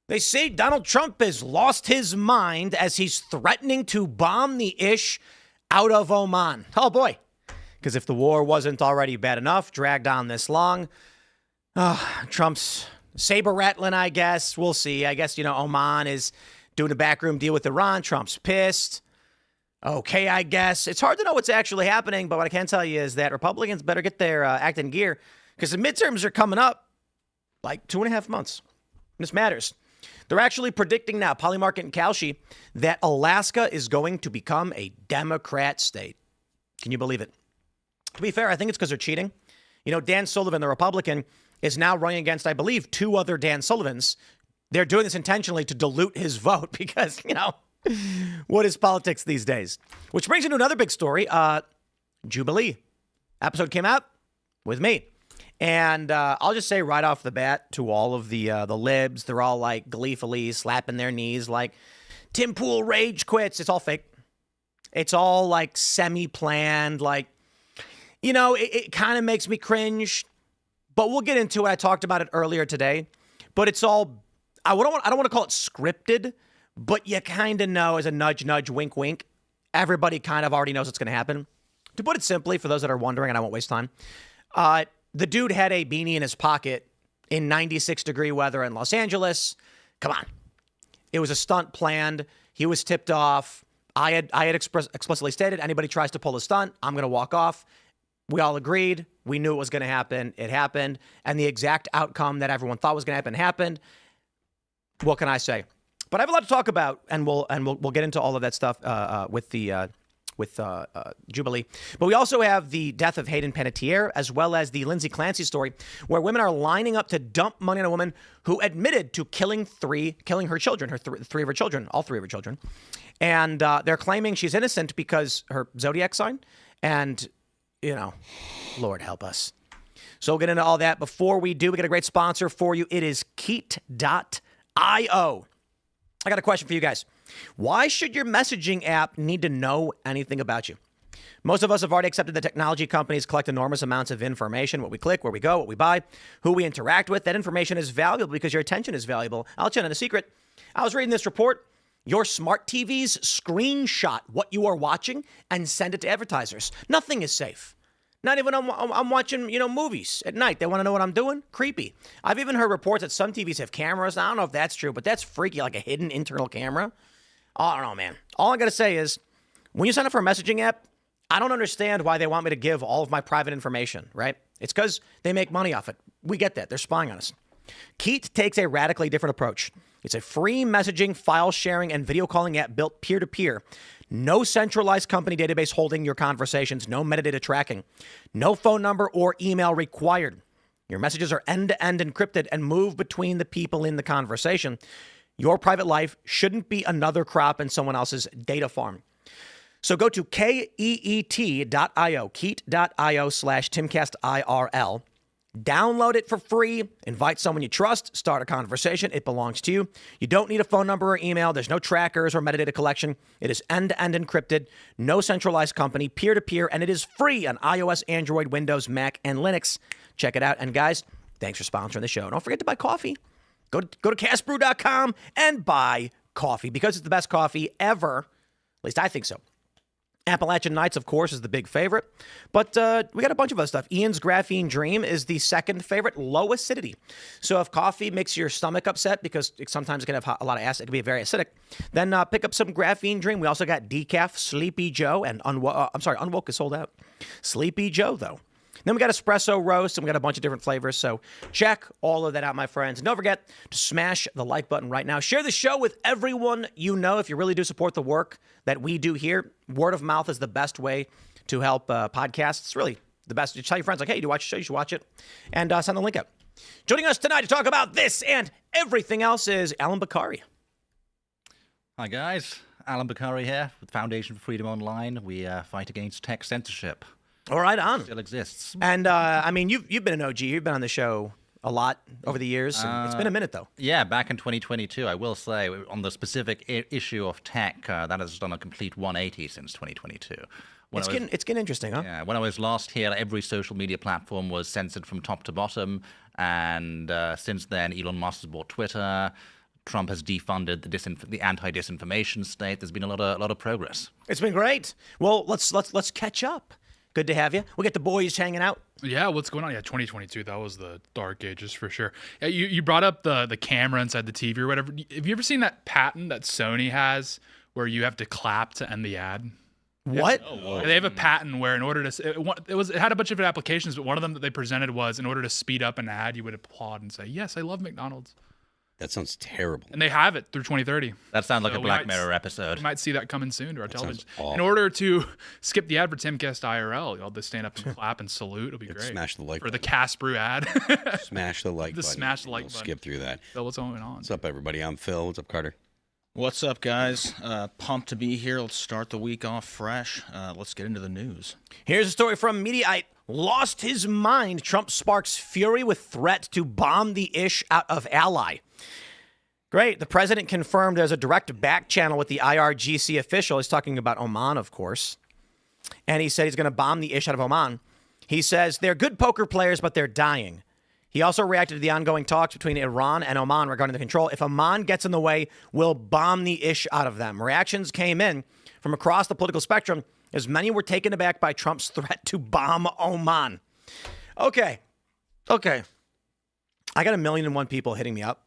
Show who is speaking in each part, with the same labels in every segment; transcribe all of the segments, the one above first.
Speaker 1: They say Donald Trump has lost his mind as he's threatening to bomb the ish out of Oman. Oh, boy. Because if the war wasn't already bad enough, dragged on this long, Trump's saber rattling, I guess. We'll see. I guess, Oman is doing a backroom deal with Iran. Trump's pissed. Okay, I guess. It's hard to know what's actually happening, but what I can tell you is that Republicans better get their act in gear because the midterms are coming up like 2.5 months. This matters. They're actually predicting now, Polymarket and Kalshi, that Alaska is going to become a Democrat state. Can you believe it? To be fair, I think it's because they're cheating. Dan Sullivan, the Republican, is now running against, I believe, 2 other Dan Sullivans. They're doing this intentionally to dilute his vote because, what is politics these days? Which brings me to another big story. Jubilee. Episode came out with me. And I'll just say right off the bat to all of the libs, they're all like gleefully slapping their knees like, Tim Pool rage quits. It's all fake. It's all like semi-planned, like, it kind of makes me cringe. But we'll get into it. I talked about it earlier today. But it's all, I don't want to call it scripted, but you kind of know as a nudge, nudge, wink, wink. Everybody kind of already knows what's going to happen. To put it simply, for those that are wondering, and I won't waste time, the dude had a beanie in his pocket in 96-degree weather in Los Angeles. Come on. It was a stunt planned. He was tipped off. I had explicitly stated, anybody tries to pull a stunt, I'm going to walk off. We all agreed. We knew it was going to happen. It happened. And the exact outcome that everyone thought was going to happen happened. What can I say? But I have a lot to talk about, and we'll get into all of that stuff with Jubilee. But we also have the death of Hayden Panettiere, as well as the Lindsay Clancy story, where women are lining up to dump money on a woman who admitted to killing her children, three of her children, all 3 of her children. And they're claiming she's innocent because her zodiac sign. And, Lord help us. So we'll get into all that. Before we do, we got a great sponsor for you. It is Keat.io. I got a question for you guys. Why should your messaging app need to know anything about you? Most of us have already accepted that technology companies collect enormous amounts of information, what we click, where we go, what we buy, who we interact with. That information is valuable because your attention is valuable. I'll tell you a secret. I was reading this report. Your smart TVs screenshot what you are watching and send it to advertisers. Nothing is safe. Not even I'm watching, movies at night. They want to know what I'm doing. Creepy. I've even heard reports that some TVs have cameras. I don't know if that's true, but that's freaky, like a hidden internal camera. I don't know, man. All I got to say is when you sign up for a messaging app, I don't understand why they want me to give all of my private information, right? It's because they make money off it. We get that. They're spying on us. Keat takes a radically different approach. It's a free messaging, file sharing, and video calling app built peer-to-peer. No centralized company database holding your conversations, no metadata tracking, no phone number or email required. Your messages are end-to-end encrypted and move between the people in the conversation. Your private life shouldn't be another crop in someone else's data farm. So go to keet.io, keet.io/Timcast IRL. Download it for free. Invite someone you trust. Start a conversation. It belongs to you. You don't need a phone number or email. There's no trackers or metadata collection. It is end-to-end encrypted. No centralized company. Peer-to-peer. And it is free on iOS, Android, Windows, Mac, and Linux. Check it out. And guys, thanks for sponsoring the show. Don't forget to buy coffee. Go to castbrew.com and buy coffee because it's the best coffee ever. At least I think so. Appalachian Nights, of course, is the big favorite. But we got a bunch of other stuff. Ian's Graphene Dream is the second favorite, low acidity. So if coffee makes your stomach upset because it sometimes can have a lot of acid, it can be very acidic, then pick up some Graphene Dream. We also got Decaf, Sleepy Joe, and Unwoke is sold out. Sleepy Joe, though. Then we got Espresso Roast, and we got a bunch of different flavors. So check all of that out, my friends. And don't forget to smash the like button right now. Share the show with everyone you know. If you really do support the work that we do here, word of mouth is the best way to help podcasts. It's really the best. You tell your friends, like, hey, you watch the show, you should watch it. And send the link out. Joining us tonight to talk about this and everything else is Allum Bokhari.
Speaker 2: Hi, guys. Allum Bokhari here with Foundation for Freedom Online. We fight against tech censorship.
Speaker 1: All right, on.
Speaker 2: Still exists.
Speaker 1: And, I mean, you've been an OG. You've been on the show a lot over the years. It's been a minute, though.
Speaker 2: Yeah, back in 2022, I will say, on the specific issue of tech, that has done a complete 180 since 2022.
Speaker 1: It's getting interesting, huh?
Speaker 2: Yeah, when I was last here, every social media platform was censored from top to bottom. And since then, Elon Musk has bought Twitter. Trump has defunded the anti-disinformation state. There's been a lot of progress.
Speaker 1: It's been great. Well, let's catch up. Good to have you. We got the boys hanging out.
Speaker 3: Yeah, what's going on? Yeah, 2022, that was the dark ages for sure. Yeah, you brought up the camera inside the TV or whatever. Have you ever seen that patent that Sony has where you have to clap to end the ad?
Speaker 1: What?
Speaker 3: They have a patent where in order to it had a bunch of different applications, but one of them that they presented was in order to speed up an ad, you would applaud and say, "Yes, I love McDonald's."
Speaker 4: That sounds terrible.
Speaker 3: And they have it through 2030.
Speaker 2: That sounds like
Speaker 3: So
Speaker 2: a Black Mirror episode.
Speaker 3: We might see that coming soon to our television.
Speaker 4: awful.
Speaker 3: In order to skip the ad for Timcast IRL, you'll have to stand up and clap and salute. It'll be great.
Speaker 4: Smash the like
Speaker 3: For the
Speaker 4: button.
Speaker 3: Cass Brew ad.
Speaker 4: Smash the like button.
Speaker 3: smash the like
Speaker 4: We'll
Speaker 3: button.
Speaker 4: skip through that.
Speaker 3: So what's going on?
Speaker 4: What's up, everybody? I'm Phil. What's up, Carter?
Speaker 5: What's up, guys? Pumped to be here. Let's start the week off fresh. Let's get into the news.
Speaker 1: Here's a story from Mediaite. Lost his mind. Trump sparks fury with threat to bomb the ish out of ally. Great. The president confirmed there's a direct back channel with the IRGC official. He's talking about Oman, of course. And he said he's going to bomb the ish out of Oman. He says they're good poker players, but they're dying. He also reacted to the ongoing talks between Iran and Oman regarding the control. If Oman gets in the way, we'll bomb the ish out of them. Reactions came in from across the political spectrum as many were taken aback by Trump's threat to bomb Oman. Okay. I got 1,000,001 people hitting me up.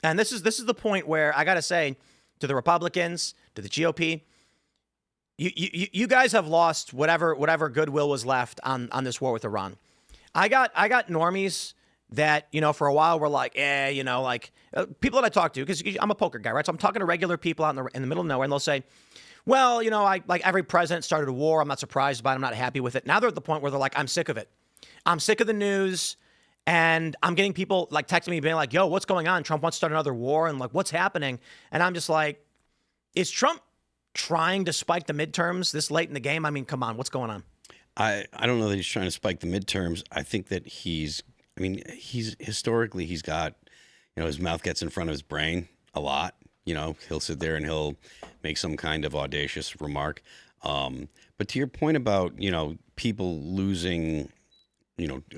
Speaker 1: And this is the point where I got to say to the Republicans, to the GOP, you guys have lost whatever goodwill was left on this war with Iran. I got normies that, for a while were like, people that I talk to, because I'm a poker guy, right? So I'm talking to regular people out in the middle of nowhere, and they'll say, well, I like every president started a war. I'm not surprised by it. I'm not happy with it. Now they're at the point where they're like, I'm sick of it. I'm sick of the news. And I'm getting people like texting me being like, yo, what's going on? Trump wants to start another war. And like, what's happening? And I'm just like, is Trump trying to spike the midterms this late in the game? I mean, come on, what's going on?
Speaker 4: I don't know that he's trying to spike the midterms. I think that he's historically, he's got, his mouth gets in front of his brain a lot. He'll sit there and he'll make some kind of audacious remark. But to your point about, people losing,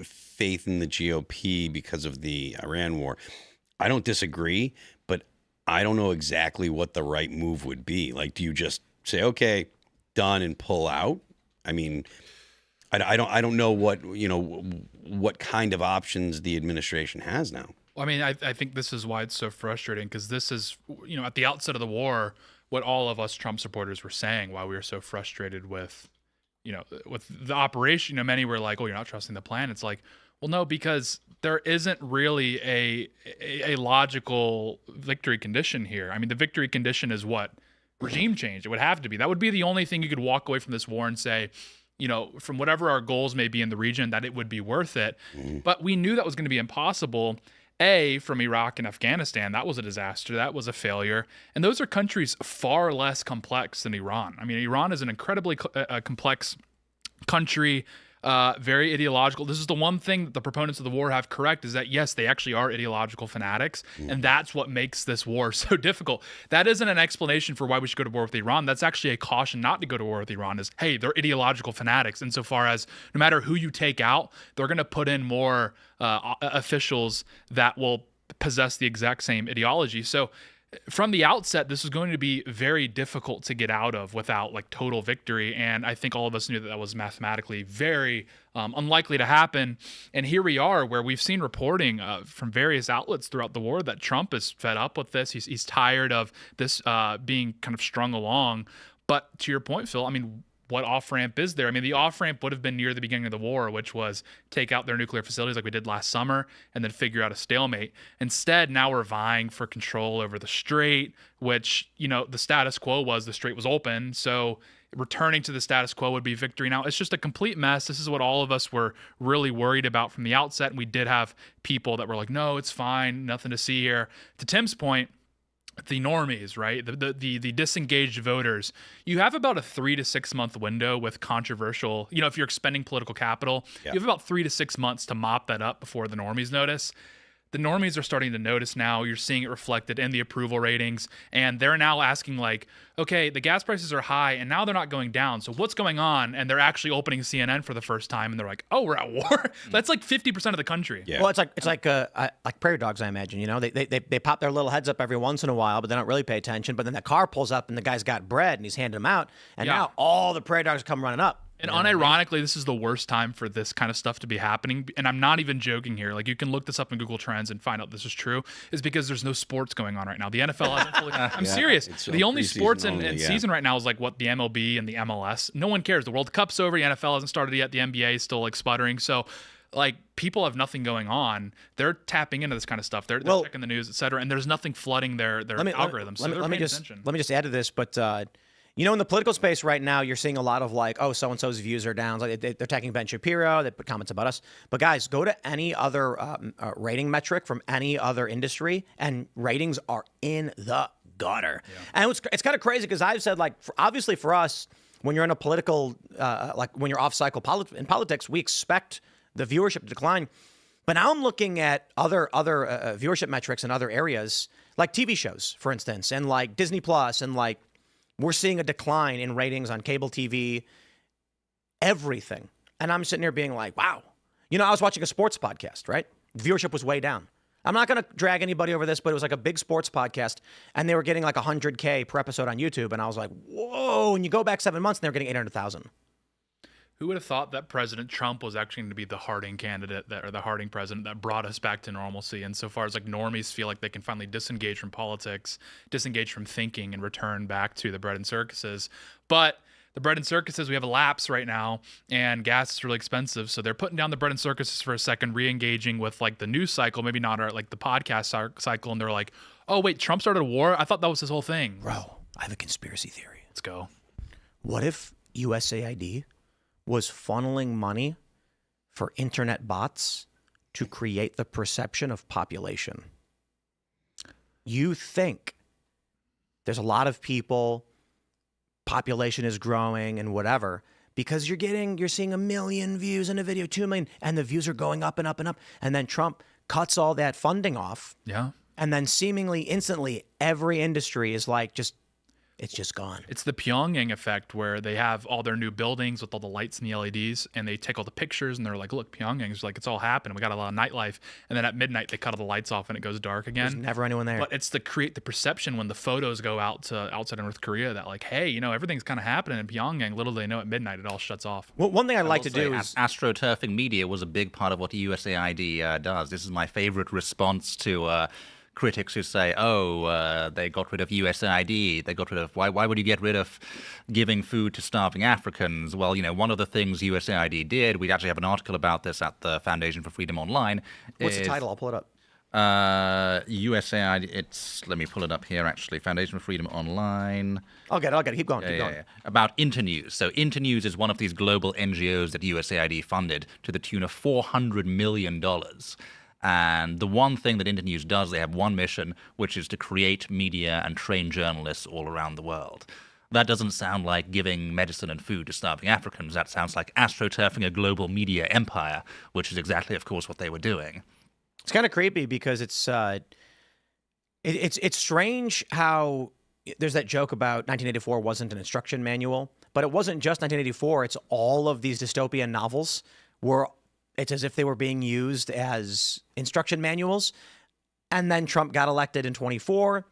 Speaker 4: faith in the GOP because of the Iran war, I don't disagree, but I don't know exactly what the right move would be. Like, do you just say, okay, done, and pull out? I mean, I don't know what kind of options the administration has now.
Speaker 3: Well, I mean, I think this is why it's so frustrating, because this is, at the outset of the war, what all of us Trump supporters were saying, why we were so frustrated with the operation. Many were like, oh, you're not trusting the plan. It's like, well, no, because there isn't really a logical victory condition here. I mean, the victory condition is what? Regime change. It would have to be. That would be the only thing you could walk away from this war and say, from whatever our goals may be in the region, that it would be worth it. But we knew that was going to be impossible. From Iraq and Afghanistan, that was a disaster. That was a failure. And those are countries far less complex than Iran. I mean, Iran is an incredibly complex country, very ideological. This is the one thing that the proponents of the war have correct, is that, yes, they actually are ideological fanatics. And that's what makes this war so difficult. That isn't an explanation for why we should go to war with Iran. That's actually a caution not to go to war with Iran, is, hey, they're ideological fanatics. Insofar as no matter who you take out, they're going to put in more officials that will possess the exact same ideology. So from the outset, this was going to be very difficult to get out of without like total victory. And I think all of us knew that that was mathematically very unlikely to happen. And here we are, where we've seen reporting from various outlets throughout the war that Trump is fed up with this. He's tired of this being kind of strung along. But to your point, Phil, I mean, what off-ramp is there? I mean, the off-ramp would have been near the beginning of the war, which was take out their nuclear facilities like we did last summer and then figure out a stalemate. Instead, now we're vying for control over the strait, which, the status quo was the strait was open. So returning to the status quo would be victory. Now, it's just a complete mess. This is what all of us were really worried about from the outset. And we did have people that were like, no, it's fine, nothing to see here. To Tim's point, the normies, right? The disengaged voters, you have about a 3 to 6 month window with controversial, if you're expending political capital, you have about 3 to 6 months to mop that up before the normies notice. the normies are starting to notice now. You're seeing it reflected in the approval ratings, and they're now asking like, okay, the gas prices are high and now they're not going down. So what's going on? And they're actually opening CNN for the first time, and they're like, oh, we're at war. That's like 50% of the country.
Speaker 4: Yeah.
Speaker 1: Well, it's like prairie dogs, I imagine. You know, they pop their little heads up every once in a while, but they don't really pay attention. But then the car pulls up and the guy's got bread and he's handing them out, and now all the prairie dogs come running up.
Speaker 3: And unironically, this is the worst time for this kind of stuff to be happening. And I'm not even joking here. Like, you can look this up in Google Trends and find out this is true. Is because there's no sports going on right now. The NFL hasn't fully. I'm serious. The only sports in season right now is like what the MLB and the MLS. No one cares. The World Cup's over. The NFL hasn't started yet. The NBA is still like sputtering. So, like, people have nothing going on. They're tapping into this kind of stuff. They're checking the news, et cetera. And there's nothing flooding their algorithms.
Speaker 1: Let me just add to this, but. You know, in the political space right now, you're seeing a lot of like, oh, so-and-so's views are down. Like they're attacking Ben Shapiro. They put comments about us. But guys, go to any other rating metric from any other industry, and ratings are in the gutter. Yeah. And it's kind of crazy because I've said, like, obviously for us, when you're in a political, like when you're off-cycle in politics, we expect the viewership to decline. But now I'm looking at other viewership metrics in other areas, like TV shows, for instance, and like Disney Plus, and like, we're seeing a decline in ratings on cable TV, everything. And I'm sitting here being like, wow. You know, I was watching a sports podcast, right? Viewership was way down. I'm not going to drag anybody over this, but it was like a big sports podcast, and they were getting like 100K per episode on YouTube. And I was like, whoa. And you go back 7 months, and they were getting 800,000.
Speaker 3: Who would have thought that President Trump was actually going to be the Harding candidate or the Harding president that brought us back to normalcy? And so far as like normies feel like they can finally disengage from politics, disengage from thinking, and return back to the bread and circuses. But the bread and circuses, we have a lapse right now, and gas is really expensive. So they're putting down the bread and circuses for a second, re-engaging with like the news cycle, maybe not like the podcast cycle. And they're like, oh, wait, Trump started a war? I thought that was his whole thing.
Speaker 1: Bro, I have a conspiracy theory.
Speaker 3: Let's go.
Speaker 1: What if USAID was funneling money for internet bots to create the perception of population? You think there's a lot of people, population is growing and whatever, because you're seeing 1 million views in a video, 2 million, and the views are going up and up and up. And then Trump cuts all that funding off.
Speaker 3: Yeah.
Speaker 1: And then seemingly instantly every industry is like it's just gone.
Speaker 3: It's the Pyongyang effect where they have all their new buildings with all the lights and the LEDs, and they take all the pictures and they're like, look, Pyongyang's like, it's all happening. We got a lot of nightlife. And then at midnight, they cut all the lights off and it goes dark again.
Speaker 1: There's never anyone there.
Speaker 3: But it's to create the perception when the photos go out to outside of North Korea that like, hey, you know, everything's kind of happening in Pyongyang. Little do they know at midnight, it all shuts off.
Speaker 1: Well, one thing I'd like to do is
Speaker 2: astroturfing media was a big part of what USAID does. This is my favorite response to critics who say, they got rid of USAID. They got rid of, why would you get rid of giving food to starving Africans? Well, you know, one of the things USAID did, we actually have an article about this at the Foundation for Freedom Online.
Speaker 1: What's the title? I'll pull it up.
Speaker 2: USAID, let me pull it up here actually, Foundation for Freedom Online.
Speaker 1: I'll get it. Keep going.
Speaker 2: Yeah. About Internews. So Internews is one of these global NGOs that USAID funded to the tune of $400 million. And the one thing that Internews does, they have one mission, which is to create media and train journalists all around the world. That doesn't sound like giving medicine and food to starving Africans. That sounds like astroturfing a global media empire, which is exactly, of course, what they were doing.
Speaker 1: It's kind of creepy because it's strange how there's that joke about 1984 wasn't an instruction manual, but it wasn't just 1984. It's all of these dystopian novels were. It's as if they were being used as instruction manuals. And then Trump got elected in 24,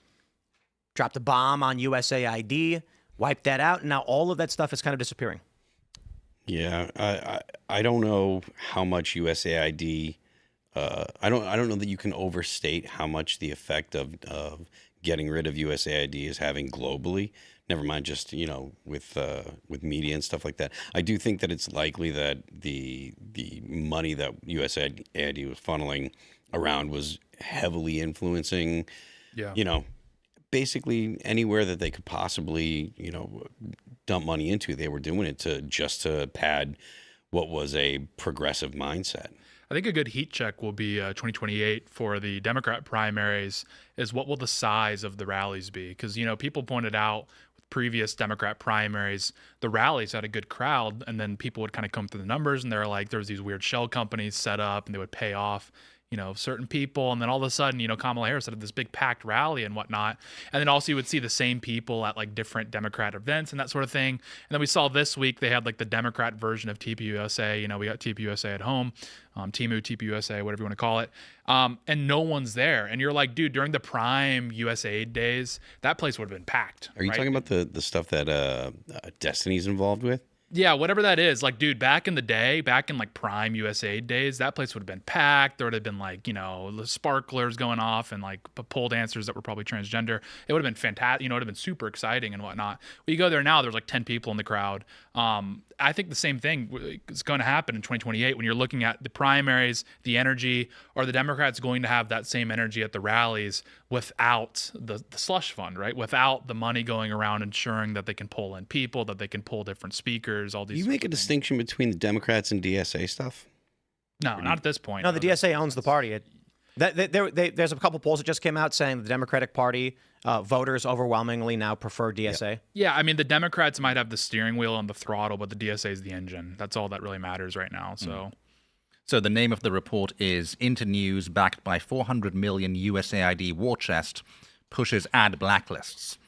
Speaker 1: dropped a bomb on USAID, wiped that out, and now all of that stuff is kind of disappearing.
Speaker 4: Yeah, I don't know how much USAID. I don't know that you can overstate how much the effect of getting rid of USAID is having globally. Never mind just, you know, with media and stuff like that. I do think that it's likely that the money that USAID was funneling around was heavily influencing, you know, basically anywhere that they could possibly, you know, dump money into. They were doing it to pad what was a progressive mindset.
Speaker 3: I think a good heat check will be 2028 for the Democrat primaries is what will the size of the rallies be? Because, you know, people pointed out with previous Democrat primaries, the rallies had a good crowd, and then people would kind of come through the numbers, and they're like, there was these weird shell companies set up, and they would pay off, certain people, and then all of a sudden, Kamala Harris had this big packed rally and whatnot, and then also you would see the same people at like different Democrat events and that sort of thing. And then we saw this week they had like the Democrat version of TPUSA. We got TPUSA at home, Timu, TPUSA, whatever you want to call it, and no one's there. And you're like, dude, during the prime USAID days, that place would have been packed.
Speaker 4: Are you talking about the stuff that Destiny's involved with?
Speaker 3: Yeah, whatever that is. Like, dude, back in the day, back in like prime USAID days, that place would have been packed. There would have been like, the sparklers going off and like pole dancers that were probably transgender. It would have been fantastic. It would have been super exciting and whatnot. When you go there now, there's like 10 people in the crowd. I think the same thing is going to happen in 2028 when you're looking at the primaries, the energy. Are the Democrats going to have that same energy at the rallies without the slush fund, right? Without the money going around ensuring that they can pull in people, that they can pull different speakers, all these.
Speaker 4: You make a distinction between the Democrats and DSA stuff?
Speaker 3: No, not at this point.
Speaker 1: No, the DSA owns the party. There's a couple polls that just came out saying the Democratic Party voters overwhelmingly now prefer DSA.
Speaker 3: Yeah, I mean, the Democrats might have the steering wheel and the throttle, but the DSA is the engine. That's all that really matters right now. So.
Speaker 2: So the name of the report is Internews, backed by 400 million USAID war chest, pushes ad blacklists.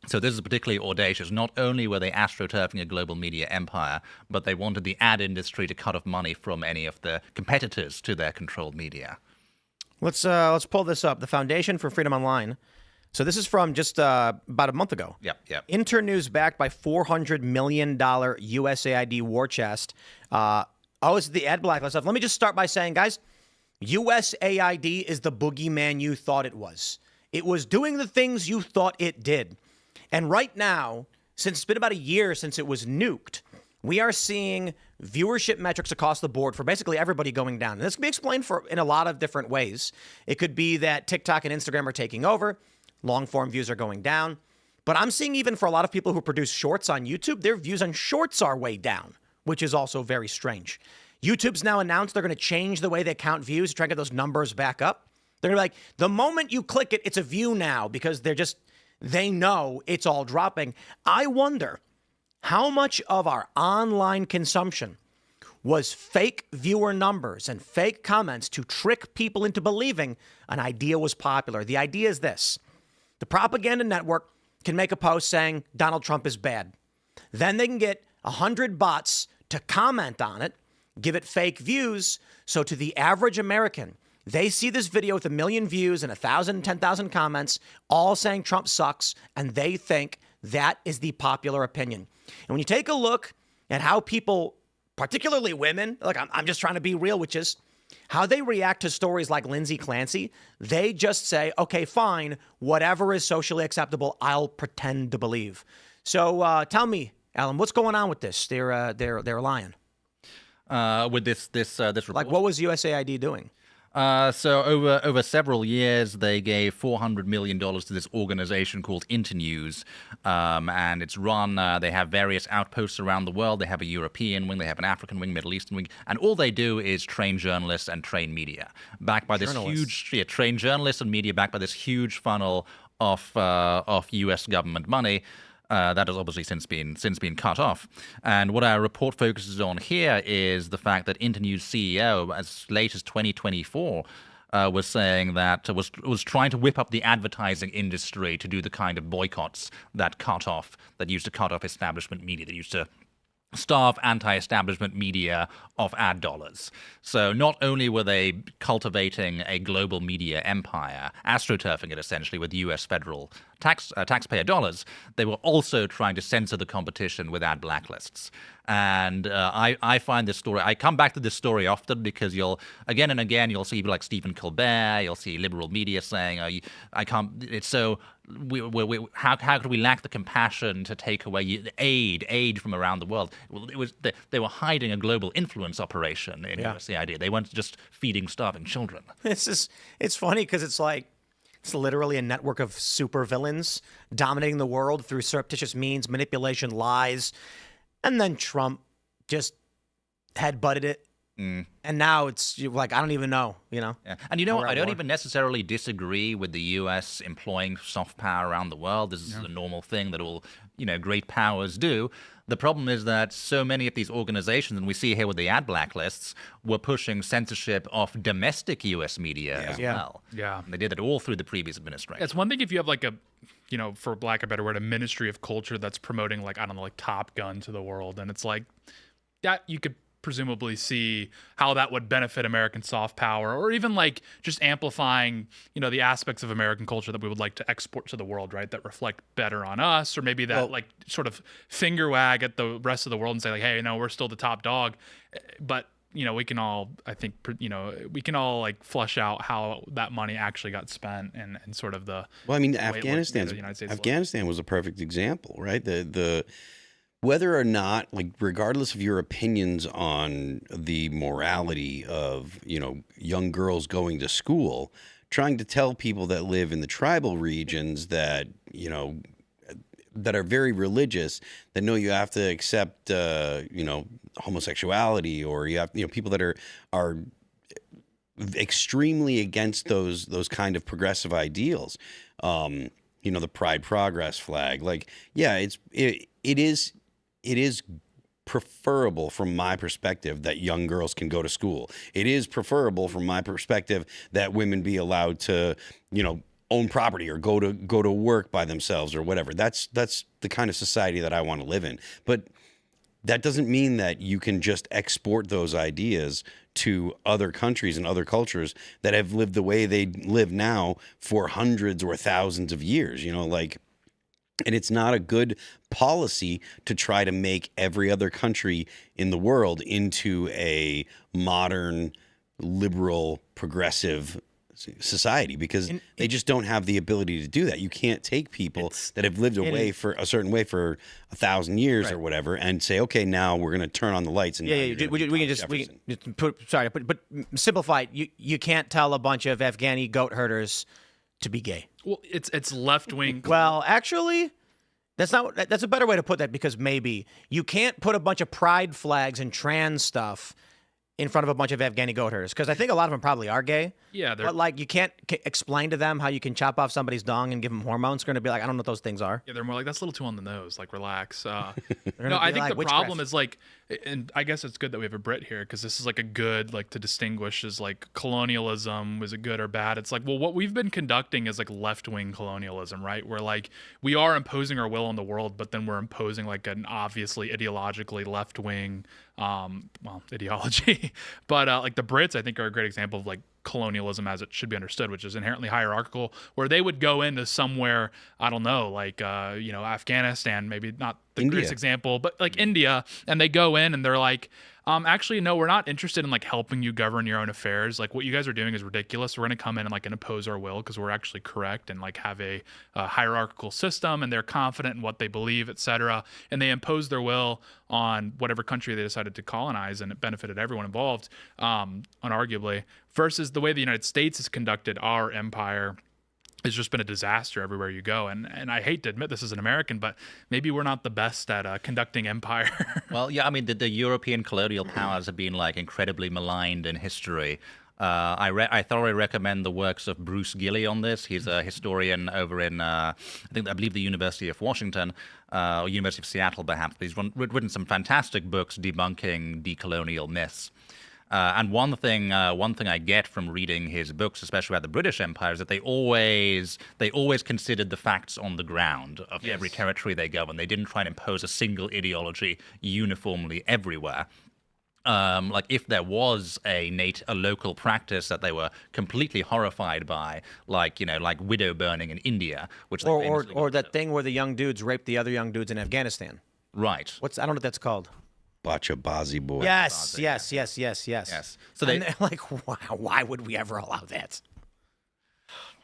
Speaker 2: So this is particularly audacious. Not only were they astroturfing a global media empire, but they wanted the ad industry to cut off money from any of the competitors to their controlled media.
Speaker 1: Let's pull this up. The Foundation for Freedom Online. So this is from just about a month ago.
Speaker 2: Yep.
Speaker 1: Internews backed by $400 million USAID war chest. It's the ad blacklist stuff. Let me just start by saying, guys, USAID is the boogeyman you thought it was. It was doing the things you thought it did. And right now, since it's been about a year since it was nuked, we are seeing viewership metrics across the board for basically everybody going down. And this can be explained in a lot of different ways. It could be that TikTok and Instagram are taking over. Long-form views are going down. But I'm seeing even for a lot of people who produce shorts on YouTube, their views on shorts are way down, which is also very strange. YouTube's now announced they're going to change the way they count views to try to get those numbers back up. They're going to be like, the moment you click it, it's a view now, because they know it's all dropping. I wonder how much of our online consumption was fake viewer numbers and fake comments to trick people into believing an idea was popular. The idea is this. The propaganda network can make a post saying Donald Trump is bad. Then they can get 100 bots to comment on it, give it fake views. So to the average American, they see this video with 1 million views and 1,000, 10,000 comments, all saying Trump sucks, and they think that is the popular opinion. And when you take a look at how people, particularly women, look, I'm just trying to be real, which is how they react to stories like Lindsay Clancy, they just say, okay, fine, whatever is socially acceptable, I'll pretend to believe. So tell me, Allum, what's going on with this? They're lying.
Speaker 2: With this report.
Speaker 1: Like, what was USAID doing?
Speaker 2: So over several years, they gave $400 million to this organization called Internews, and it's run. They have various outposts around the world. They have a European wing, they have an African wing, Middle Eastern wing, and all they do is train journalists and train media. Backed by this train journalists and media, backed by this huge funnel of U.S. government money. That has obviously since been cut off. And what our report focuses on here is the fact that Internews CEO, as late as 2024, was saying that was trying to whip up the advertising industry to do the kind of boycotts that used to cut off establishment media, that used to starve anti-establishment media of ad dollars. So not only were they cultivating a global media empire, astroturfing it essentially with U.S. federal taxpayer dollars, they were also trying to censor the competition with ad blacklists. And I find this story, I come back to this story often because again and again, you'll see people like Stephen Colbert, you'll see liberal media saying, how could we lack the compassion to take away aid from around the world? Well, they were hiding a global influence operation in USAID. They weren't just feeding starving children.
Speaker 1: It's funny because it's literally a network of supervillains dominating the world through surreptitious means, manipulation, lies, and then Trump just headbutted it And now it's like, I don't even know,
Speaker 2: Yeah. And you know
Speaker 1: We're
Speaker 2: what?
Speaker 1: at
Speaker 2: I don't
Speaker 1: war.
Speaker 2: even necessarily disagree with the U.S. employing soft power around the world. This is a normal thing that all, great powers do. The problem is that so many of these organizations, and we see here with the ad blacklists, were pushing censorship of domestic U.S. media as well.
Speaker 3: Yeah.
Speaker 2: And they did it all through the previous administration.
Speaker 3: It's one thing if you have like a, for lack of a better word, a ministry of culture that's promoting like, I don't know, like Top Gun to the world. And it's like that you could presumably see how that would benefit American soft power, or even like just amplifying, the aspects of American culture that we would like to export to the world, right? That reflect better on us, or maybe that like sort of finger wag at the rest of the world and say like, hey, we're still the top dog. But, we can all, I think, we can all like flush out how that money actually got spent and sort of the.
Speaker 4: Well, I mean,
Speaker 3: way it looked
Speaker 4: Afghanistan
Speaker 3: the United States
Speaker 4: Afghanistan was a perfect example, right? The whether or not, like, regardless of your opinions on the morality of, young girls going to school, trying to tell people that live in the tribal regions that, that are very religious, that know you have to accept, homosexuality, or you have, people that are extremely against those kind of progressive ideals. The Pride Progress flag, like, yeah, it is preferable from my perspective that young girls can go to school. It is preferable from my perspective that women be allowed to, own property or go to work by themselves or whatever. That's the kind of society that I want to live in. But that doesn't mean that you can just export those ideas to other countries and other cultures that have lived the way they live now for hundreds or thousands of years, and it's not a good policy to try to make every other country in the world into a modern, liberal, progressive society, because they just don't have the ability to do that. You can't take people that have lived for a certain way for 1,000 years or whatever and say, okay, now we're going to turn on the lights. And
Speaker 1: we can put simplify it. You can't tell a bunch of Afghani goat herders to be gay.
Speaker 3: Well, it's left wing.
Speaker 1: Well, actually, that's a better way to put that, because maybe you can't put a bunch of pride flags and trans stuff in front of a bunch of Afghani goat herders, because I think a lot of them probably are gay.
Speaker 3: Yeah,
Speaker 1: but like you can't explain to them how you can chop off somebody's dong and give them hormones. They're going to be like, I don't know what those things are.
Speaker 3: Yeah, they're more like, that's a little too on the nose. Like, relax. No,
Speaker 1: I
Speaker 3: think the problem is like, and I guess it's good that we have a Brit here, because this is like a good, like, to distinguish is like colonialism, was it good or bad? It's like, well, what we've been conducting is like left-wing colonialism, right? Where like we are imposing our will on the world, but then we're imposing like an obviously ideologically left-wing ideology. But like the Brits, I think, are a great example of like colonialism as it should be understood, which is inherently hierarchical, where they would go into somewhere, I don't know, like Afghanistan, maybe not the greatest example, but like India, and they go in and they're like, actually, no, we're not interested in like helping you govern your own affairs. Like, what you guys are doing is ridiculous. We're going to come in and like impose our will because we're actually correct, and like have a hierarchical system, and they're confident in what they believe, etc. And they impose their will on whatever country they decided to colonize, and it benefited everyone involved, unarguably, versus the way the United States has conducted our empire. It's just been a disaster everywhere you go. And I hate to admit this as an American, but maybe we're not the best at conducting empire.
Speaker 2: Well, yeah, I mean, the European colonial powers have been like incredibly maligned in history. I thoroughly recommend the works of Bruce Gilley on this. He's a historian over in, I believe, the University of Washington, or University of Seattle, perhaps. But he's written some fantastic books debunking decolonial myths. And one thing I get from reading his books, especially about the British Empire, is that they always considered the facts on the ground of every territory they governed. They didn't try and impose a single ideology uniformly everywhere. Like if there was a local practice that they were completely horrified by, like widow burning in India, which they
Speaker 1: or that thing where the young dudes raped the other young dudes in Afghanistan.
Speaker 2: Right.
Speaker 1: I don't know what that's called.
Speaker 4: Bachabazi boy.
Speaker 1: Yes.
Speaker 2: So
Speaker 1: they're like, why would we ever allow that?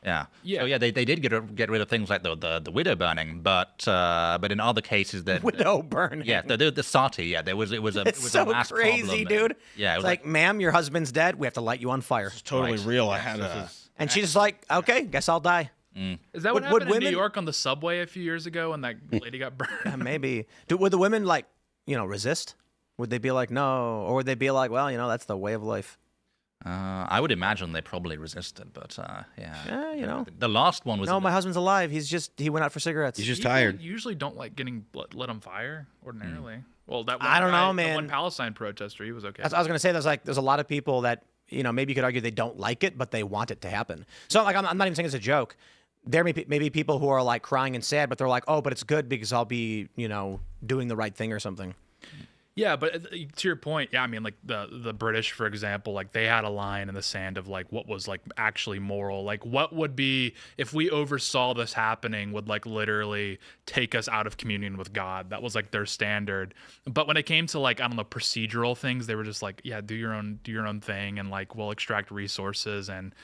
Speaker 2: Yeah. So yeah, they did get rid of things like the widow burning, but in other cases that
Speaker 1: widow burning.
Speaker 2: Yeah, the sati. Yeah, it was a
Speaker 1: so
Speaker 2: mass
Speaker 1: crazy,
Speaker 2: problem.
Speaker 1: dude.
Speaker 2: Yeah,
Speaker 1: it was like, ma'am, your husband's dead. We have to light you on fire.
Speaker 5: It's totally real. I had
Speaker 1: and she's just like, okay, guess I'll die.
Speaker 3: Is that what happened in New York on the subway a few years ago when that lady got burned?
Speaker 1: Yeah, maybe. Would the women resist? Would they be like, no? Or would they be like, well, that's the way of life?
Speaker 2: I would imagine they probably resisted, but yeah.
Speaker 1: Yeah,
Speaker 2: The last one was
Speaker 1: No, my husband's alive. He went out for cigarettes.
Speaker 4: He's just
Speaker 3: People
Speaker 4: tired.
Speaker 3: usually don't like getting let on fire ordinarily. Well, that one
Speaker 1: I don't know,
Speaker 3: guy,
Speaker 1: man.
Speaker 3: The one Palestine protester, he was okay.
Speaker 1: I was going to say, there's a lot of people that, maybe you could argue they don't like it, but they want it to happen. So, like, I'm not even saying it's a joke. There may be people who are, like, crying and sad, but they're like, oh, but it's good because I'll be, doing the right thing or something.
Speaker 3: Yeah, but to your point, yeah, I mean, like the British, for example, like they had a line in the sand of like what was like actually moral, like what would be if we oversaw this happening would like literally take us out of communion with God. That was like their standard. But when it came to like I don't know procedural things, they were just like, yeah, do your own thing, and like we'll extract resources and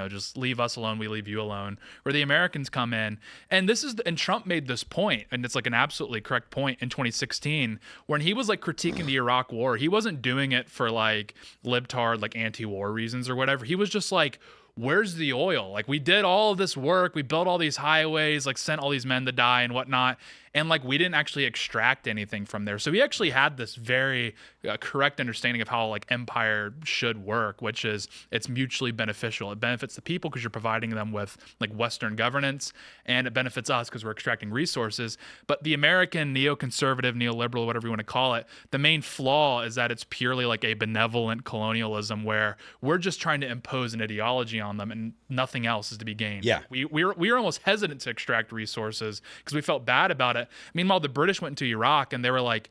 Speaker 3: just leave us alone, we leave you alone. Where the Americans come in, and and Trump made this point, and it's like an absolutely correct point in 2016 when he was like critiquing the Iraq War. He wasn't doing it for like libtard, like anti-war reasons or whatever. He was just like, where's the oil? Like we did all of this work, we built all these highways, like sent all these men to die and whatnot, and like we didn't actually extract anything from there. So he actually had this very correct understanding of how like empire should work, which is it's mutually beneficial. It benefits the people because you're providing them with like Western governance, and it benefits us because we're extracting resources. But the American neoconservative, neoliberal, whatever you want to call it, the main flaw is that it's purely like a benevolent colonialism where we're just trying to impose an ideology on them and nothing else is to be gained.
Speaker 4: Yeah.
Speaker 3: We were almost hesitant to extract resources because we felt bad about it. Meanwhile, the British went into Iraq and they were like,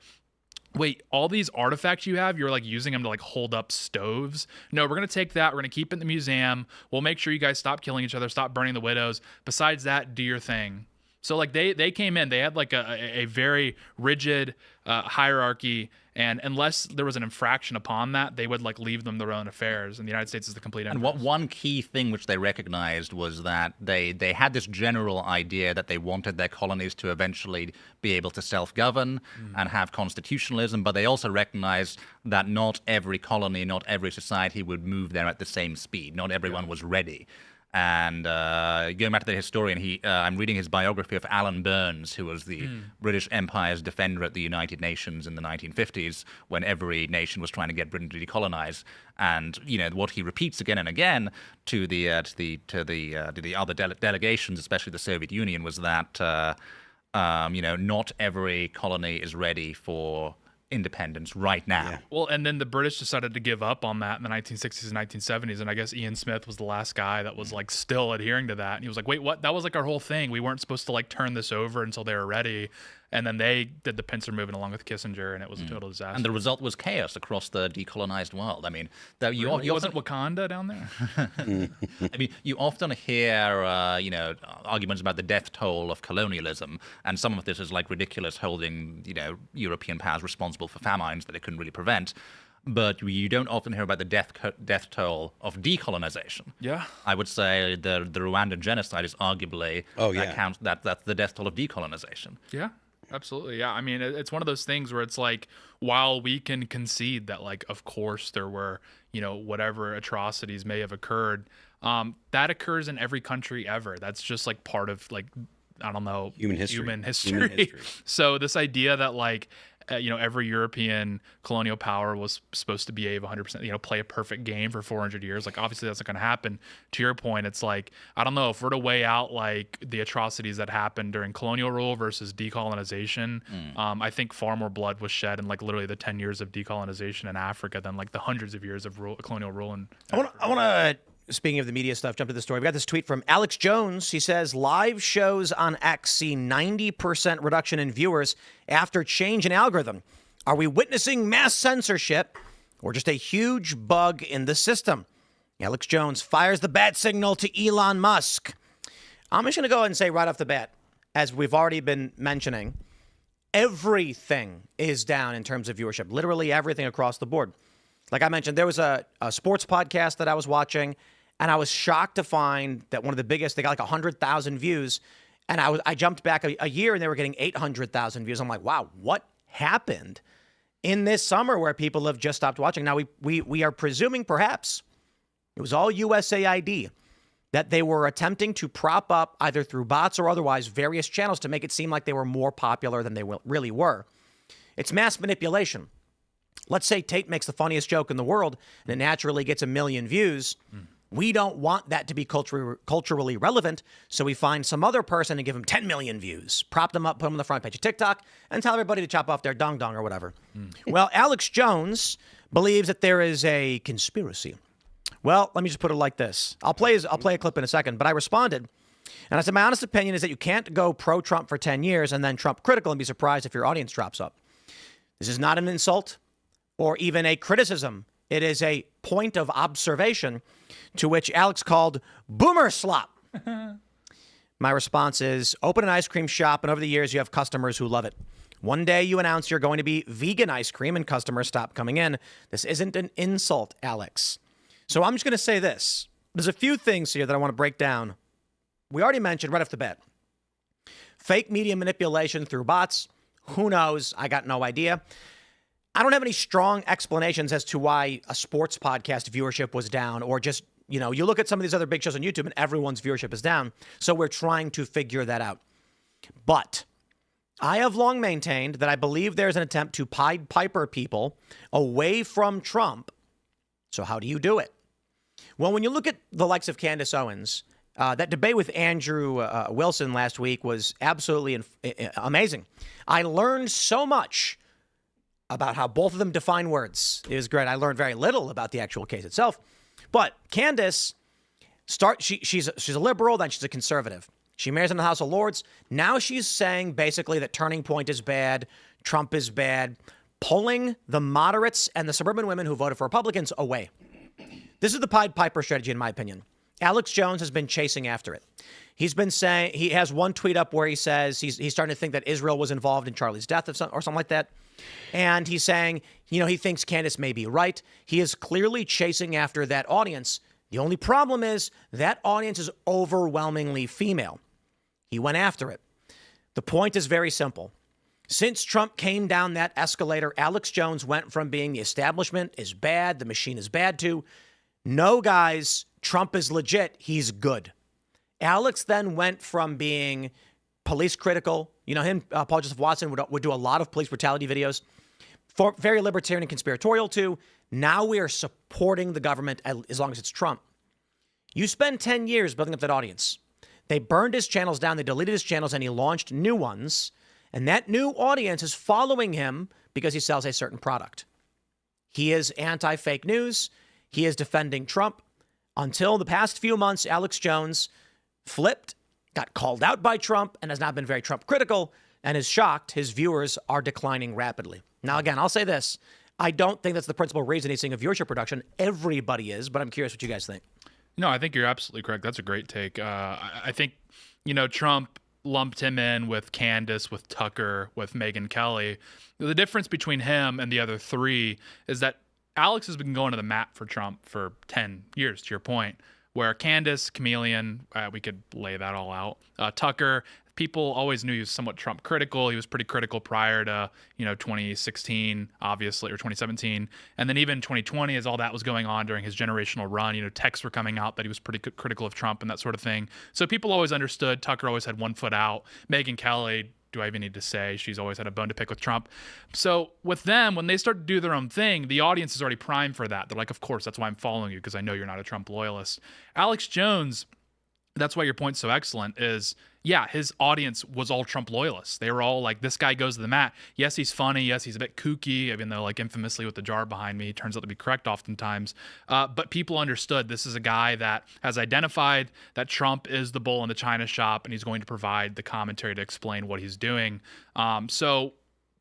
Speaker 3: wait, all these artifacts you have, you're like using them to like hold up stoves? No, we're going to take that. We're going to keep it in the museum. We'll make sure you guys stop killing each other, stop burning the widows. Besides that, do your thing. So like they came in, they had like a very rigid hierarchy, and unless there was an infraction upon that, they would like leave them their own affairs. And the United States is the complete
Speaker 2: And
Speaker 3: empress.
Speaker 2: one key thing which they recognized was that they had this general idea that they wanted their colonies to eventually be able to self-govern and have constitutionalism, but they also recognized that not every colony, not every society would move there at the same speed. Not everyone was ready. And going back to the historian, I'm reading his biography of Alan Burns, who was the British Empire's defender at the United Nations in the 1950s, when every nation was trying to get Britain to decolonize. And what he repeats again and again to the other delegations, especially the Soviet Union, was that not every colony is ready for independence right now.
Speaker 4: Yeah.
Speaker 3: Well, and then the British decided to give up on that in the 1960s and 1970s, and I guess Ian Smith was the last guy that was like still adhering to that. And he was like, wait, what? That was like our whole thing. We weren't supposed to like turn this over until they were ready. And then they did the pincer movement along with Kissinger, and it was a total disaster.
Speaker 2: And the result was chaos across the decolonized world. I mean, you
Speaker 3: Really?
Speaker 2: often,
Speaker 3: Wasn't Wakanda down there?
Speaker 2: I mean, you often hear, arguments about the death toll of colonialism, and some of this is like ridiculous, holding, European powers responsible for famines that they couldn't really prevent. But you don't often hear about the death toll of decolonization.
Speaker 3: Yeah.
Speaker 2: I would say the Rwandan genocide is arguably that's the death toll of decolonization.
Speaker 3: Yeah, absolutely. Yeah. I mean, it's one of those things where it's like, while we can concede that, like, of course there were, whatever atrocities may have occurred, that occurs in every country ever. That's just like part of like, I don't know,
Speaker 4: Human history.
Speaker 3: Human history. So this idea that like, every European colonial power was supposed to behave 100%, play a perfect game for 400 years. Like, obviously that's not going to happen. To your point, it's like, I don't know, if we're to weigh out like the atrocities that happened during colonial rule versus decolonization, I think far more blood was shed in like literally the 10 years of decolonization in Africa than like the hundreds of years of colonial rule.
Speaker 1: I want to. Speaking of the media stuff, jump to the story. We got this tweet from Alex Jones. He says, live shows on X see 90% reduction in viewers after change in algorithm. Are we witnessing mass censorship or just a huge bug in the system? Alex Jones fires the bat signal to Elon Musk. I'm just going to go ahead and say right off the bat, as we've already been mentioning, everything is down in terms of viewership. Literally everything across the board. Like I mentioned, there was a sports podcast that I was watching, and I was shocked to find that one of the biggest, they got like 100,000 views. And I jumped back a year and they were getting 800,000 views. I'm like, wow, what happened in this summer where people have just stopped watching? Now, we are presuming perhaps it was all USAID, that they were attempting to prop up either through bots or otherwise various channels to make it seem like they were more popular than they really were. It's mass manipulation. Let's say Tate makes the funniest joke in the world and it naturally gets 1 million views. We don't want that to be culturally relevant, so we find some other person and give them 10 million views, prop them up, put them on the front page of TikTok, and tell everybody to chop off their dong or whatever. Well, Alex Jones believes that there is a conspiracy. Well, let me just put it like this. I'll play a clip in a second, but I responded, and I said my honest opinion is that you can't go pro-Trump for 10 years and then Trump critical and be surprised if your audience drops up. This is not an insult or even a criticism. It is a point of observation, to which Alex called boomer slop. My response is, open an ice cream shop, and over the years you have customers who love it. One day you announce you're going to be vegan ice cream, and customers stop coming in. This isn't an insult, Alex. So I'm just going to say this. There's a few things here that I want to break down. We already mentioned right off the bat. Fake media manipulation through bots. Who knows? I got no idea. I don't have any strong explanations as to why a sports podcast viewership was down, or just, you look at some of these other big shows on YouTube and everyone's viewership is down. So we're trying to figure that out. But I have long maintained that I believe there's an attempt to Pied Piper people away from Trump. So how do you do it? Well, when you look at the likes of Candace Owens, that debate with Andrew Wilson last week was absolutely amazing. I learned so much about how both of them define words. It was great. I learned very little about the actual case itself. But Candace, she's a liberal, then she's a conservative. She marries in the House of Lords. Now she's saying basically that Turning Point is bad, Trump is bad, pulling the moderates and the suburban women who voted for Republicans away. This is the Pied Piper strategy, in my opinion. Alex Jones has been chasing after it. He's been saying, he has one tweet up where he says he's starting to think that Israel was involved in Charlie's death or something like that. And he's saying, he thinks Candace may be right. He is clearly chasing after that audience. The only problem is that audience is overwhelmingly female. He went after it. The point is very simple. Since Trump came down that escalator, Alex Jones went from being the establishment is bad, the machine is bad, to no, guys, Trump is legit, he's good. Alex then went from being police critical. Paul Joseph Watson would do a lot of police brutality videos, very libertarian and conspiratorial too. Now we are supporting the government as long as it's Trump. You spend 10 years building up that audience. They burned his channels down, they deleted his channels, and he launched new ones. And that new audience is following him because he sells a certain product. He is anti-fake news. He is defending Trump. Until the past few months, Alex Jones flipped, got called out by Trump, and has not been very Trump critical, and is shocked his viewers are declining rapidly. Now, again, I'll say this. I don't think that's the principal reason he's seeing a viewership reduction. Everybody is, but I'm curious what you guys think.
Speaker 3: No, I think you're absolutely correct. That's a great take. I think, Trump lumped him in with Candace, with Tucker, with Megyn Kelly. The difference between him and the other three is that Alex has been going to the mat for Trump for 10 years, to your point, where Candace, chameleon, we could lay that all out. Tucker, people always knew he was somewhat Trump critical. He was pretty critical prior to, 2016, obviously, or 2017. And then even 2020, as all that was going on during his generational run, texts were coming out that he was pretty critical of Trump and that sort of thing. So people always understood. Tucker always had one foot out. Megyn Kelly, do I even need to say, she's always had a bone to pick with Trump. So with them, when they start to do their own thing, the audience is already primed for that. They're like, of course, that's why I'm following you, because I know you're not a Trump loyalist. Alex Jones, that's why your point's so excellent, is, yeah, his audience was all Trump loyalists. They were all like, this guy goes to the mat. Yes, he's funny. Yes, he's a bit kooky, even though, infamously with the jar behind me, he turns out to be correct oftentimes. But people understood this is a guy that has identified that Trump is the bull in the china shop, and he's going to provide the commentary to explain what he's doing. So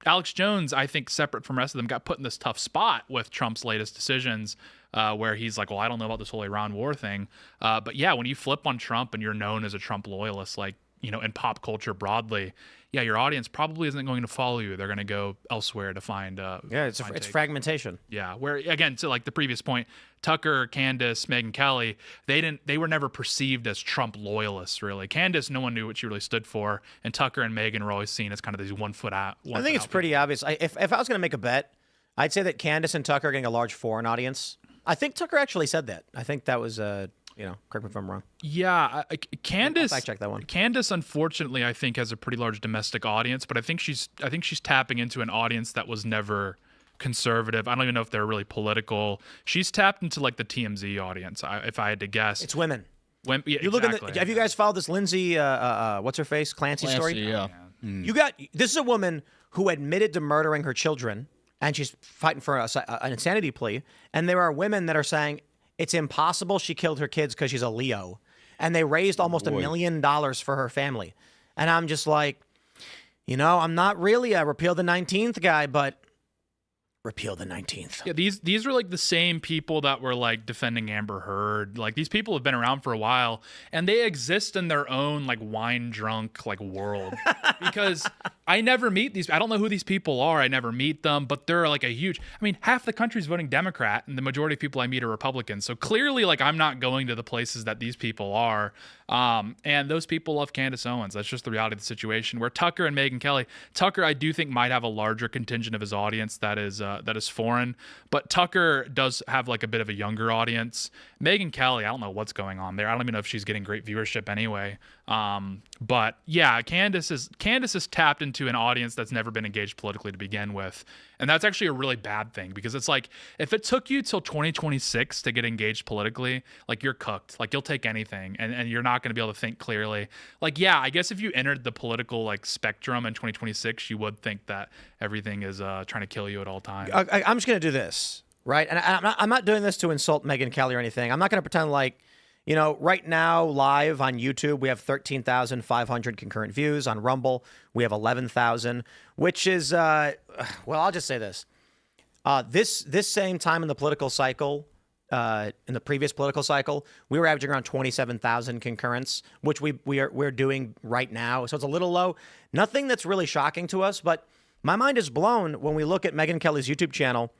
Speaker 3: Alex Jones, I think, separate from the rest of them, got put in this tough spot with Trump's latest decisions, where he's like, well, I don't know about this whole Iran war thing. But yeah, when you flip on Trump and you're known as a Trump loyalist, in pop culture broadly, yeah, your audience probably isn't going to follow you. They're going to go elsewhere to find.
Speaker 1: It's fragmentation.
Speaker 3: Yeah, where again, to the previous point, Tucker, Candace, Megyn Kelly, they were never perceived as Trump loyalists, really. Candace, no one knew what she really stood for, and Tucker and Megyn were always seen as kind of these one foot out.
Speaker 1: I think it's pretty obvious. If I was going to make a bet, I'd say that Candace and Tucker are getting a large foreign audience. I think Tucker actually said that. I think that was correct me if I'm wrong.
Speaker 3: Yeah, Candace.
Speaker 1: I'll fact check that one.
Speaker 3: Candace, unfortunately, I think has a pretty large domestic audience, but I think she's tapping into an audience that was never conservative. I don't even know if they're really political. She's tapped into like the TMZ audience, if I had to guess.
Speaker 1: It's women.
Speaker 3: Yeah,
Speaker 1: You look
Speaker 3: exactly.
Speaker 1: at the, have you guys followed this Lindsay, what's her face, Clancy story?
Speaker 5: Yeah.
Speaker 1: This is a woman who admitted to murdering her children, and she's fighting for an insanity plea. And there are women that are saying it's impossible she killed her kids because she's a Leo. And they raised almost $1 million for her family. And I'm just like, I'm not really a repeal the 19th guy, but repeal the 19th.
Speaker 3: Yeah, these are like the same people that were like defending Amber Heard. Like these people have been around for a while, and they exist in their own like wine drunk like world. Because I never meet these. I don't know who these people are. I never meet them, but they're like a huge. I mean, half the country's voting Democrat, and the majority of people I meet are Republicans. So clearly, like I'm not going to the places that these people are. And those people love Candace Owens. That's just the reality of the situation. Where Tucker and Megyn Kelly, Tucker I do think might have a larger contingent of his audience that is foreign, but Tucker does have like a bit of a younger audience. Megyn Kelly, I don't know what's going on there. I don't even know if she's getting great viewership anyway. But yeah, Candace is tapped into an audience that's never been engaged politically to begin with. And that's actually a really bad thing, because it's like, if it took you till 2026 to get engaged politically, like you're cooked. Like you'll take anything, and you're not going to be able to think clearly. Like, yeah, I guess if you entered the political like spectrum in 2026, you would think that everything is trying to kill you at all times.
Speaker 1: I'm just going to do this, right? And I'm not doing this to insult Megyn Kelly or anything. I'm not going to pretend like, right now, live on YouTube, we have 13,500 concurrent views. On Rumble, we have 11,000, which is, well, I'll just say this. This same time in the political cycle, in the previous political cycle, we were averaging around 27,000 concurrents, which we're doing right now. So it's a little low. Nothing that's really shocking to us, but my mind is blown when we look at Megyn Kelly's YouTube channel.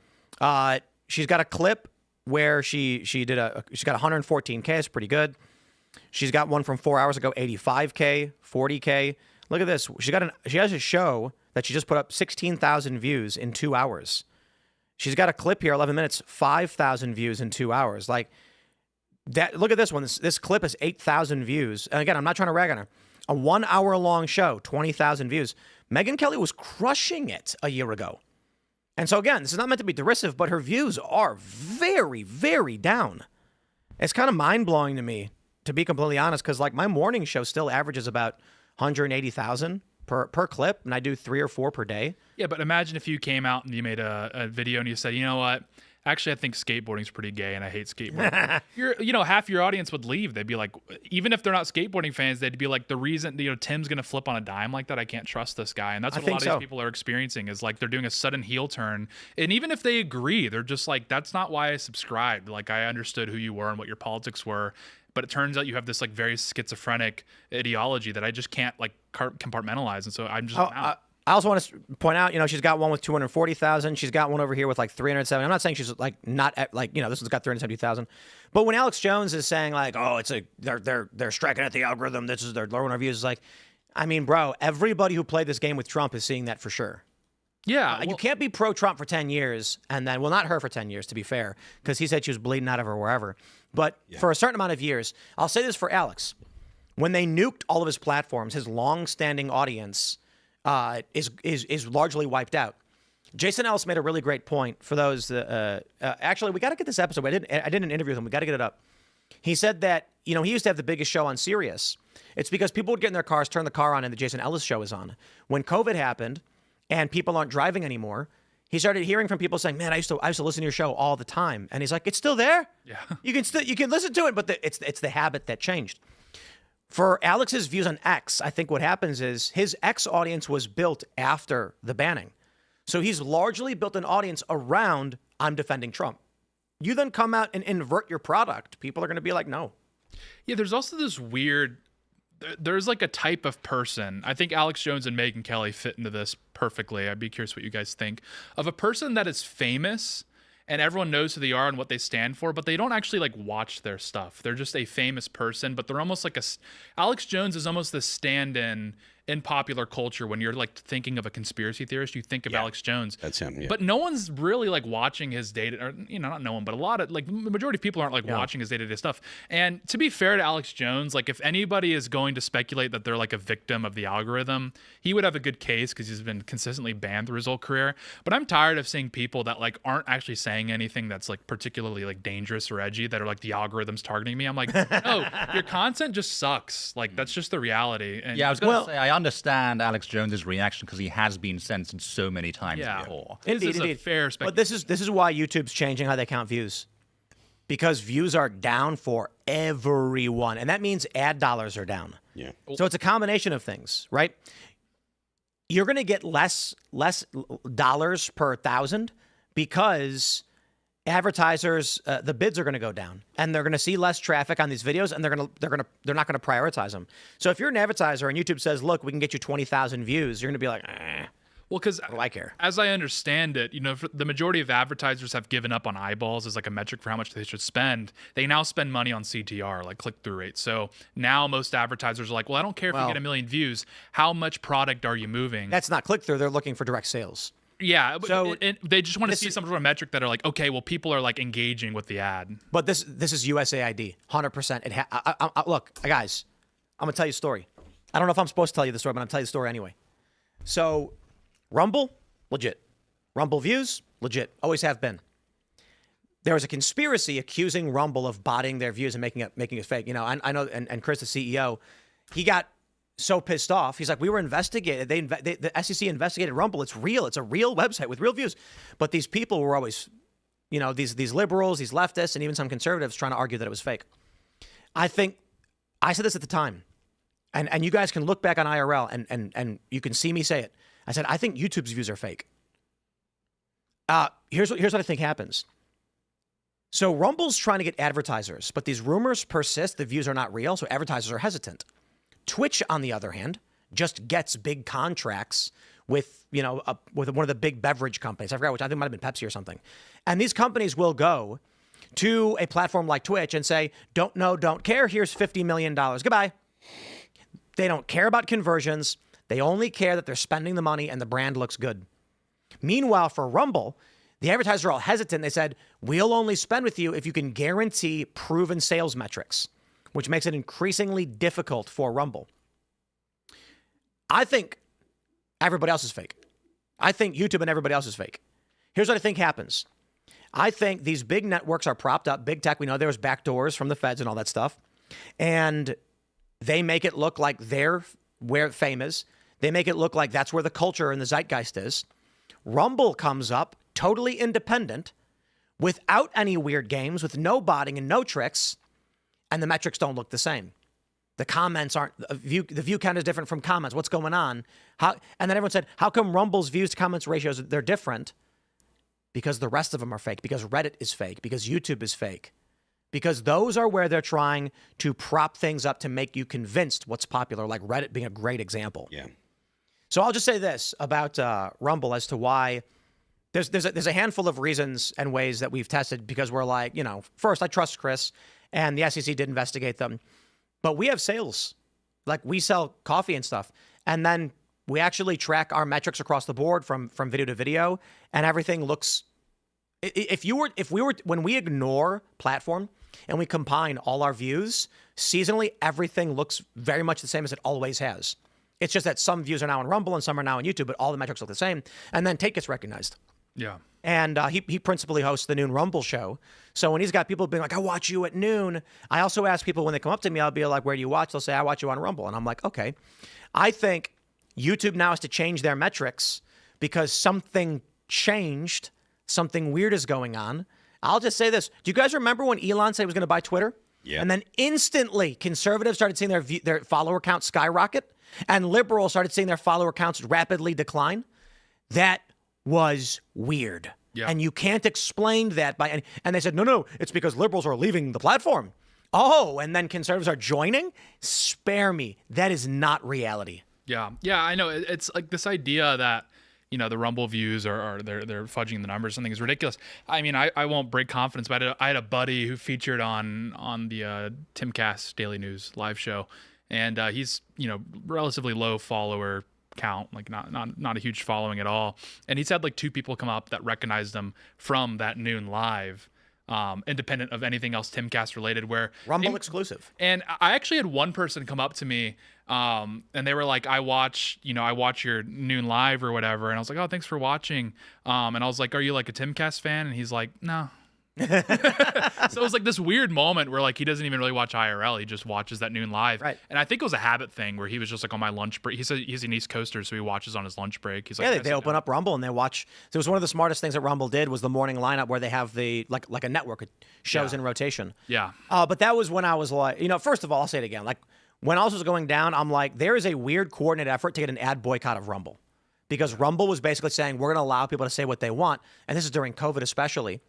Speaker 1: She's got a clip where she's got 114K. It's pretty good. She's got one from 4 hours ago, 85K, 40K. Look at this. She has a show that she just put up 16,000 views in 2 hours. She's got a clip here, 11 minutes, 5,000 views in 2 hours. Like that. Look at this one. This clip is 8,000 views. And again, I'm not trying to rag on her. A 1 hour long show, 20,000 views. Megyn Kelly was crushing it a year ago. And so again, this is not meant to be derisive, but her views are very, very down. It's kind of mind-blowing to me, to be completely honest, because like my morning show still averages about 180,000 per clip, and I do 3 or 4 per day.
Speaker 3: Yeah, but imagine if you came out and you made a video and you said, you know what? Actually, I think skateboarding's pretty gay, and I hate skateboarding. Half your audience would leave. They'd be like, even if they're not skateboarding fans, they'd be like, the reason Tim's gonna flip on a dime like that, I can't trust this guy. And that's what a lot of these people are experiencing, is like they're doing a sudden heel turn. And even if they agree, they're just like, that's not why I subscribed. Like I understood who you were and what your politics were, but it turns out you have this like very schizophrenic ideology that I just can't like compartmentalize. And so I'm just out.
Speaker 1: I also want to point out, she's got one with 240,000. She's got one over here with like 370. I'm not saying she's like not at, like, this one's got 370,000. But when Alex Jones is saying like, oh, they're striking at the algorithm, they're lowering our views, like, I mean, bro, everybody who played this game with Trump is seeing that for sure.
Speaker 3: Yeah,
Speaker 1: you can't be pro-Trump for 10 years and then, well, not her for 10 years, to be fair, because he said she was bleeding out of her wherever. But for a certain amount of years, I'll say this for Alex. When they nuked all of his platforms, his long-standing audience is largely wiped out. Jason Ellis made a really great point for those. Actually, we got to get this episode. I did an interview with him. We got to get it up. He said that he used to have the biggest show on Sirius. It's because people would get in their cars, turn the car on, and the Jason Ellis show is on. When COVID happened, and people aren't driving anymore, he started hearing from people saying, "Man, I used to listen to your show all the time." And he's like, "It's still there.
Speaker 3: Yeah,
Speaker 1: you can listen to it, but it's the habit that changed." For Alex's views on X, I think what happens is his X audience was built after the banning. So he's largely built an audience around, I'm defending Trump. You then come out and invert your product, people are going to be like, no.
Speaker 3: Yeah, there's also this weird, there's like a type of person. I think Alex Jones and Megyn Kelly fit into this perfectly. I'd be curious what you guys think of a person that is famous and everyone knows who they are and what they stand for, but they don't actually like watch their stuff. They're just a famous person, but they're almost like Alex Jones is almost the stand-in in popular culture, when you're like thinking of a conspiracy theorist, you think of Alex Jones.
Speaker 4: That's him. Yeah.
Speaker 3: But no one's really like watching his data, or not no one, but a lot of like the majority of people aren't like watching his day-to-day stuff. And to be fair to Alex Jones, like if anybody is going to speculate that they're like a victim of the algorithm, he would have a good case because he's been consistently banned through his whole career. But I'm tired of seeing people that like aren't actually saying anything that's like particularly like dangerous or edgy that are like the algorithm's targeting me. I'm like, no, your content just sucks. Like that's just the reality. And
Speaker 2: Yeah, I was going to say, I understand Alex Jones's reaction because he has been censored so many times before.
Speaker 3: This is a fair
Speaker 1: But this is why YouTube's changing how they count views. Because views are down for everyone. And that means ad dollars are down.
Speaker 4: Yeah.
Speaker 1: So it's a combination of things, right? You're going to get less dollars per 1,000 because advertisers, the bids are going to go down, and they're going to see less traffic on these videos, and they're not going to prioritize them. So if you're an advertiser and YouTube says, "Look, we can get you 20,000 views," you're going to be like,
Speaker 3: well, because
Speaker 1: what do I care?
Speaker 3: As I understand it, the majority of advertisers have given up on eyeballs as like a metric for how much they should spend. They now spend money on CTR, like click-through rate. So now most advertisers are like, well, I don't care if you get 1 million views. How much product are you moving?
Speaker 1: That's not click-through. They're looking for direct sales.
Speaker 3: Yeah,
Speaker 1: So
Speaker 3: they just want to see some sort of metric that are like, okay, well, people are like engaging with the ad.
Speaker 1: But this is USAID, 100%. Look, guys, I'm gonna tell you a story. I don't know if I'm supposed to tell you the story, but I'm gonna tell you the story anyway. So, Rumble, legit. Rumble views, legit. Always have been. There was a conspiracy accusing Rumble of botting their views and making it fake. I know, and Chris, the CEO, he got so pissed off. He's like, we were investigated. The SEC investigated Rumble. It's real. It's a real website with real views. But these people were always, these liberals, these leftists, and even some conservatives trying to argue that it was fake. I think I said this at the time, and you guys can look back on IRL and you can see me say it. I said, I think YouTube's views are fake. Here's what I think happens. So Rumble's trying to get advertisers, but these rumors persist. The views are not real, so advertisers are hesitant. Twitch, on the other hand, just gets big contracts with, with one of the big beverage companies. I forgot which. I think it might have been Pepsi or something. And these companies will go to a platform like Twitch and say, don't care. Here's $50 million. Goodbye. They don't care about conversions. They only care that they're spending the money and the brand looks good. Meanwhile, for Rumble, the advertisers are all hesitant. They said, we'll only spend with you if you can guarantee proven sales metrics, which makes it increasingly difficult for Rumble. I think everybody else is fake. I think YouTube and everybody else is fake. Here's what I think happens. I think these big networks are propped up, big tech. We know there was backdoors from the feds and all that stuff. And they make it look like they're where fame is. They make it look like that's where the culture and the zeitgeist is. Rumble comes up totally independent, without any weird games, with no botting and no tricks, and the metrics don't look the same. The comments aren't, the view count is different from comments. What's going on? And then everyone said, how come Rumble's views to comments ratios, they're different? Because the rest of them are fake, because Reddit is fake, because YouTube is fake. Because those are where they're trying to prop things up to make you convinced what's popular, like Reddit being a great example.
Speaker 4: Yeah.
Speaker 1: So I'll just say this about Rumble as to why there's a handful of reasons and ways that we've tested, because we're like, first, I trust Chris, and the SEC did investigate them. But we have sales. Like, we sell coffee and stuff. And then we actually track our metrics across the board from video to video, and everything looks... When we ignore platform and we combine all our views, seasonally, everything looks very much the same as it always has. It's just that some views are now on Rumble and some are now on YouTube, but all the metrics look the same. And then Tate gets recognized.
Speaker 3: Yeah.
Speaker 1: And he principally hosts the noon Rumble show. So when he's got people being like, I watch you at noon, I also ask people when they come up to me, I'll be like, where do you watch? They'll say, I watch you on Rumble. And I'm like, okay. I think YouTube now has to change their metrics because something changed. Something weird is going on. I'll just say this. Do you guys remember when Elon said he was going to buy Twitter?
Speaker 4: Yeah.
Speaker 1: And then instantly conservatives started seeing their follower count skyrocket, and liberals started seeing their follower counts rapidly decline? That was weird.
Speaker 3: Yeah.
Speaker 1: And you can't explain that by... And they said, no, it's because liberals are leaving the platform. Oh, and then conservatives are joining? Spare me. That is not reality.
Speaker 3: Yeah. Yeah, I know. It's like this idea that, the Rumble views are they're fudging the numbers. Something is ridiculous. I mean, I won't break confidence, but I had a buddy who featured on the Timcast Daily News live show, and he's relatively low follower count, like not a huge following at all. And he's had like 2 people come up that recognized him from that noon live, independent of anything else Timcast related, where
Speaker 1: Rumble exclusive.
Speaker 3: And I actually had one person come up to me, and they were like, I watch your noon live or whatever. And I was like, oh, thanks for watching. And I was like, are you like a Timcast fan? And he's like, no. So it was like this weird moment where like he doesn't even really watch IRL. He just watches that noon live.
Speaker 1: Right.
Speaker 3: And I think it was a habit thing where he was just like on my lunch break. He said he's an East Coaster, so he watches on his lunch break. He's like,
Speaker 1: Yeah, they open up Rumble and they watch. So it was one of the smartest things that Rumble did was the morning lineup where they have the like a network of shows in rotation.
Speaker 3: Yeah.
Speaker 1: But that was when I was like, first of all, I'll say it again. Like when all this was going down, I'm like, there is a weird coordinated effort to get an ad boycott of Rumble, because Rumble was basically saying we're going to allow people to say what they want, and this is during COVID especially.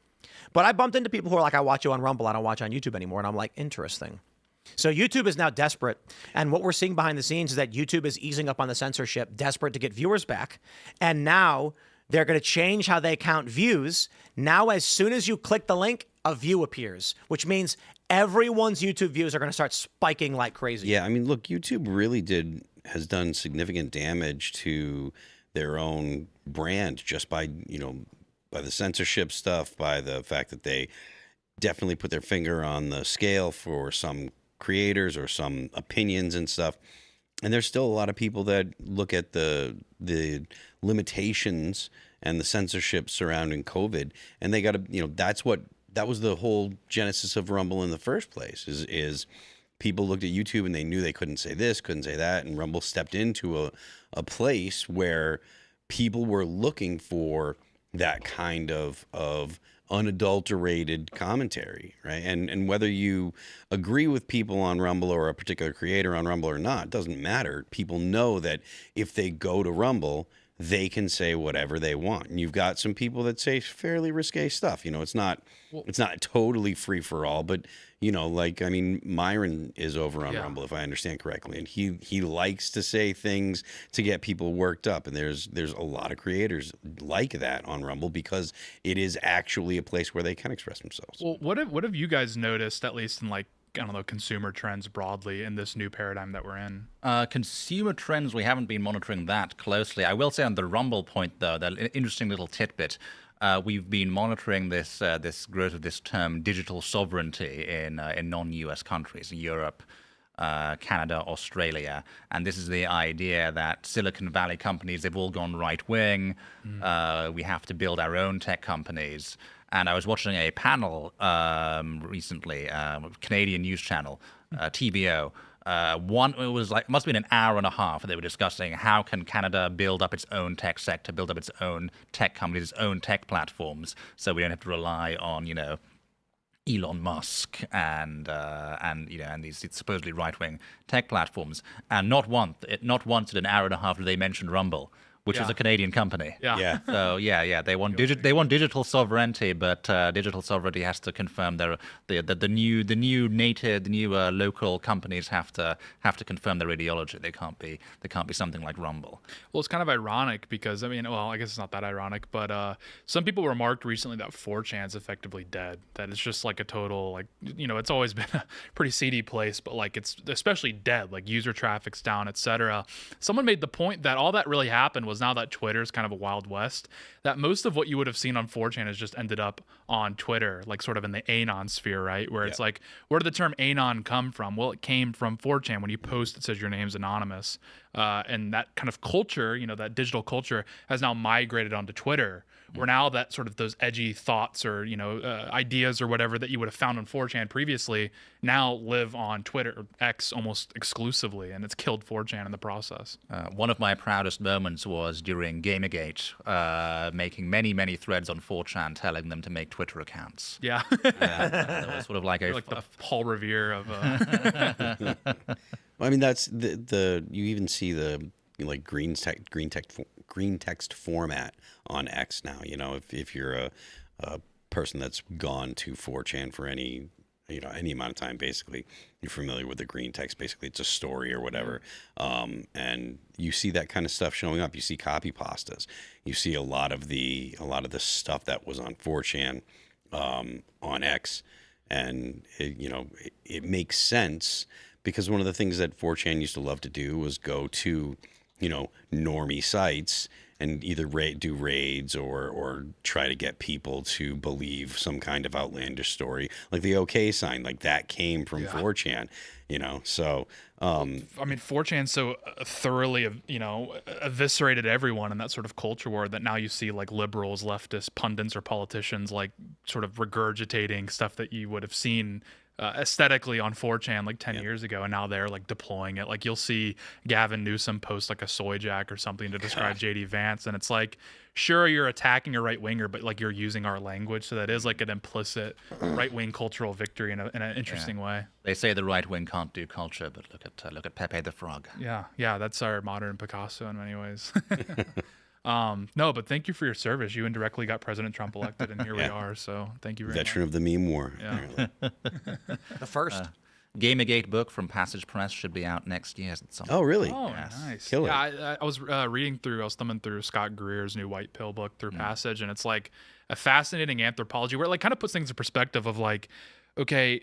Speaker 1: But I bumped into people who are like, I watch you on Rumble, I don't watch on YouTube anymore. And I'm like, interesting. So YouTube is now desperate. And what we're seeing behind the scenes is that YouTube is easing up on the censorship, desperate to get viewers back. And now they're going to change how they count views. Now, as soon as you click the link, a view appears, which means everyone's YouTube views are going to start spiking like crazy.
Speaker 4: Yeah, I mean, look, YouTube really has done significant damage to their own brand just by, by the censorship stuff, by the fact that they definitely put their finger on the scale for some creators or some opinions and stuff. And there's still a lot of people that look at the limitations and the censorship surrounding COVID, and they got to, that was the whole genesis of Rumble in the first place, is people looked at YouTube and they knew they couldn't say this, couldn't say that, and Rumble stepped into a place where people were looking for that kind of unadulterated commentary, right? And whether you agree with people on Rumble or a particular creator on Rumble or not, doesn't matter. People know that if they go to Rumble, they can say whatever they want. And you've got some people that say fairly risque stuff. It's not totally free for all, but Myron is over on Rumble, if I understand correctly, and he likes to say things to get people worked up. And there's a lot of creators like that on Rumble because it is actually a place where they can express themselves.
Speaker 3: Well, what have you guys noticed, at least in consumer trends broadly in this new paradigm that we're in?
Speaker 2: Consumer trends, we haven't been monitoring that closely. I will say on the Rumble point, though, that interesting little tidbit. We've been monitoring this growth of this term digital sovereignty in non-US countries, Europe, Canada, Australia. And this is the idea that Silicon Valley companies, they've all gone right-wing. We have to build our own tech companies. And I was watching a panel recently, Canadian news channel, TVO. It was like, must have been an hour and a half. They were discussing how can Canada build up its own tech sector, build up its own tech companies, its own tech platforms, so we don't have to rely on, Elon Musk and these supposedly right-wing tech platforms. And not once in an hour and a half did they mention Rumble, which is a Canadian company.
Speaker 3: Yeah.
Speaker 2: So they want digital sovereignty, but digital sovereignty has to confirm the new local companies have to confirm their ideology. They can't be something like Rumble.
Speaker 3: Well, it's kind of ironic because I guess it's not that ironic, but some people remarked recently that 4chan's effectively dead. That it's just like a total it's always been a pretty seedy place, but like it's especially dead. Like user traffic's down, etc. Someone made the point that all that really happened was now that Twitter is kind of a wild west, that most of what you would have seen on 4chan has just ended up on Twitter, like sort of in the Anon sphere, right? Where it's like, where did the term Anon come from? Well, it came from 4chan. When you post, it says your name's anonymous. And that kind of culture, that digital culture has now migrated onto Twitter, where now that sort of those edgy thoughts or, ideas or whatever that you would have found on 4chan previously now live on Twitter, or X almost exclusively, and it's killed 4chan in the process.
Speaker 2: One of my proudest moments was during Gamergate, making many, many threads on 4chan telling them to make Twitter accounts.
Speaker 3: Yeah.
Speaker 2: That was sort of like
Speaker 3: the Paul Revere of...
Speaker 4: I mean, that's the you even see the green text format on X now. If you're a person that's gone to 4chan for any amount of time, basically, you're familiar with the green text. Basically, it's a story or whatever, and you see that kind of stuff showing up. You see copy pastas. You see a lot of the stuff that was on 4chan on X, and it makes sense because one of the things that 4chan used to love to do was go to, normie sites and either do raids or try to get people to believe some kind of outlandish story, like the OK sign, like that came from 4chan, So,
Speaker 3: I mean, 4chan so thoroughly, eviscerated everyone in that sort of culture war that now you see like liberals, leftists, pundits, or politicians like sort of regurgitating stuff that you would have seen aesthetically on 4chan like 10 years ago, and now they're like deploying it. Like you'll see Gavin Newsom post like a soy jack or something to describe JD Vance, and it's like, sure, you're attacking a right winger, but like you're using our language, so that is like an implicit right wing cultural victory in an interesting way.
Speaker 2: They say the right wing can't do culture, but look at Pepe the Frog.
Speaker 3: Yeah, that's our modern Picasso in many ways. No, but thank you for your service. You indirectly got President Trump elected, and here we are. So thank you very
Speaker 4: Veteran of the meme war.
Speaker 3: Yeah.
Speaker 1: The first.
Speaker 2: Gamergate book from Passage Press should be out next year.
Speaker 4: Oh, really?
Speaker 3: Oh,
Speaker 2: Yes.
Speaker 3: nice.
Speaker 4: Killer.
Speaker 3: Yeah, I was I was thumbing through Scott Greer's new White Pill book through Passage, and it's like a fascinating anthropology where it like kind of puts things in perspective of like, okay,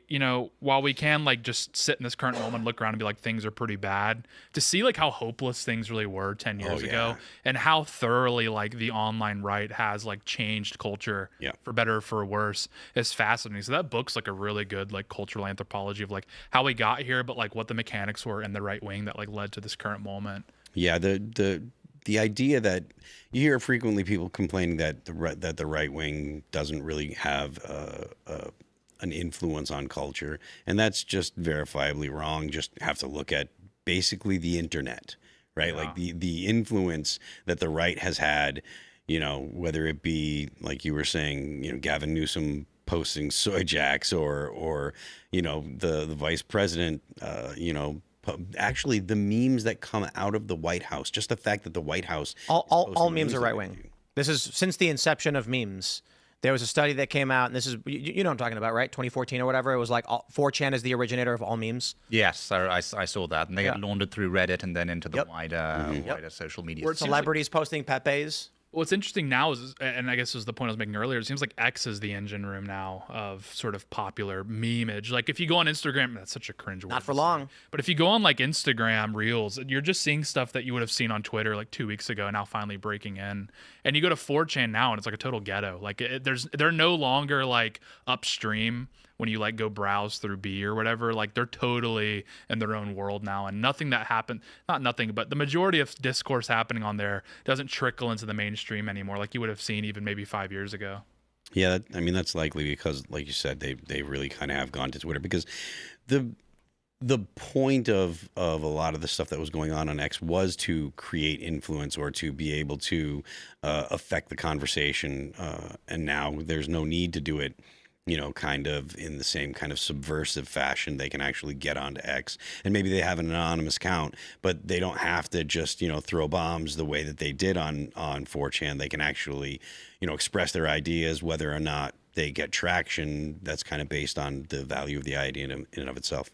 Speaker 3: while we can like just sit in this current moment and look around and be like, things are pretty bad, to see like how hopeless things really were 10 years ago, and how thoroughly like the online right has like changed culture for better or for worse is fascinating. So that book's like a really good like cultural anthropology of like how we got here, but like what the mechanics were in the right wing that like led to this current moment.
Speaker 4: Yeah, the idea that you hear frequently people complaining that the right wing doesn't really have an influence on culture, and that's just verifiably wrong. Just have to look at basically the internet, right? Like the influence that the right has had, whether it be like you were saying, Gavin Newsom posting soy jacks or the vice president, actually the memes that come out of the White House, just the fact that the White House
Speaker 1: All memes are right wing. This is since the inception of memes. There was a study that came out, and this is, you know what I'm talking about, right? 2014 or whatever. It was like 4chan is the originator of all memes.
Speaker 2: Yes, I saw that. And they get laundered through Reddit and then into the wider social media.
Speaker 1: Where celebrities posting Pepes.
Speaker 3: What's interesting now is, and I guess this was the point I was making earlier, it seems like X is the engine room now of sort of popular memeage. Like if you go on Instagram, that's such a cringe word.
Speaker 1: Not for long.
Speaker 3: But if you go on like Instagram Reels, you're just seeing stuff that you would have seen on Twitter like 2 weeks ago, now finally breaking in. And you go to 4chan now, and it's like a total ghetto. Like they're no longer like upstream when you like go browse through B or whatever. Like they're totally in their own world now, and nothing that happened, not nothing, but the majority of discourse happening on there doesn't trickle into the mainstream anymore like you would have seen even maybe 5 years ago.
Speaker 4: Yeah, that's likely because, like you said, they really kind of have gone to Twitter, because the point of a lot of the stuff that was going on X was to create influence or to be able to affect the conversation, and now there's no need to do it kind of in the same kind of subversive fashion. They can actually get onto X, and maybe they have an anonymous account, but they don't have to just, throw bombs the way that they did on 4chan. They can actually, express their ideas, whether or not they get traction. That's kind of based on the value of the idea in and of itself.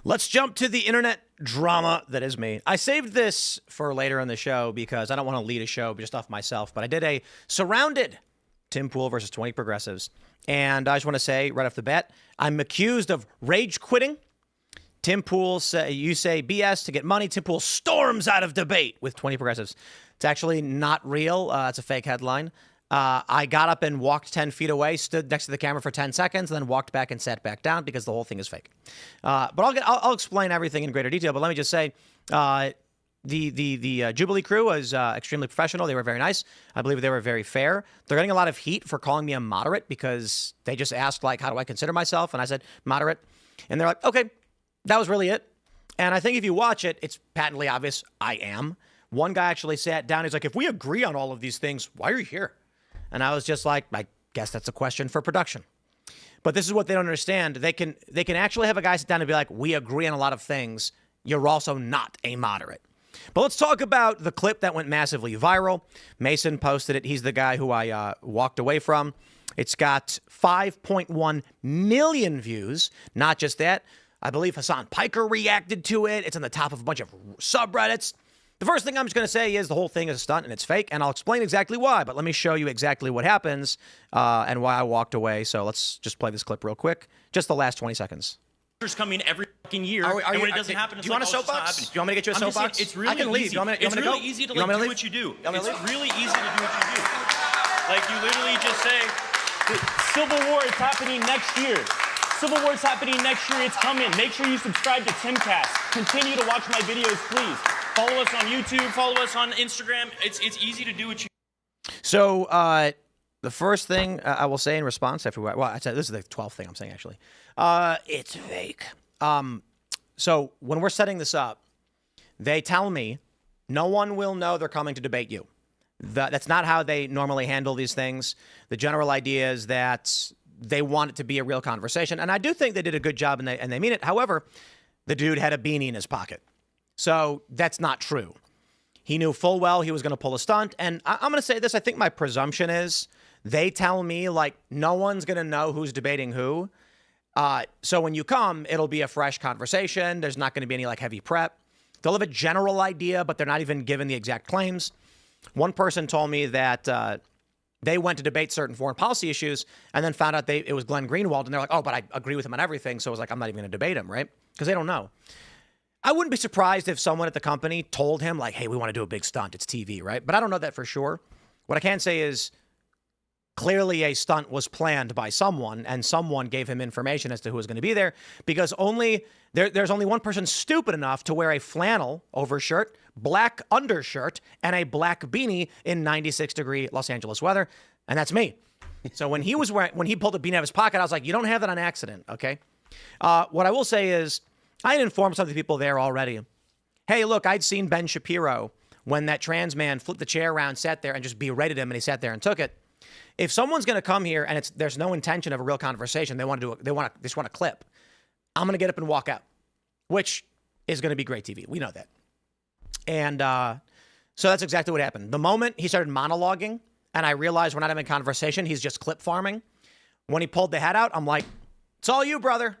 Speaker 1: Let's jump to the internet drama that is me. I saved this for later in the show because I don't want to lead a show just off myself, but I did a surrounded Tim Pool versus 20 progressives. And I just want to say right off the bat, I'm accused of rage quitting. Tim Pool, you say BS to get money. Tim Pool storms out of debate with 20 progressives. It's actually not real. It's a fake headline. I got up and walked 10 feet away, stood next to the camera for 10 seconds, and then walked back and sat back down because the whole thing is fake. But I'll explain everything in greater detail. But let me just say, the Jubilee crew was extremely professional. They were very nice. I believe they were very fair. They're getting a lot of heat for calling me a moderate because they just asked, like, how do I consider myself? And I said, moderate. And they're like, okay, that was really it. And I think if you watch it, it's patently obvious I am. One guy actually sat down. He's like, if we agree on all of these things, why are you here? And I was just like, I guess that's a question for production. But this is what they don't understand. They can actually have a guy sit down and be like, we agree on a lot of things. You're also not a moderate. But let's talk about the clip that went massively viral. Mason posted it. He's the guy who I walked away from. It's got 5.1 million views. Not just that. I believe Hassan Piker reacted to it. It's on the top of a bunch of subreddits. The first thing I'm just going to say is the whole thing is a stunt and it's fake, and I'll explain exactly why. But let me show you exactly what happens and why I walked away. So let's just play this clip real quick. Just the last 20 seconds.
Speaker 6: Coming every year, and when it doesn't happen,
Speaker 1: do you want a soapbox? Do you want me to get you a soapbox?
Speaker 6: It's really
Speaker 1: I can leave.
Speaker 6: easy.
Speaker 1: You want me to
Speaker 6: It's
Speaker 1: go?
Speaker 6: really easy to
Speaker 1: You want me
Speaker 6: do
Speaker 1: leave?
Speaker 6: what you do.
Speaker 1: want me to
Speaker 6: It's
Speaker 1: leave?
Speaker 6: really easy to do what you do. Like you literally just say, "The Civil War is happening next year. Civil War is happening next year. It's coming. Make sure you subscribe to Timcast. Continue to watch my videos, please. Follow us on YouTube. Follow us on Instagram. It's easy to do what you."
Speaker 1: So the first thing I will say in response after I said this is the 12th thing I'm saying actually. It's fake. So when we're setting this up, they tell me no one will know they're coming to debate you. That's not how they normally handle these things. The general idea is that they want it to be a real conversation, and I do think they did a good job and they mean it. However, the dude had a beanie in his pocket, so that's not true. He knew full well he was going to pull a stunt, and I'm going to say this. I think my presumption is they tell me, like, no one's going to know who's debating who. So when you come, it'll be a fresh conversation. There's not going to be any, like, heavy prep. They'll have a general idea, but they're not even given the exact claims. One person told me that they went to debate certain foreign policy issues and then found out it was Glenn Greenwald, and they're like, oh, but I agree with him on everything, so it was like, I'm not even going to debate him, right? Because they don't know. I wouldn't be surprised if someone at the company told him, like, hey, we want to do a big stunt. It's TV, right? But I don't know that for sure. What I can say is clearly a stunt was planned by someone, and someone gave him information as to who was going to be there, because there's only one person stupid enough to wear a flannel overshirt, black undershirt, and a black beanie in 96-degree Los Angeles weather, and that's me. So when he pulled a beanie out of his pocket, I was like, you don't have that on accident, okay? What I will say is, I had informed some of the people there already. Hey, look, I'd seen Ben Shapiro when that trans man flipped the chair around, sat there, and just berated him, and he sat there and took it. If someone's going to come here and there's no intention of a real conversation, they just want a clip, I'm going to get up and walk out, which is going to be great TV. We know that. And so that's exactly what happened. The moment he started monologuing and I realized we're not having a conversation, he's just clip farming. When he pulled the hat out, I'm like, it's all you, brother.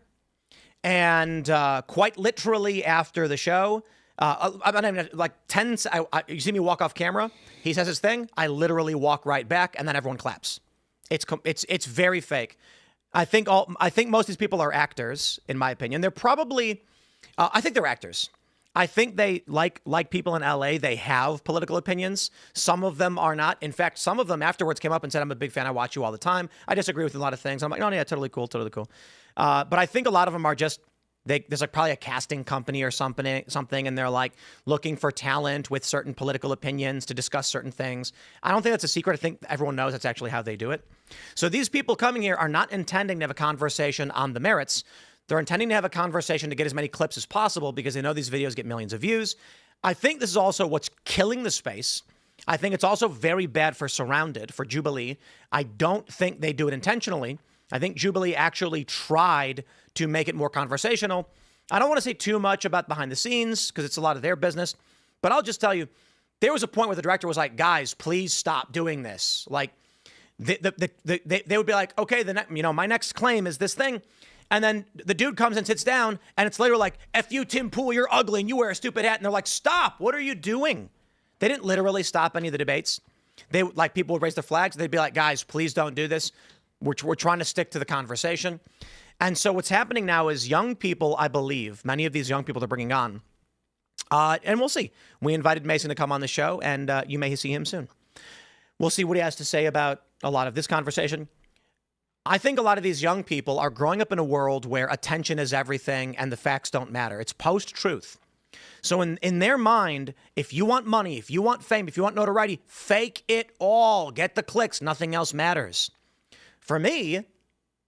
Speaker 1: And quite literally after the show, you see me walk off camera, he says his thing, I literally walk right back, and then everyone claps. It's very fake. I think most of these people are actors, in my opinion. They're probably, I think they're actors. I think they, like people in LA, they have political opinions. Some of them are not. In fact, some of them afterwards came up and said, I'm a big fan. I watch you all the time. I disagree with a lot of things. I'm like, no, yeah, totally cool. But I think a lot of them are just, there's like probably a casting company or something, and they're like looking for talent with certain political opinions to discuss certain things. I don't think that's a secret. I think everyone knows that's actually how they do it. So these people coming here are not intending to have a conversation on the merits. They're intending to have a conversation to get as many clips as possible because they know these videos get millions of views. I think this is also what's killing the space. I think it's also very bad for Surrounded, for Jubilee. I don't think they do it intentionally. I think Jubilee actually tried to make it more conversational. I don't want to say too much about behind the scenes because it's a lot of their business, but I'll just tell you, there was a point where the director was like, guys, please stop doing this. Like, they would be like, okay, my next claim is this thing. And then the dude comes and sits down, and it's later like, F you, Tim Pool, you're ugly, and you wear a stupid hat. And they're like, stop, what are you doing? They didn't literally stop any of the debates. People would raise their flags. They'd be like, guys, please don't do this. We're trying to stick to the conversation. And so what's happening now is young people, I believe, many of these young people they're bringing on, and we'll see. We invited Mason to come on the show, and you may see him soon. We'll see what he has to say about a lot of this conversation. I think a lot of these young people are growing up in a world where attention is everything and the facts don't matter. It's post-truth. So in their mind, if you want money, if you want fame, if you want notoriety, fake it all. Get the clicks. Nothing else matters. For me,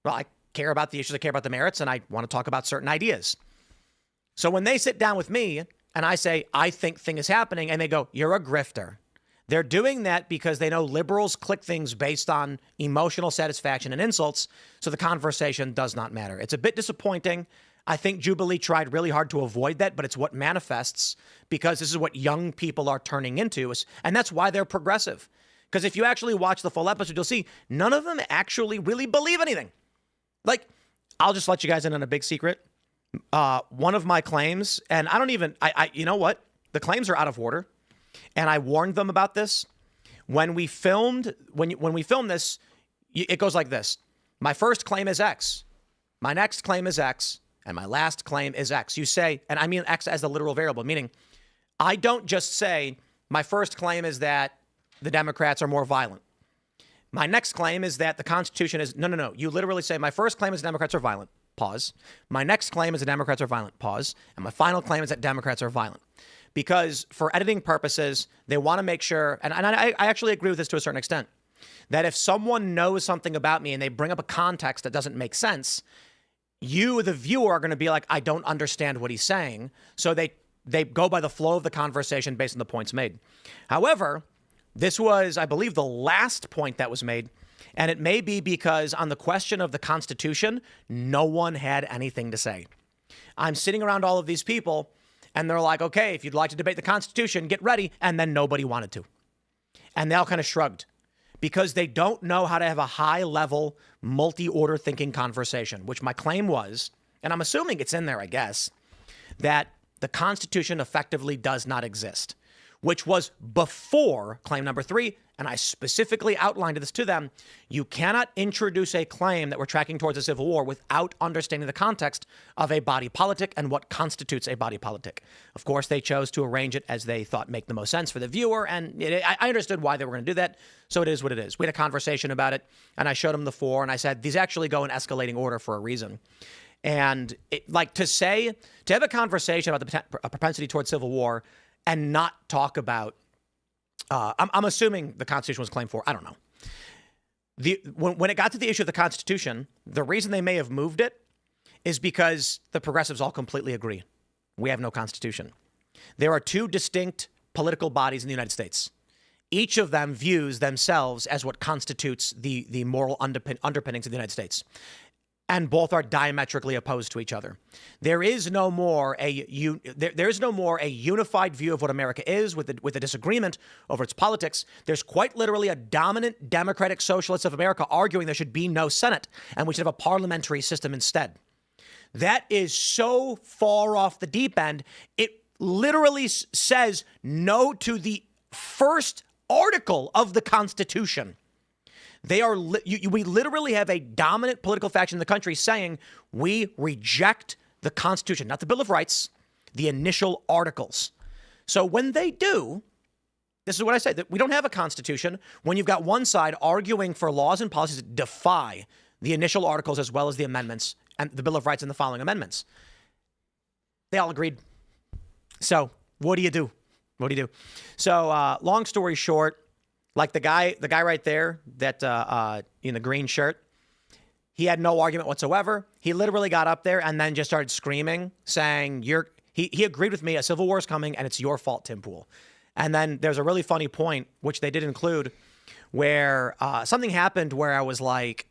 Speaker 1: well, I care about the issues, I care about the merits, and I want to talk about certain ideas. So when they sit down with me and I say, I think thing is happening, and they go, you're a grifter. They're doing that because they know liberals click things based on emotional satisfaction and insults, so the conversation does not matter. It's a bit disappointing. I think Jubilee tried really hard to avoid that, but it's what manifests because this is what young people are turning into, and that's why they're progressive. Because if you actually watch the full episode, you'll see none of them actually really believe anything. Like, I'll just let you guys in on a big secret. One of my claims, and you know what? The claims are out of order. And I warned them about this. When we filmed this, it goes like this. My first claim is X. My next claim is X. and my last claim is X. You say, and I mean X as the literal variable, meaning I don't just say my first claim is that the Democrats are more violent. My next claim is that the Constitution is, no. You literally say my first claim is Democrats are violent. Pause. My next claim is that Democrats are violent. Pause. And my final claim is that Democrats are violent. Because for editing purposes, they want to make sure, and I actually agree with this to a certain extent, that if someone knows something about me and they bring up a context that doesn't make sense, you, the viewer, are going to be like, I don't understand what he's saying. So they go by the flow of the conversation based on the points made. However, this was, I believe, the last point that was made. And it may be because on the question of the Constitution, no one had anything to say. I'm sitting around all of these people and they're like, okay, if you'd like to debate the Constitution, get ready. And then nobody wanted to. And they all kind of shrugged because they don't know how to have a high level, multi-order thinking conversation, which my claim was, and I'm assuming it's in there, I guess, that the Constitution effectively does not exist, which was before claim number 3. And I specifically outlined this to them. You cannot introduce a claim that we're tracking towards a civil war without understanding the context of a body politic and what constitutes a body politic. Of course, they chose to arrange it as they thought make the most sense for the viewer. And I understood why they were going to do that. So it is what it is. We had a conversation about it and I showed them the 4 and I said, these actually go in escalating order for a reason. And to have a conversation about a propensity towards civil war and not talk about, I'm assuming the Constitution was claimed for. I don't know. When it got to the issue of the Constitution, the reason they may have moved it is because the progressives all completely agree. We have no Constitution. There are 2 distinct political bodies in the United States. Each of them views themselves as what constitutes the moral underpinnings of the United States. And both are diametrically opposed to each other. There is no more a unified view of what America is with a disagreement over its politics. There's quite literally a dominant Democratic Socialist of America arguing there should be no Senate and we should have a parliamentary system instead. That is so far off the deep end. It literally says no to the first article of the Constitution. We literally have a dominant political faction in the country saying we reject the Constitution, not the Bill of Rights, the initial articles. So when they do, this is what I say, that we don't have a Constitution when you've got one side arguing for laws and policies that defy the initial articles as well as the amendments and the Bill of Rights and the following amendments. They all agreed. So what do you do? What do you do? So long story short, like the guy right there that in the green shirt, he had no argument whatsoever. He literally got up there and then just started screaming, saying, he agreed with me, a civil war is coming and it's your fault, Tim Pool. And then there's a really funny point, which they did include, where something happened where I was like,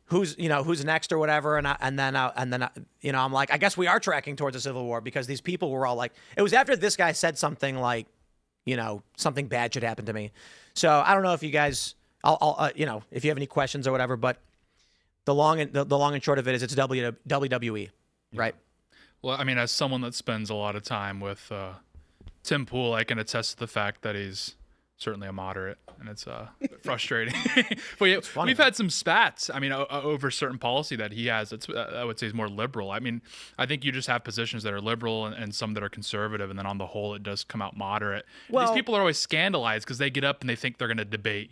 Speaker 1: who's next or whatever. And then I'm like, I guess we are tracking towards a civil war because these people were all like, it was after this guy said something like, something bad should happen to me. So I don't know if you guys, if you have any questions or whatever, but the long and short of it is it's WWE, right?
Speaker 3: Well, I mean, as someone that spends a lot of time with Tim Pool, I can attest to the fact that he's certainly a moderate, and it's frustrating. But we've had some spats. I mean, over certain policy that he has. It's I would say is more liberal. I mean, I think you just have positions that are liberal and some that are conservative, and then on the whole, it does come out moderate. Well, these people are always scandalized because they get up and they think they're going to debate.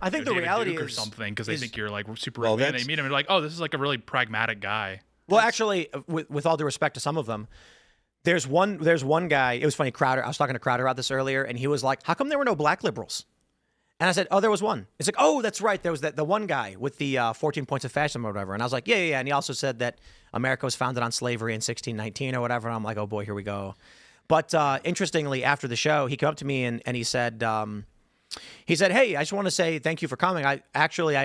Speaker 1: I think the reality
Speaker 3: Duke
Speaker 1: is
Speaker 3: or something because they think you're like super.
Speaker 4: Well,
Speaker 3: and they meet him and they're like, oh, this is like a really pragmatic guy.
Speaker 1: Well, actually, with all due respect to some of them. There's one guy, it was funny, Crowder, I was talking to Crowder about this earlier, and he was like, how come there were no black liberals? And I said, oh, there was one. It's like, oh, that's right, there was the one guy with the 14 points of fascism or whatever. And I was like, yeah. And he also said that America was founded on slavery in 1619 or whatever. And I'm like, oh boy, here we go. But interestingly, after the show, he came up to me and he said, hey, I just want to say thank you for coming. I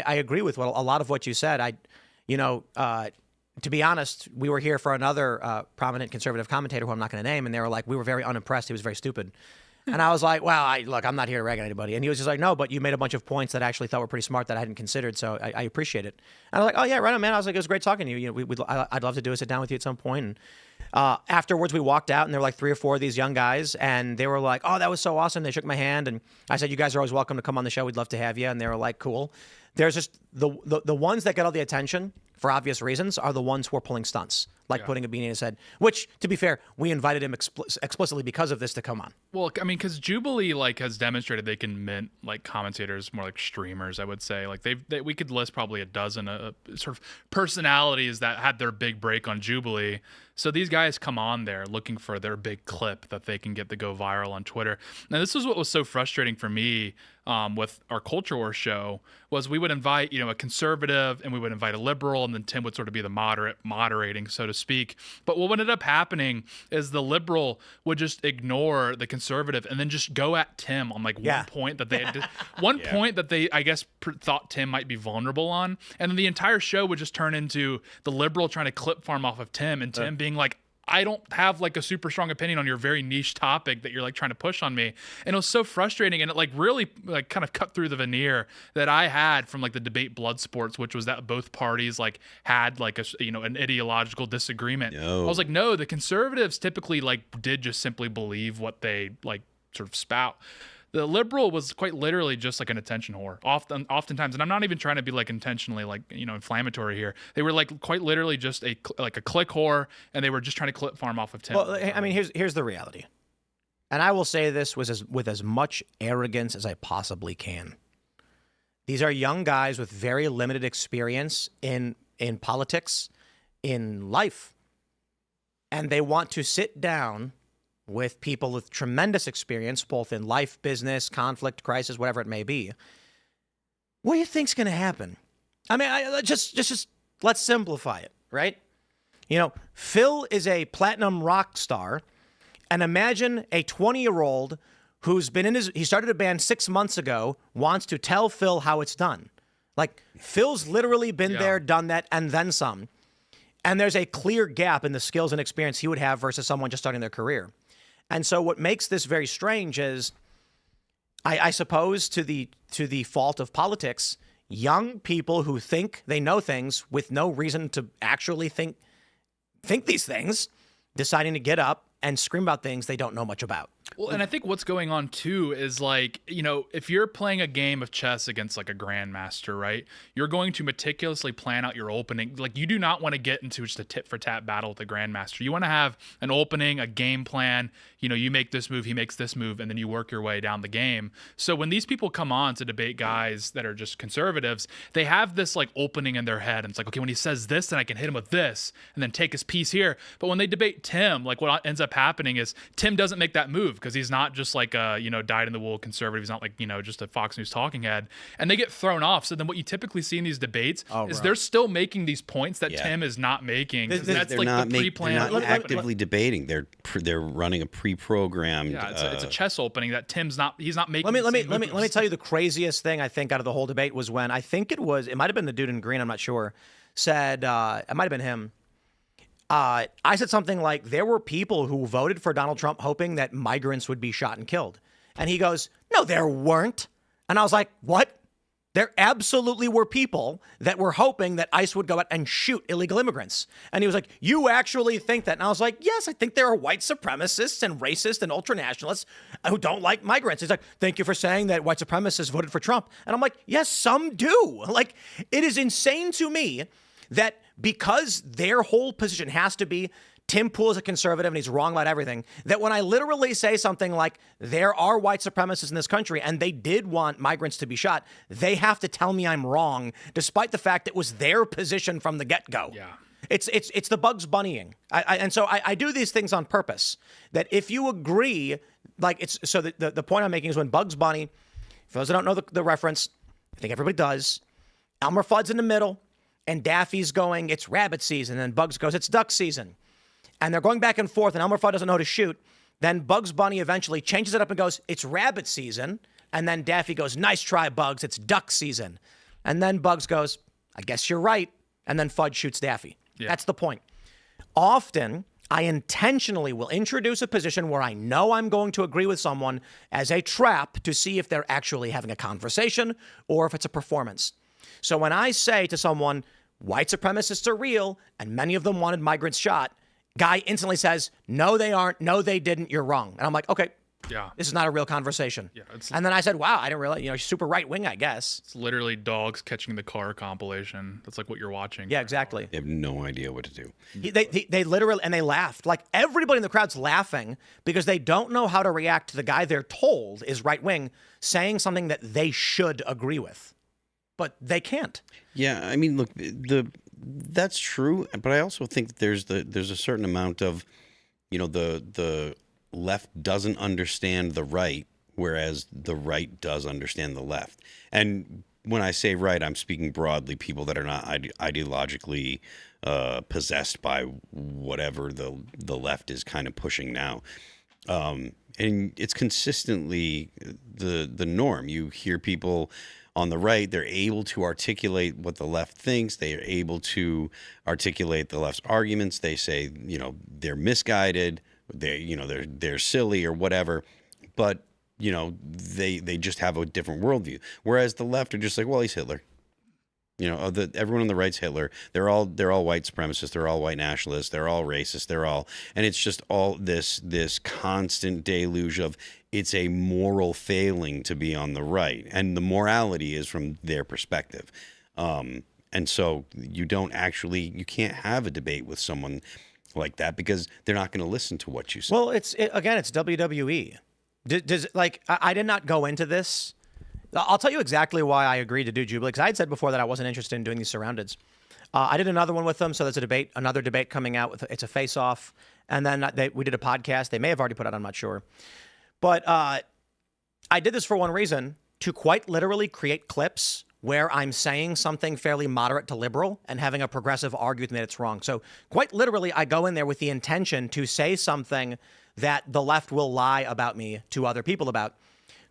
Speaker 1: agree with a lot of what you said. To be honest, we were here for another prominent conservative commentator who I'm not going to name, and they were like, we were very unimpressed. He was very stupid. And I was like, well, look, I'm not here to rag on anybody. And he was just like, no, but you made a bunch of points that I actually thought were pretty smart that I hadn't considered, so I appreciate it. And I was like, oh, yeah, right on, man. I was like, it was great talking to you. I'd love to do a sit down with you at some point. And afterwards, we walked out, and there were like 3 or 4 of these young guys, and they were like, oh, that was so awesome. They shook my hand, and I said, you guys are always welcome to come on the show. We'd love to have you. And they were like, cool. There's just the ones that get all the attention for obvious reasons are the ones who are pulling stunts. like putting a beanie in his head, which, to be fair, we invited him explicitly because of this to come on.
Speaker 3: Well, I mean, because Jubilee has demonstrated they can mint commentators more like streamers. I would say we could list probably a dozen sort of personalities that had their big break on Jubilee. So these guys come on there looking for their big clip that they can get to go viral on Twitter. Now, this is what was so frustrating for me with our Culture War show was we would invite, a conservative and we would invite a liberal, and then Tim would sort of be the moderating, so to speak. But what ended up happening is the liberal would just ignore the conservative and then just go at Tim on one point that they had point that they, I guess, thought Tim might be vulnerable on. And then the entire show would just turn into the liberal trying to clip farm off of Tim and Tim being like, I don't have a super strong opinion on your very niche topic that you're trying to push on me. And it was so frustrating. And it really kind of cut through the veneer that I had from the debate blood sports, which was that both parties had an ideological disagreement.
Speaker 4: No.
Speaker 3: I was like, no, the conservatives typically did just simply believe what they sort of spout. The liberal was quite literally just an attention whore. Oftentimes, and I'm not even trying to be intentionally inflammatory here. They were quite literally just a click whore, and they were just trying to clip farm off of Tim.
Speaker 1: Well, I mean, here's the reality, and I will say this with as much arrogance as I possibly can. These are young guys with very limited experience in politics, in life, and they want to sit down with people with tremendous experience, both in life, business, conflict, crisis, whatever it may be. What do you think's going to happen? I mean, just let's simplify it, right? Phil is a platinum rock star, and imagine a 20-year-old who's been he started a band 6 months ago, wants to tell Phil how it's done. Phil's literally been there, done that, and then some. And there's a clear gap in the skills and experience he would have versus someone just starting their career. And so what makes this very strange is, I suppose, to the fault of politics, young people who think they know things with no reason to actually think these things, deciding to get up and scream about things they don't know much about.
Speaker 3: Well, and I think what's going on too is if you're playing a game of chess against a grandmaster, right? You're going to meticulously plan out your opening. You do not want to get into just a tit for tat battle with the grandmaster. You want to have an opening, a game plan. You make this move, he makes this move, and then you work your way down the game. So when these people come on to debate guys that are just conservatives, they have this opening in their head, and it's okay, when he says this, then I can hit him with this, and then take his piece here. But when they debate Tim, what ends up happening is Tim doesn't make that move because he's not just a dyed-in-the-wool conservative. He's not just a Fox News talking head, and they get thrown off. So then what you typically see in these debates is they're still making these points that Tim is not making. That's
Speaker 4: they're not
Speaker 3: the pre-planned.
Speaker 4: They're not actively debating. They're running a pre-programmed.
Speaker 3: Yeah, it's a chess opening that Tim's not. He's not making.
Speaker 1: Let me tell you the craziest thing I think out of the whole debate was when I think it might have been the dude in green. I'm not sure. Said it might have been him. I said something like, there were people who voted for Donald Trump hoping that migrants would be shot and killed. And he goes, no, there weren't. And I was like, what? There absolutely were people that were hoping that ICE would go out and shoot illegal immigrants. And he was like, you actually think that? And I was like, yes, I think there are white supremacists and racists and ultranationalists who don't like migrants. He's like, thank you for saying that white supremacists voted for Trump. And I'm like, yes, some do. It is insane to me that because their whole position has to be Tim Pool is a conservative and he's wrong about everything, that when I literally say something like there are white supremacists in this country and they did want migrants to be shot, they have to tell me I'm wrong, despite the fact it was their position from the get-go. Yeah. It's the Bugs Bunnying. And so I do these things on purpose, that if you agree, the point I'm making is when Bugs Bunny, for those that don't know the reference, I think everybody does, Elmer Fudd's in the middle, and Daffy's going, it's rabbit season. And Bugs goes, it's duck season. And they're going back and forth, and Elmer Fudd doesn't know how to shoot. Then Bugs Bunny eventually changes it up and goes, it's rabbit season. And then Daffy goes, nice try, Bugs, it's duck season. And then Bugs goes, I guess you're right. And then Fudd shoots Daffy. Yeah. That's the point. Often, I intentionally will introduce a position where I know I'm going to agree with someone as a trap to see if they're actually having a conversation or if it's a performance. So when I say to someone, white supremacists are real, and many of them wanted migrants shot, guy instantly says, no, they aren't. No, they didn't. You're wrong. And I'm like, okay,
Speaker 3: Yeah.
Speaker 1: This is not a real conversation.
Speaker 3: Yeah, it's-
Speaker 1: And then I said, wow, I didn't realize, she's super right wing, I guess.
Speaker 3: It's literally dogs catching the car compilation. That's like what you're watching.
Speaker 1: Yeah, exactly.
Speaker 4: They have no idea what to do.
Speaker 1: They literally, and they laughed. Like everybody in the crowd's laughing because they don't know how to react to the guy they're told is right wing saying something that they should agree with. But they can't.
Speaker 4: Yeah, I mean, look, that's true, but I also think that there's a certain amount of, the left doesn't understand the right, whereas the right does understand the left. And when I say right, I'm speaking broadly, people that are not ideologically possessed by whatever the left is kind of pushing now. And it's consistently the norm. You hear people on the right, they're able to articulate what the left thinks. They are able to articulate the left's arguments. They say, they're misguided. They're silly or whatever. But, they just have a different worldview. Whereas the left are just like, well, he's Hitler. Everyone on the right's Hitler. They're all white supremacists. They're all white nationalists. They're all racist. And it's just all this constant deluge of it's a moral failing to be on the right, and the morality is from their perspective. And so you can't have a debate with someone like that because they're not going to listen to what you say.
Speaker 1: Well, it's WWE. I did not go into this. I'll tell you exactly why I agreed to do Jubilee, because I had said before that I wasn't interested in doing these surroundeds. I did another one with them, so there's another debate coming out. It's a face-off, and then we did a podcast. They may have already put out, I'm not sure. But I did this for one reason, to quite literally create clips where I'm saying something fairly moderate to liberal and having a progressive argue with me that it's wrong. So quite literally, I go in there with the intention to say something that the left will lie about me to other people about,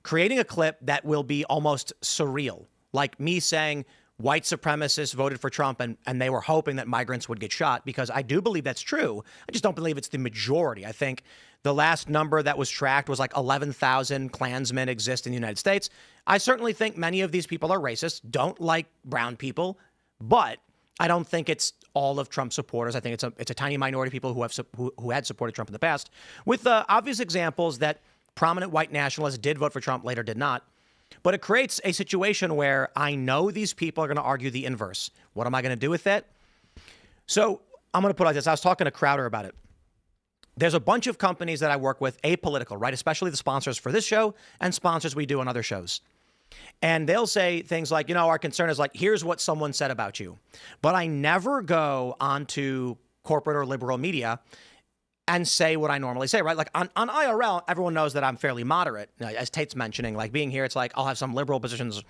Speaker 1: creating a clip that will be almost surreal, like me saying white supremacists voted for Trump and they were hoping that migrants would get shot, because I do believe that's true. I just don't believe it's the majority. I think the last number that was tracked was like 11,000 Klansmen exist in the United States. I certainly think many of these people are racist, don't like brown people, but I don't think it's all of Trump supporters. I think it's a tiny minority of people who had supported Trump in the past, with obvious examples that prominent white nationalists did vote for Trump, later did not. But it creates a situation where I know these people are going to argue the inverse. What am I going to do with it? So I'm going to put it like this. I was talking to Crowder about it. There's a bunch of companies that I work with, apolitical, right? Especially the sponsors for this show and sponsors we do on other shows. And they'll say things like, our concern is like, here's what someone said about you. But I never go onto corporate or liberal media and say what I normally say, right? Like on IRL, everyone knows that I'm fairly moderate. As Tate's mentioning, like being here, it's like I'll have some liberal positions,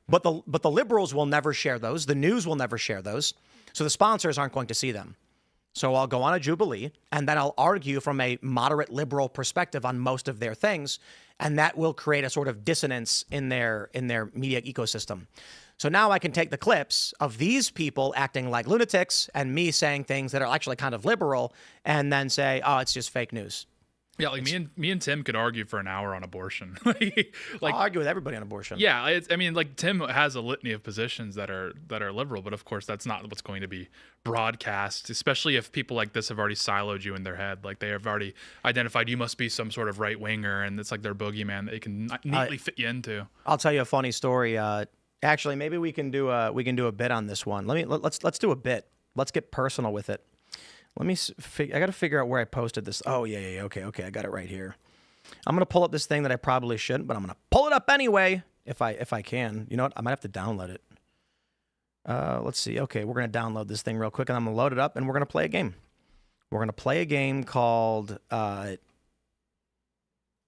Speaker 1: but the liberals will never share those. The news will never share those. So the sponsors aren't going to see them. So I'll go on a Jubilee and then I'll argue from a moderate liberal perspective on most of their things. And that will create a sort of dissonance in their media ecosystem. So now I can take the clips of these people acting like lunatics and me saying things that are actually kind of liberal and then say, oh, it's just fake news.
Speaker 3: Yeah, like me and Tim could argue for an hour on abortion.
Speaker 1: I'll argue with everybody on abortion.
Speaker 3: Yeah, Tim has a litany of positions that are liberal, but of course that's not what's going to be broadcast, especially if people like this have already siloed you in their head. Like they have already identified you must be some sort of right winger, and it's like their boogeyman that they can neatly fit you into. I'll
Speaker 1: tell you a funny story. Actually, maybe we can do a bit on this one. Let's do a bit. Let's get personal with it. I got to figure out where I posted this. Oh, yeah. Okay. I got it right here. I'm going to pull up this thing that I probably shouldn't, but I'm going to pull it up anyway if I can. You know what? I might have to download it. Let's see. Okay, we're going to download this thing real quick, and I'm going to load it up, and we're going to play a game. We're going to play a game called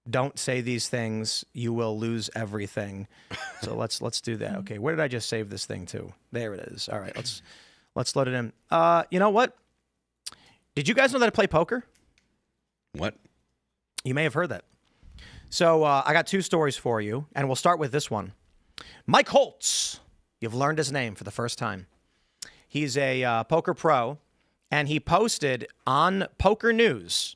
Speaker 1: Don't Say These Things, You Will Lose Everything. So let's do that. Okay, where did I just save this thing to? There it is. All right, let's load it in. You know what? Did you guys know that I play poker?
Speaker 4: What?
Speaker 1: You may have heard that. So I got two stories for you, and we'll start with this one. Mike Holtz. You've learned his name for the first time. He's a poker pro, and he posted on Poker News.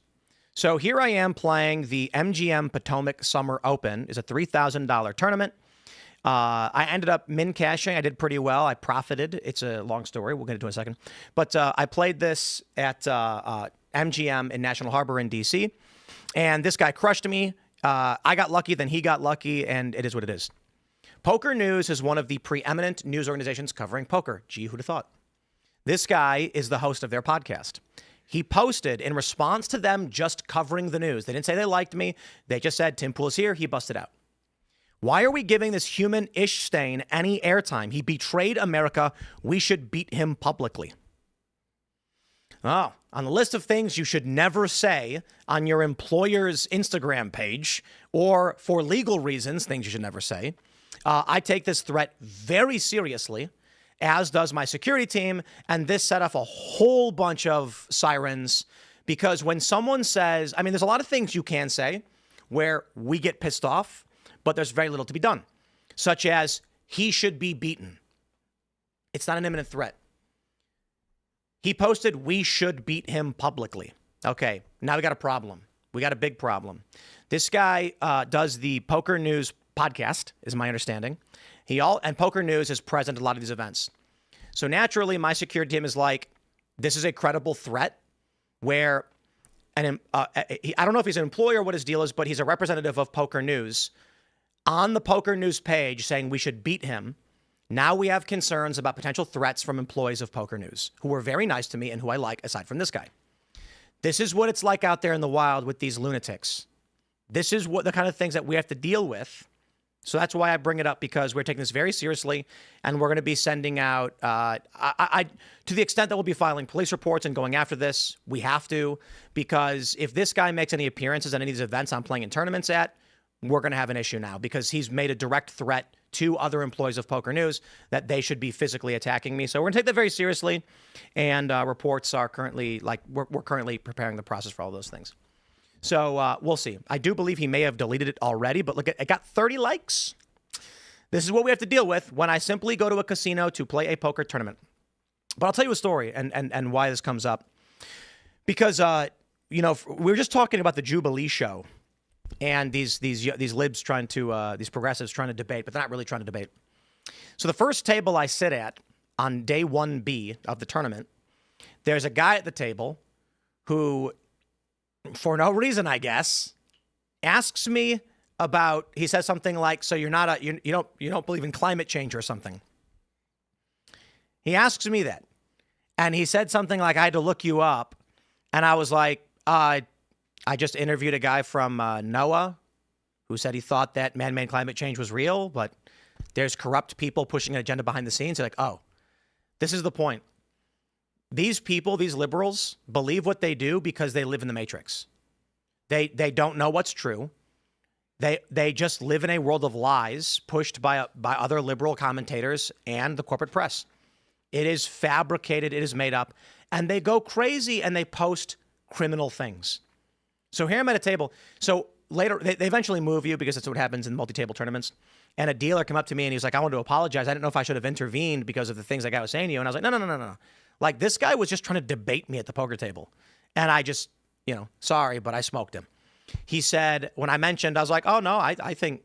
Speaker 1: So here I am playing the MGM Potomac Summer Open. It's a $3,000 tournament. I ended up min cashing. I did pretty well. I profited. It's a long story. We'll get into it in a second. But I played this at MGM in National Harbor in D.C., and this guy crushed me. I got lucky, then he got lucky, and it is what it is. Poker News is one of the preeminent news organizations covering poker. Gee, who'd have thought? This guy is the host of their podcast. He posted in response to them just covering the news. They didn't say they liked me. They just said, Tim Pool's here. He busted out. Why are we giving this human ish stain any airtime? He betrayed America. We should beat him publicly. Oh, on the list of things you should never say on your employer's Instagram page, or for legal reasons, things you should never say. I take this threat very seriously, as does my security team, and this set off a whole bunch of sirens, because when someone says, I mean, there's a lot of things you can say where we get pissed off, but there's very little to be done, such as he should be beaten. It's not an imminent threat. He posted, we should beat him publicly. Okay, now we got a problem. We got a big problem. This guy does the Poker News podcast, is my understanding. And Poker News is present at a lot of these events. So naturally, my security team is like, this is a credible threat where, I don't know if he's an employer or what his deal is, but he's a representative of Poker News on the Poker News page saying we should beat him. Now we have concerns about potential threats from employees of Poker News, who were very nice to me and who I like, aside from this guy. This is what it's like out there in the wild with these lunatics. This is what the kind of things that we have to deal with. So that's why I bring it up, because we're taking this very seriously, and we're going to be sending out, to the extent that we'll be filing police reports and going after this, we have to, because if this guy makes any appearances at any of these events I'm playing in tournaments at, we're going to have an issue now, because he's made a direct threat to other employees of Poker News that they should be physically attacking me. So we're going to take that very seriously, and reports are currently, we're currently preparing the process for all those things. So we'll see. I do believe he may have deleted it already, but look, it got 30 likes. This is what we have to deal with when I simply go to a casino to play a poker tournament. But I'll tell you a story and why this comes up. Because, we were just talking about the Jubilee show and these libs trying to, these progressives trying to debate, but they're not really trying to debate. So the first table I sit at on day 1B of the tournament, there's a guy at the table who, for no reason, I guess, asks me about, he says something like, so you're not you don't believe in climate change or something. He asks me that. And he said something like, I had to look you up. And I was like, I just interviewed a guy from NOAA who said he thought that man-made climate change was real, but there's corrupt people pushing an agenda behind the scenes. They're like, oh, this is the point. These people, these liberals, believe what they do because they live in the matrix. They don't know what's true. They just live in a world of lies pushed by other liberal commentators and the corporate press. It is fabricated. It is made up. And they go crazy and they post criminal things. So here I'm at a table. So later, they eventually move you, because that's what happens in multi-table tournaments. And a dealer came up to me and he was like, I want to apologize. I didn't know if I should have intervened because of the things the guy was saying to you. And I was like, no. Like, this guy was just trying to debate me at the poker table. And I just, sorry, but I smoked him. He said, when I mentioned, I was like, oh, no, I think,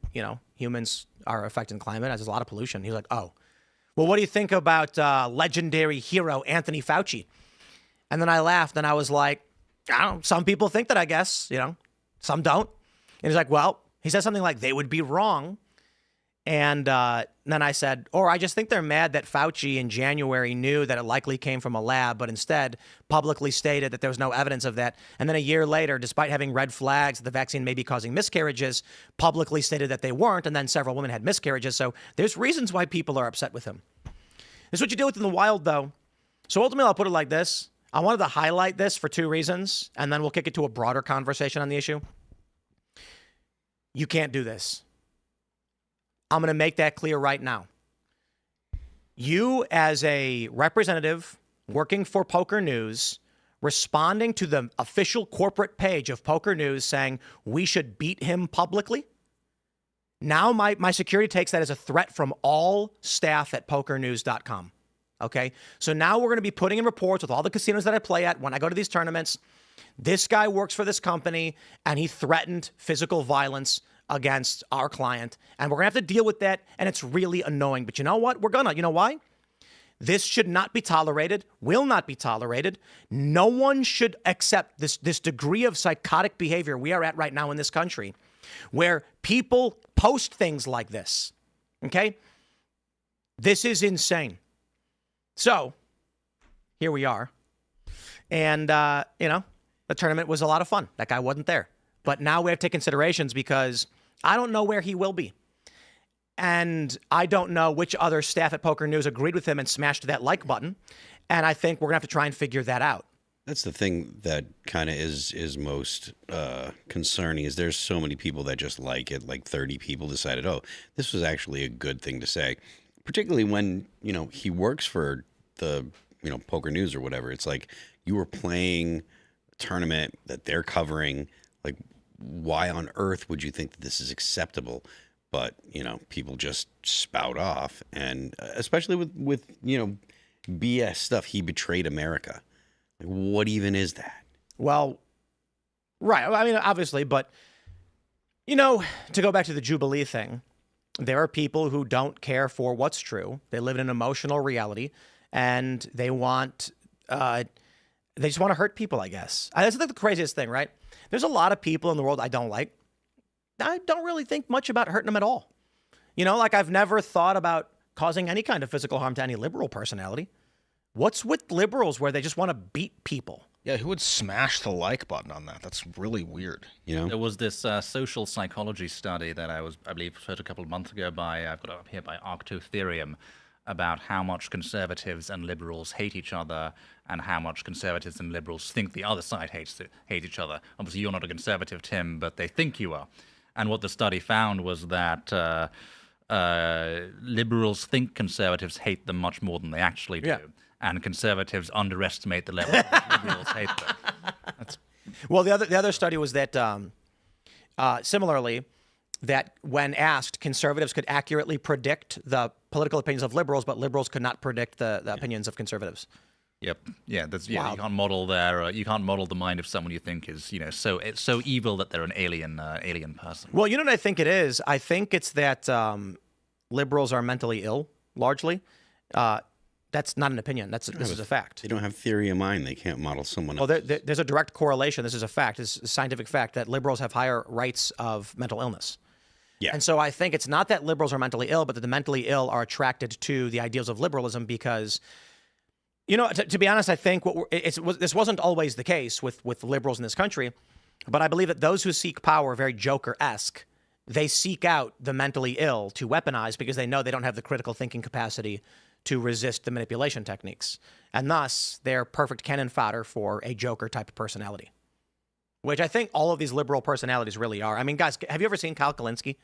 Speaker 1: humans are affecting climate. There's a lot of pollution. He's like, oh, well, what do you think about legendary hero Anthony Fauci? And then I laughed and I was like, I don't know, some people think that, I guess, some don't. And he's like, well, he said something like, they would be wrong. And then I said, or I just think they're mad that Fauci in January knew that it likely came from a lab, but instead publicly stated that there was no evidence of that. And then a year later, despite having red flags that the vaccine may be causing miscarriages, publicly stated that they weren't. And then several women had miscarriages. So there's reasons why people are upset with him. This is what you deal with in the wild, though. So ultimately, I'll put it like this. I wanted to highlight this for two reasons, and then we'll kick it to a broader conversation on the issue. You can't do this. I'm going to make that clear right now. You, as a representative working for Poker News, responding to the official corporate page of Poker News saying we should beat him publicly, now my security takes that as a threat from all staff at pokernews.com. Okay? So now we're going to be putting in reports with all the casinos that I play at when I go to these tournaments. This guy works for this company, and he threatened physical violence against our client, and we're gonna have to deal with that, and it's really annoying. But you know what? You know why? This should not be tolerated, will not be tolerated. No one should accept this degree of psychotic behavior we are at right now in this country. where people post things like this. Okay? This is insane. So, here we are. And, the tournament was a lot of fun. That guy wasn't there. But now we have to take considerations because I don't know where he will be. And I don't know which other staff at Poker News agreed with him and smashed that like button. And I think we're going to have to try and figure that out.
Speaker 4: That's the thing that kind of is most concerning is there's so many people that just like it. Like 30 people decided, oh, this was actually a good thing to say. Particularly when, he works for the, Poker News or whatever. It's like you were playing a tournament that they're covering. Like, why on earth would you think that this is acceptable? But, people just spout off. And especially with BS stuff, he betrayed America. Like, what even is that?
Speaker 1: Well, right. I mean, obviously, but, to go back to the Jubilee thing, there are people who don't care for what's true. They live in an emotional reality, and they just want to hurt people, I guess. That's the craziest thing, right? There's a lot of people in the world I don't like. I don't really think much about hurting them at all. I've never thought about causing any kind of physical harm to any liberal personality. What's with liberals where they just want to beat people?
Speaker 5: Yeah, who would smash the like button on that? That's really weird.
Speaker 2: There was this social psychology study that I believe, heard a couple of months ago I've got it up here by Arctotherium, about how much conservatives and liberals hate each other and how much conservatives and liberals think the other side hate each other. Obviously, you're not a conservative, Tim, but they think you are. And what the study found was that liberals think conservatives hate them much more than they actually do. Yeah. And conservatives underestimate the level that liberals hate them.
Speaker 1: Well, the other study was that similarly, that when asked, conservatives could accurately predict the political opinions of liberals, but liberals could not predict the opinions of conservatives.
Speaker 2: Yep. Yeah.
Speaker 1: Wow.
Speaker 2: You can't model you can't model the mind of someone you think is so evil that they're an alien person.
Speaker 1: Well, you know what I think it is? I think it's that liberals are mentally ill largely. That's not an opinion. This is a fact.
Speaker 4: They don't have theory of mind. They can't model someone else.
Speaker 1: Well, there's a direct correlation. This is a fact. This is a scientific fact that liberals have higher rates of mental illness. Yeah. And so I think it's not that liberals are mentally ill, but that the mentally ill are attracted to the ideals of liberalism because, to be honest, I think this wasn't always the case with liberals in this country, but I believe that those who seek power are very Joker-esque. They seek out the mentally ill to weaponize because they know they don't have the critical thinking capacity to resist the manipulation techniques. And thus, they're perfect cannon fodder for a Joker type of personality, which I think all of these liberal personalities really are. I mean, guys, have you ever seen Kyle Kalinske?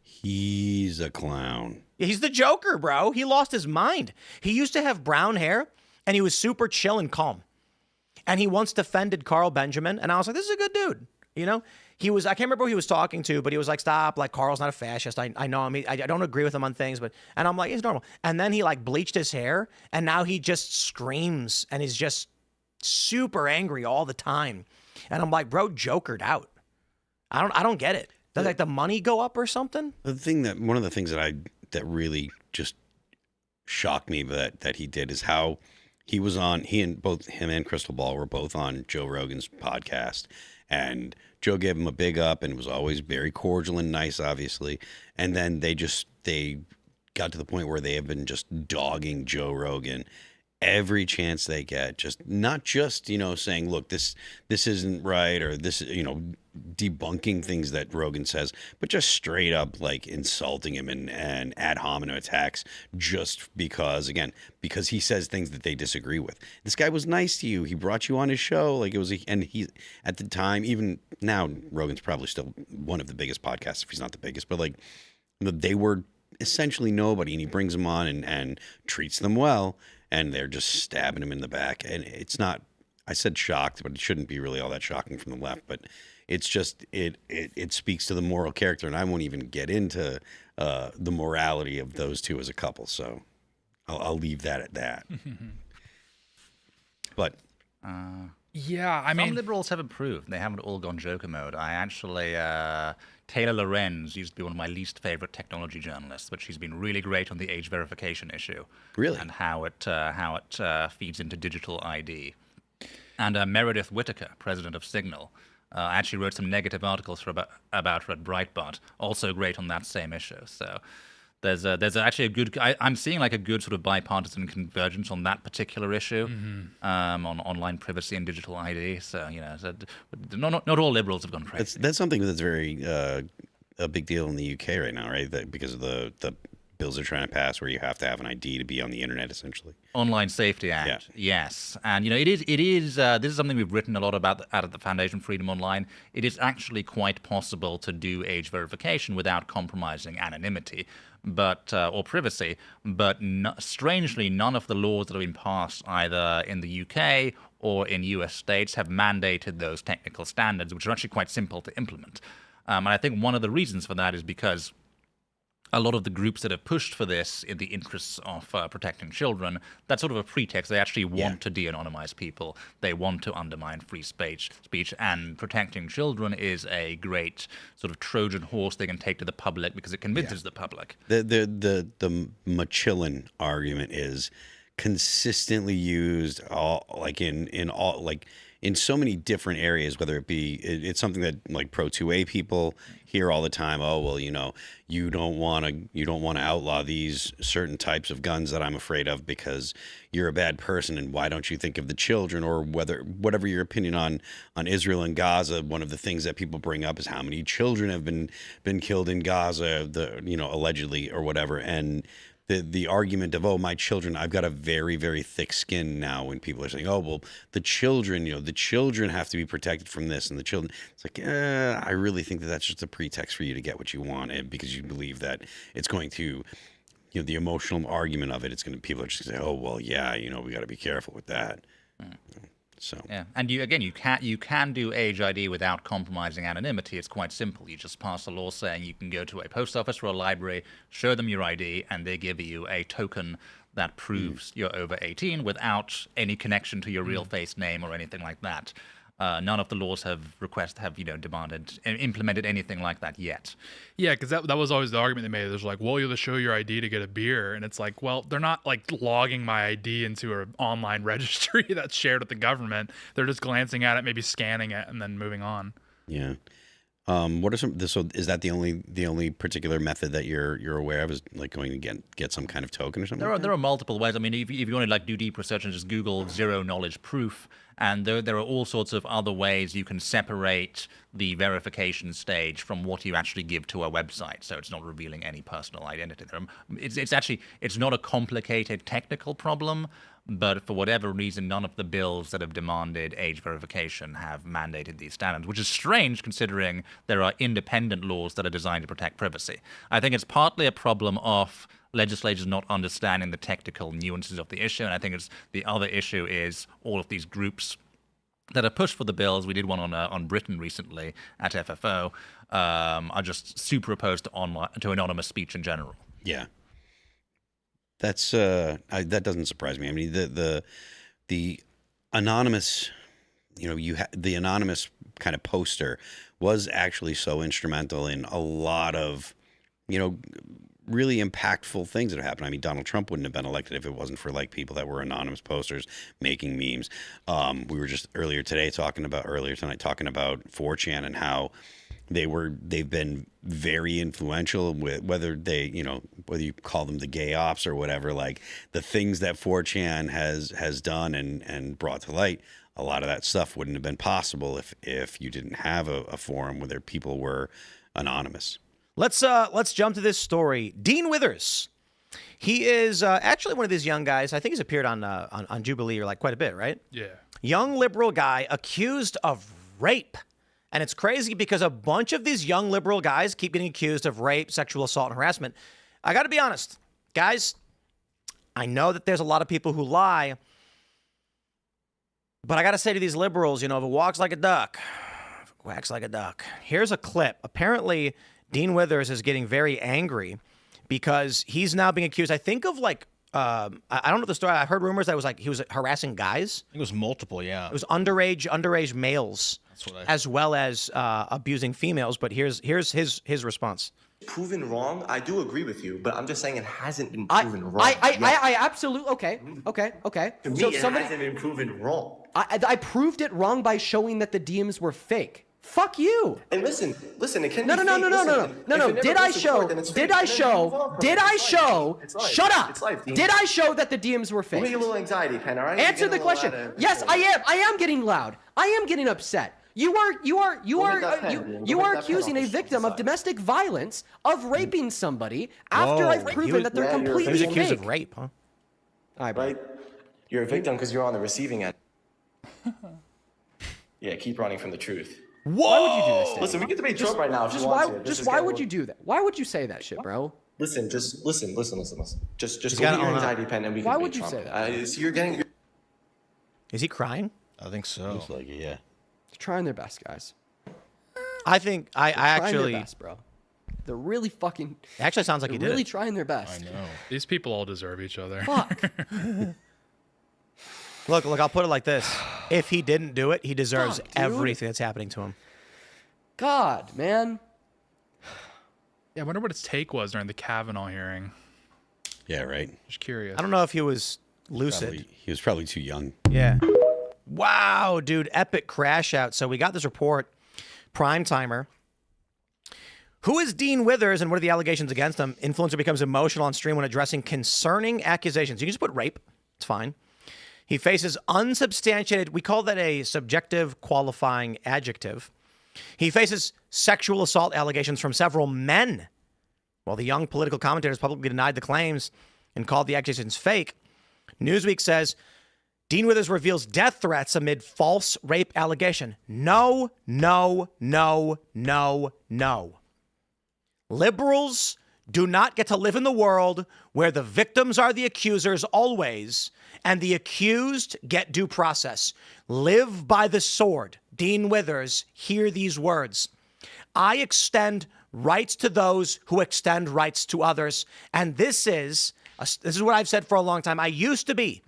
Speaker 4: He's a clown.
Speaker 1: He's the Joker, bro. He lost his mind. He used to have brown hair, and he was super chill and calm. And he once defended Carl Benjamin, and I was like, this is a good dude. I can't remember who he was talking to, but he was like, stop, like, Carl's not a fascist. I know him. I don't agree with him on things, and I'm like, he's normal. And then he like bleached his hair, and now he just screams, and he's just super angry all the time. And I'm like, bro, jokered out. I don't get it. Does like the money go up or something?
Speaker 4: One of the things that really just shocked me that he did is how he was on. Both him and Crystal Ball were both on Joe Rogan's podcast, and Joe gave him a big up and was always very cordial and nice, obviously. And then they got to the point where they have been just dogging Joe Rogan every chance they get, not just saying, look, this isn't right, or this, debunking things that Rogan says, but just straight up like insulting him and ad hominem attacks just because he says things that they disagree with. This guy was nice to you. He brought you on his show. Like and he, at the time, even now, Rogan's probably still one of the biggest podcasts, if he's not the biggest, but like they were essentially nobody, and he brings them on and treats them well. And they're just stabbing him in the back. And it's not, I said shocked, but it shouldn't be really all that shocking from the left. But it's just, it speaks to the moral character. And I won't even get into the morality of those two as a couple. So I'll leave that at that. But.
Speaker 3: Yeah, I mean.
Speaker 2: Some liberals have improved. They haven't all gone Joker mode. I actually, Taylor Lorenz used to be one of my least favorite technology journalists, but she's been really great on the age verification issue.
Speaker 4: Really?
Speaker 2: And how it feeds into digital ID. And Meredith Whittaker, president of Signal, I actually wrote some negative articles about her at Breitbart, also great on that same issue. So there's actually a good. I'm seeing like a good sort of bipartisan convergence on that particular issue, on online privacy and digital ID. So so not all liberals have gone crazy.
Speaker 4: That's something that's very a big deal in the UK right now, right? Because of the bills they're trying to pass, where you have to have an ID to be on the internet, essentially.
Speaker 2: Online Safety Act, yes, and it is. This is something we've written a lot about out of the Foundation Freedom Online. It is actually quite possible to do age verification without compromising anonymity, or privacy. But strangely, none of the laws that have been passed either in the UK or in US states have mandated those technical standards, which are actually quite simple to implement. And I think one of the reasons for that is because a lot of the groups that have pushed for this in the interests of protecting children, that's sort of a pretext. They actually want to de-anonymize people. They want to undermine free speech, and protecting children is a great sort of Trojan horse they can take to the public because it convinces the public.
Speaker 4: The Machillan argument is consistently used in so many different areas, whether it be, it's something that like pro 2A people hear all the time. Oh, well, you don't want to outlaw these certain types of guns that I'm afraid of because you're a bad person. And why don't you think of the children? Or whatever your opinion on Israel and Gaza, one of the things that people bring up is how many children have been killed in Gaza, allegedly or whatever. And the argument of, oh, my children, I've got a very, very thick skin now when people are saying, oh, well, the children have to be protected from this, and the children, it's like, I really think that's just a pretext for you to get what you want, because you believe that it's going to, the emotional argument of it, people are just going to say, oh, well, yeah, we got to be careful with that. So
Speaker 2: yeah, and you can do age ID without compromising anonymity. It's quite simple. You just pass a law saying you can go to a post office or a library, show them your ID, and they give you a token that proves you're over 18 without any connection to your real face, name, or anything like that. None of the laws have demanded and implemented anything like that yet.
Speaker 3: Yeah, because that was always the argument they made. There's like, well, you have to show your ID to get a beer, and it's like, well, they're not like logging my ID into an online registry that's shared with the government. They're just glancing at it, maybe scanning it, and then moving on.
Speaker 4: Yeah. What are some? So is that the only particular method that you're aware of? Is like going to get some kind of token or something?
Speaker 2: There are multiple ways. I mean, if you want to do deep research and just Google zero knowledge proof, and there are all sorts of other ways you can separate the verification stage from what you actually give to a website, so it's not revealing any personal identity. It's not a complicated technical problem. But for whatever reason, none of the bills that have demanded age verification have mandated these standards, which is strange considering there are independent laws that are designed to protect privacy. I think it's partly a problem of legislators not understanding the technical nuances of the issue, and I think the other issue is all of these groups that are pushed for the bills. We did one on Britain recently at FFO, are just super opposed to anonymous speech in general.
Speaker 4: Yeah. That's that doesn't surprise me. I mean, the anonymous, the anonymous kind of poster was actually so instrumental in a lot of, really impactful things that have happened. I mean, Donald Trump wouldn't have been elected if it wasn't for people that were anonymous posters making memes. We were just earlier tonight talking about 4chan and how they've been very influential with whether you call them the gay ops or whatever, the things that 4chan has done and brought to light. A lot of that stuff wouldn't have been possible if you didn't have a forum where people were anonymous.
Speaker 1: Let's jump to this story. Dean Withers. He is actually one of these young guys. I think he's appeared on Jubilee or quite a bit, right?
Speaker 3: Yeah.
Speaker 1: Young liberal guy accused of rape. And it's crazy because a bunch of these young liberal guys keep getting accused of rape, sexual assault, and harassment. I got to be honest, guys, I know that there's a lot of people who lie, but I got to say to these liberals, if it walks like a duck, if it quacks like a duck. Here's a clip. Apparently, Dean Withers is getting very angry because he's now being accused, I think, of I don't know the story. I heard rumors that he was harassing guys.
Speaker 5: It was multiple, yeah.
Speaker 1: It was underage males, as well as abusing females. But here's his response.
Speaker 7: Proven wrong. I do agree with you, but I'm just saying it hasn't been proven wrong.
Speaker 8: I absolutely okay.
Speaker 7: To me, it hasn't been proven wrong.
Speaker 8: I proved it wrong by showing that the DMs were fake. Fuck you.
Speaker 7: And listen, it can
Speaker 8: No,
Speaker 7: be
Speaker 8: no, no,
Speaker 7: fake.
Speaker 8: no, no, no,
Speaker 7: Listen,
Speaker 8: no,
Speaker 7: if
Speaker 8: no.
Speaker 7: it never
Speaker 8: Did I
Speaker 7: goes to court,
Speaker 8: show?
Speaker 7: then it's
Speaker 8: Did
Speaker 7: fake.
Speaker 8: I
Speaker 7: And then you move
Speaker 8: show?
Speaker 7: on from
Speaker 8: Did
Speaker 7: it.
Speaker 8: I
Speaker 7: It's
Speaker 8: show?
Speaker 7: life. It's life.
Speaker 8: Shut up.
Speaker 7: It's life, Dean.
Speaker 8: Did I show that the DMs were
Speaker 7: Give me
Speaker 8: fake?
Speaker 7: a little anxiety, Pen, all right?
Speaker 8: Answer the question. Yes, I am. I am getting loud. I am getting upset. You are accusing a victim of domestic violence of raping somebody after I've proven that they're
Speaker 7: Yeah, you're
Speaker 8: completely
Speaker 1: He was accused
Speaker 8: fake.
Speaker 1: of rape, huh?
Speaker 8: All right, bro.
Speaker 7: Right? You're a victim because you're on the receiving end. Yeah, keep running from the truth.
Speaker 8: Why would you do this?
Speaker 7: Listen, we can debate Trump right now if you want to.
Speaker 8: Just why would you do that? Why would you say that shit, bro?
Speaker 7: Listen, just listen. Just
Speaker 1: gotta
Speaker 7: go get your
Speaker 1: own up.
Speaker 7: anxiety, Pen, and we can
Speaker 8: Why
Speaker 7: debate
Speaker 8: would you
Speaker 7: Trump.
Speaker 8: say that?
Speaker 7: So you're getting...
Speaker 1: Is he crying?
Speaker 5: I think so.
Speaker 4: Looks like it, yeah.
Speaker 8: They're trying their best, guys.
Speaker 1: I think I
Speaker 8: Trying
Speaker 1: actually
Speaker 8: their best, bro. They're really fucking.
Speaker 1: it actually sounds like he
Speaker 8: They're
Speaker 1: did
Speaker 8: really
Speaker 1: it.
Speaker 8: trying their best.
Speaker 5: I know.
Speaker 3: These people all deserve each other.
Speaker 8: Fuck.
Speaker 1: Look, I'll put it like this. If he didn't do it, he deserves
Speaker 8: Fuck, dude.
Speaker 1: everything that's happening to him.
Speaker 8: God, man.
Speaker 3: Yeah, I wonder what his take was during the Kavanaugh hearing.
Speaker 4: Yeah, right.
Speaker 3: Just curious.
Speaker 1: I don't know if he was lucid.
Speaker 4: He was probably too young.
Speaker 1: Yeah. Wow, dude, epic crash out. So we got this report, prime timer. Who is Dean Withers and what are the allegations against him? Influencer becomes emotional on stream when addressing concerning accusations. You can just put rape. It's fine. He faces unsubstantiated, we call that a subjective qualifying adjective. He faces sexual assault allegations from several men. While the young political commentators publicly denied the claims and called the accusations fake, Newsweek says Dean Withers reveals death threats amid false rape allegation. No, no, no, no, no. Liberals do not get to live in the world where the victims are the accusers always, and the accused get due process. Live by the sword. Dean Withers, hear these words. I extend rights to those who extend rights to others. And this is what I've said for a long time. I used to be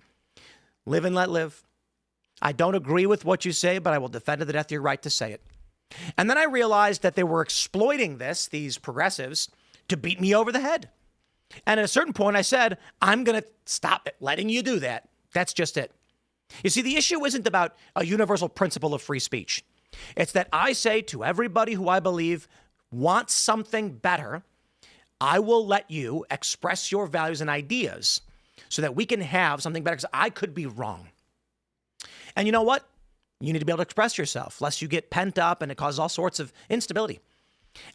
Speaker 1: live and let live. I don't agree with what you say, but I will defend to the death your right to say it. And then I realized that they were exploiting this, these progressives, to beat me over the head. And at a certain point, I said, I'm going to stop letting you do that. That's just it. You see, the issue isn't about a universal principle of free speech. It's that I say to everybody who I believe wants something better, I will let you express your values and ideas so that we can have something better, because I could be wrong. And you know what? You need to be able to express yourself, lest you get pent up and it causes all sorts of instability.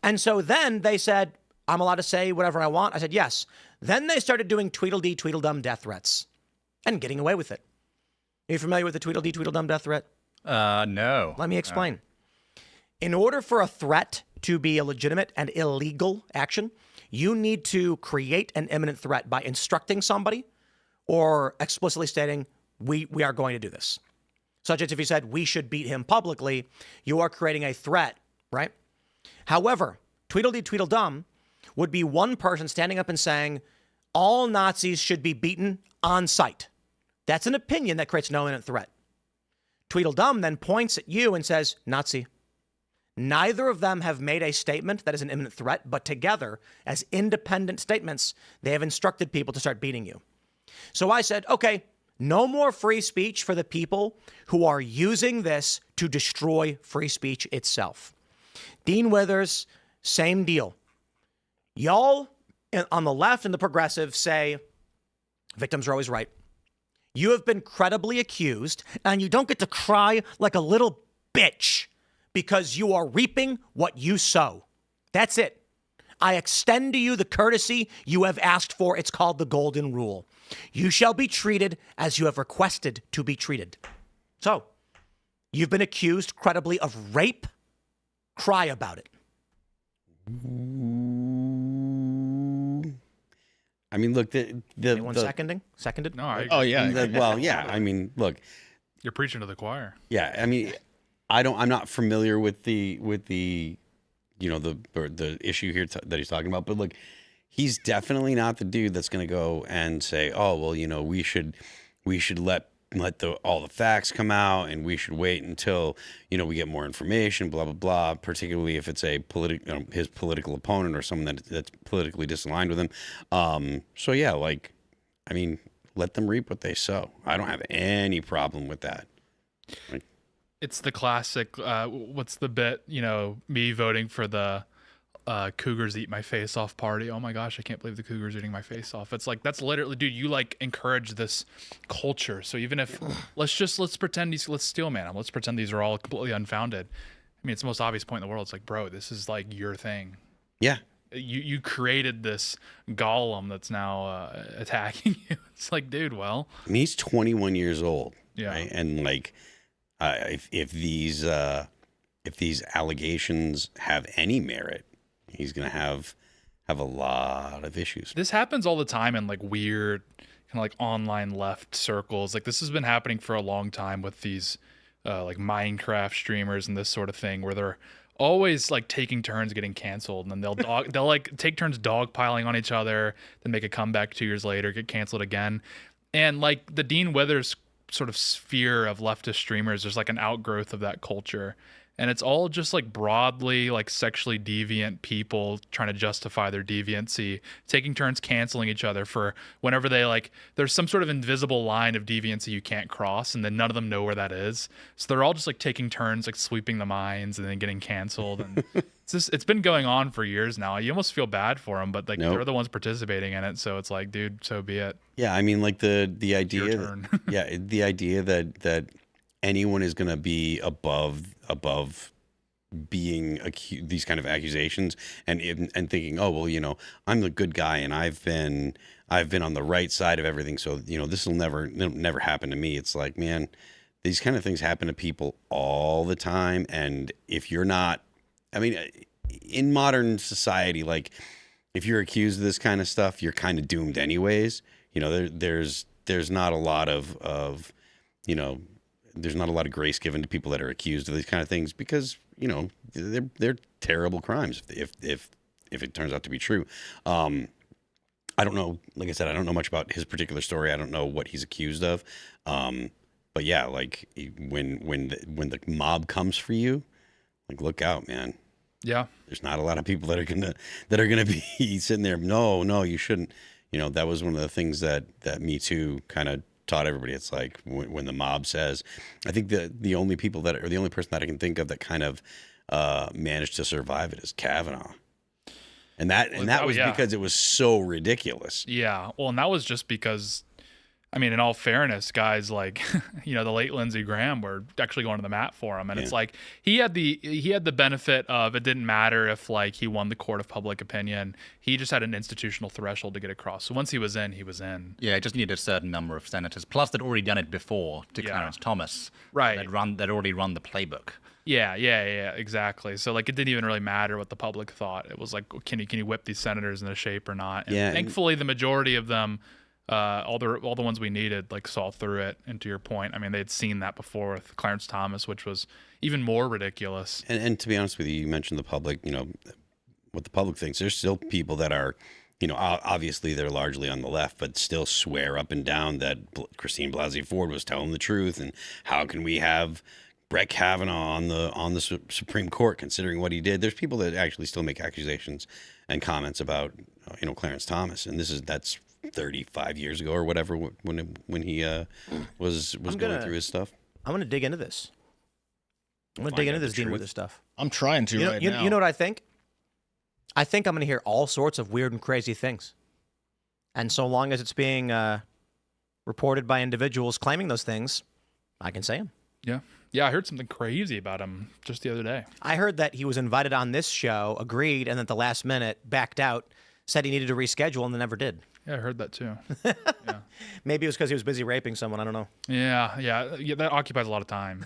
Speaker 1: And so then they said, I'm allowed to say whatever I want. I said, yes. Then they started doing Tweedledee, Tweedledum death threats and getting away with it. Are you familiar with the Tweedledee, Tweedledum death threat?
Speaker 2: No.
Speaker 1: Let me explain. In order for a threat to be a legitimate and illegal action, you need to create an imminent threat by instructing somebody or explicitly stating, we are going to do this. Such as if you said, we should beat him publicly, you are creating a threat, right? However, Tweedledee, Tweedledum would be one person standing up and saying, all Nazis should be beaten on sight. That's an opinion that creates no imminent threat. Tweedledum then points at you and says, Nazi. Neither of them have made a statement that is an imminent threat, but together, as independent statements, they have instructed people to start beating you. So I said, okay, no more free speech for the people who are using this to destroy free speech itself. Dean Withers, same deal. Y'all on the left and the progressive say victims are always right. You have been credibly accused, and you don't get to cry like a little bitch because you are reaping what you sow. That's it. I extend to you the courtesy you have asked for. It's called the golden rule. You shall be treated as you have requested to be treated. So, you've been accused credibly of rape. Cry about it.
Speaker 4: I mean, look,
Speaker 1: Anyone seconding? Seconded?
Speaker 3: No, I agree.
Speaker 5: Oh yeah.
Speaker 4: well, yeah. I mean, look,
Speaker 3: You're preaching to the choir.
Speaker 4: yeah. I mean, I'm not familiar with the the issue here that he's talking about, but look, he's definitely not the dude that's going to go and say, oh, well, we should let all the facts come out, and we should wait until we get more information, blah blah blah. Particularly if it's a his political opponent or someone that's politically disaligned with him. So yeah, I mean, let them reap what they sow. I don't have any problem with that.
Speaker 3: It's the classic. What's the bit? Me voting for the Cougars eat my face off party. Oh my gosh, I can't believe the Cougars eating my face off. It's like, that's literally, dude, you like encourage this culture. So even if let's pretend let's steel man them. Let's pretend these are all completely unfounded. I mean, it's the most obvious point in the world. It's like, bro, this is like your thing.
Speaker 4: Yeah.
Speaker 3: You created this golem that's now attacking you. It's like, dude, well,
Speaker 4: I mean, he's 21 years old.
Speaker 3: Yeah.
Speaker 4: Right? And like, if these allegations have any merit, he's gonna have a lot of issues.
Speaker 3: this happens all the time in like weird kind of like online left circles. Like, this has been happening for a long time with these like Minecraft streamers and this sort of thing, where they're always like taking turns getting canceled, and then they'll like take turns dogpiling on each other, then make a comeback 2 years later, get canceled again. And like the Dean Withers sort of sphere of leftist streamers, there's like an outgrowth of that culture. And it's all just like broadly like sexually deviant people trying to justify their deviancy, taking turns canceling each other for whenever they like, there's some sort of invisible line of deviancy you can't cross, and then none of them know where that is. So they're all just like taking turns like sweeping the mines and then getting canceled. And it's been going on for years now. You almost feel bad for them, but like they're the ones participating in it. So it's like, dude, so be it.
Speaker 4: Yeah, I mean, like the idea,
Speaker 3: your turn.
Speaker 4: the idea that anyone is going to be above being these kind of accusations and thinking, oh well, I'm the good guy and I've been on the right side of everything, so this will never happen to me. It's like, man, these kind of things happen to people all the time, and if you're not, I mean, in modern society, like if you're accused of this kind of stuff, you're kind of doomed anyways. There's not a lot of there's not a lot of grace given to people that are accused of these kind of things, because they're terrible crimes if it turns out to be true. I don't know. Like I said, I don't know much about his particular story. I don't know what he's accused of. But yeah, like when the mob comes for you, like look out, man.
Speaker 3: Yeah.
Speaker 4: There's not a lot of people that are gonna be sitting there. No, you shouldn't. That was one of the things that Me Too kind of taught everybody. It's like when the mob says, I think the only person that I can think of that kind of managed to survive it is Kavanaugh, and that was because it was so ridiculous.
Speaker 3: Yeah, well, and that was just because, I mean, in all fairness, guys like the late Lindsey Graham were actually going to the mat for him, and it's like he had the benefit of, it didn't matter if like he won the court of public opinion. He just had an institutional threshold to get across. So once he was in, he was in.
Speaker 2: Yeah, it just needed a certain number of senators. Plus, they'd already done it before to Clarence Thomas.
Speaker 3: Right.
Speaker 2: They'd already run the playbook.
Speaker 3: Yeah, exactly. So like it didn't even really matter what the public thought. It was like, can you whip these senators into shape or not? And thankfully, the majority of them, all the ones we needed, like saw through it. And to your point, I mean, they'd seen that before with Clarence Thomas, which was even more ridiculous.
Speaker 4: And to be honest with you mentioned the public. What the public thinks. There's still people that are, obviously they're largely on the left, but still swear up and down that Christine Blasey Ford was telling the truth, and how can we have Brett Kavanaugh on the Supreme Court considering what he did. There's people that actually still make accusations and comments about Clarence Thomas, and that's 35 years ago or whatever when he was going through his stuff.
Speaker 1: I'm gonna dig into this. I'm gonna dig into this Dean Withers stuff.
Speaker 5: I'm trying to now.
Speaker 1: You know what I think? I think I'm gonna hear all sorts of weird and crazy things, and so long as it's being reported by individuals claiming those things, I can say them.
Speaker 3: Yeah, I heard something crazy about him just the other day.
Speaker 1: I heard that he was invited on this show, agreed, and at the last minute backed out, said he needed to reschedule, and then never did.
Speaker 3: Yeah, I heard that too.
Speaker 1: Maybe it was because he was busy raping someone. I don't know.
Speaker 3: Yeah, that occupies a lot of time.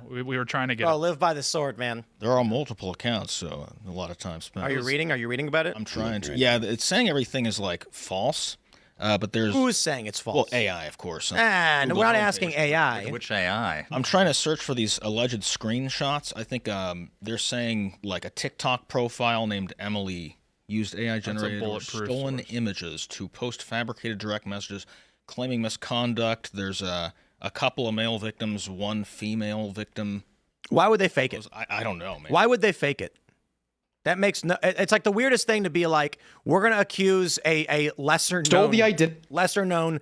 Speaker 3: We were trying to get.
Speaker 1: Oh, live by the sword, man.
Speaker 5: There are multiple accounts, so a lot of time spent.
Speaker 1: Are you reading? Are you reading about it?
Speaker 5: I'm trying to. Yeah, it's saying everything is like false. But there's
Speaker 1: who's saying it's false?
Speaker 5: Well, AI, of course.
Speaker 1: No, we're not asking AI.
Speaker 2: Which AI?
Speaker 5: I'm trying to search for these alleged screenshots. I think they're saying like a TikTok profile named Emily used AI-generated or stolen images to post fabricated direct messages claiming misconduct. There's a couple of male victims, one female victim.
Speaker 1: Why would they fake it?
Speaker 5: I don't know, man.
Speaker 1: Why would they fake it? That makes no. It's like the weirdest thing to be like, we're gonna accuse a lesser known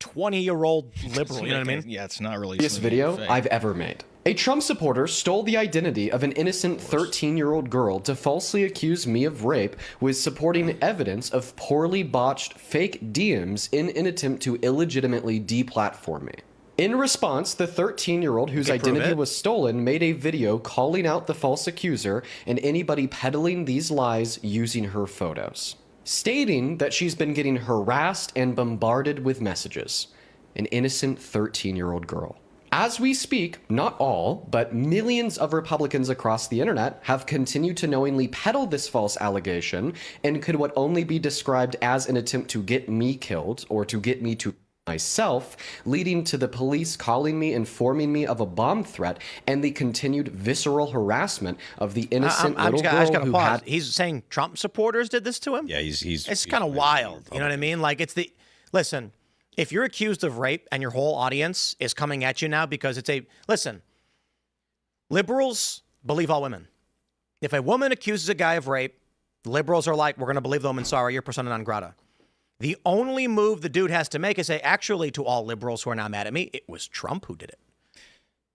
Speaker 1: 20-year-old liberal. You know what I mean?
Speaker 5: Yeah, it's not really
Speaker 8: This video I've ever made. A Trump supporter stole the identity of an innocent 13-year-old girl to falsely accuse me of rape with supporting evidence of poorly botched fake DMs in an attempt to illegitimately deplatform me. In response, the 13-year-old whose identity was stolen made a video calling out the false accuser and anybody peddling these lies using her photos, stating that she's been getting harassed and bombarded with messages. An innocent 13-year-old girl. As we speak, not all, but millions of Republicans across the internet have continued to knowingly peddle this false allegation and could what only be described as an attempt to get me killed or to get me to myself, leading to the police calling me, informing me of a bomb threat, and the continued visceral harassment of the innocent little girl who had...
Speaker 1: He's saying Trump supporters did this to him?
Speaker 4: Yeah,
Speaker 1: It's kind of wild. You know what I mean? Like, it's the... Listen, if you're accused of rape and your whole audience is coming at you now because it's a... Listen, liberals believe all women. If a woman accuses a guy of rape, liberals are like, we're going to believe the woman, sorry, you're persona non grata. The only move the dude has to make is say, actually, to all liberals who are now mad at me, it was Trump who did it.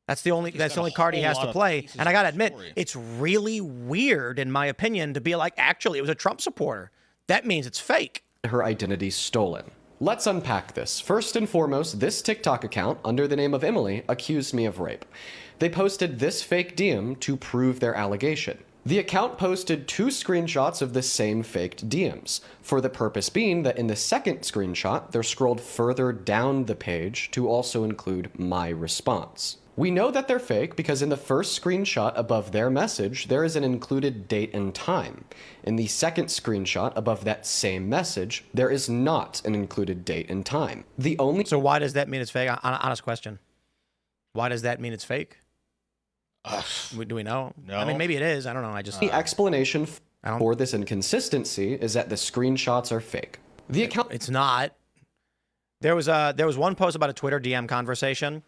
Speaker 1: That's the only card he has to play. And I got to admit, it's really weird, in my opinion, to be like, actually, it was a Trump supporter. That means it's fake.
Speaker 8: Her identity stolen. Let's unpack this. First and foremost, this TikTok account, under the name of Emily, accused me of rape. They posted this fake DM to prove their allegation. The account posted 2 screenshots of the same faked DMs, for the purpose being that in the second screenshot, they're scrolled further down the page to also include my response. We know that they're fake because in the first screenshot above their message, there is an included date and time. In the second screenshot above that same message, there is not an included date and time.
Speaker 1: So why does that mean it's fake? Honest question. Why does that mean it's fake? Do we know?
Speaker 5: No.
Speaker 1: I mean, maybe it is. I don't know.
Speaker 8: The explanation for this inconsistency is that the screenshots are fake. The account...
Speaker 1: It's not. There was one post about a Twitter DM conversation.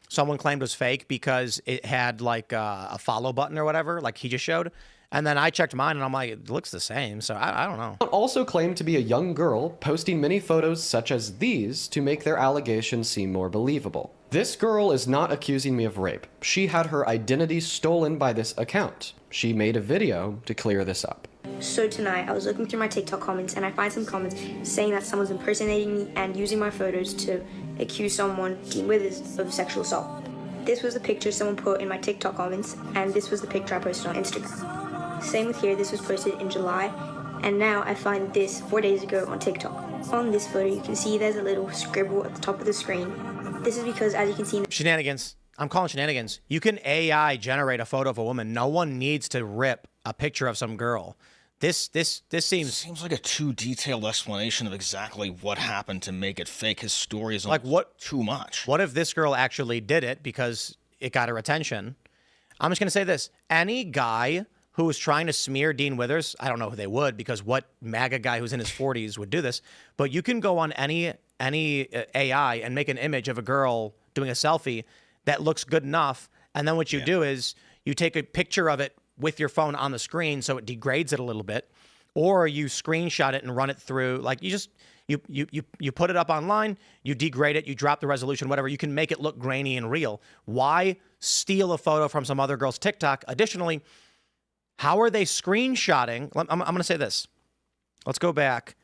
Speaker 1: Someone claimed was fake because it had like a follow button or whatever, like he just showed. And then I checked mine and I'm like, it looks the same. So I don't know.
Speaker 8: Also claimed to be a young girl posting many photos such as these to make their allegations seem more believable. This girl is not accusing me of rape. She had her identity stolen by this account. She made a video to clear this up.
Speaker 9: So tonight I was looking through my TikTok comments and I find some comments saying that someone's impersonating me and using my photos to accuse someone, Dean Withers, of sexual assault. This was the picture someone put in my TikTok comments, and this was the picture I posted on Instagram. Same with here, this was posted in July, and now I find this 4 days ago on TikTok. On this photo, you can see there's a little scribble at the top of the screen. This is because, as you can see...
Speaker 1: Shenanigans. I'm calling shenanigans. You can AI generate a photo of a woman. No one needs to rip a picture of some girl. This seems
Speaker 5: like a too detailed explanation of exactly what happened to make it fake. His story is
Speaker 1: like what
Speaker 5: too much.
Speaker 1: What if this girl actually did it because it got her attention? I'm just gonna say this: any guy who was trying to smear Dean Withers, I don't know who they would, because what MAGA guy who's in his 40s would do this? But you can go on any AI and make an image of a girl doing a selfie that looks good enough, and then what you do is you take a picture of it with your phone on the screen so it degrades it a little bit, or you screenshot it and run it through. Like you put it up online, you degrade it, you drop the resolution, whatever. You can make it look grainy and real. Why steal a photo from some other girl's TikTok? Additionally, how are they screenshotting? I'm going to say this. Let's go back.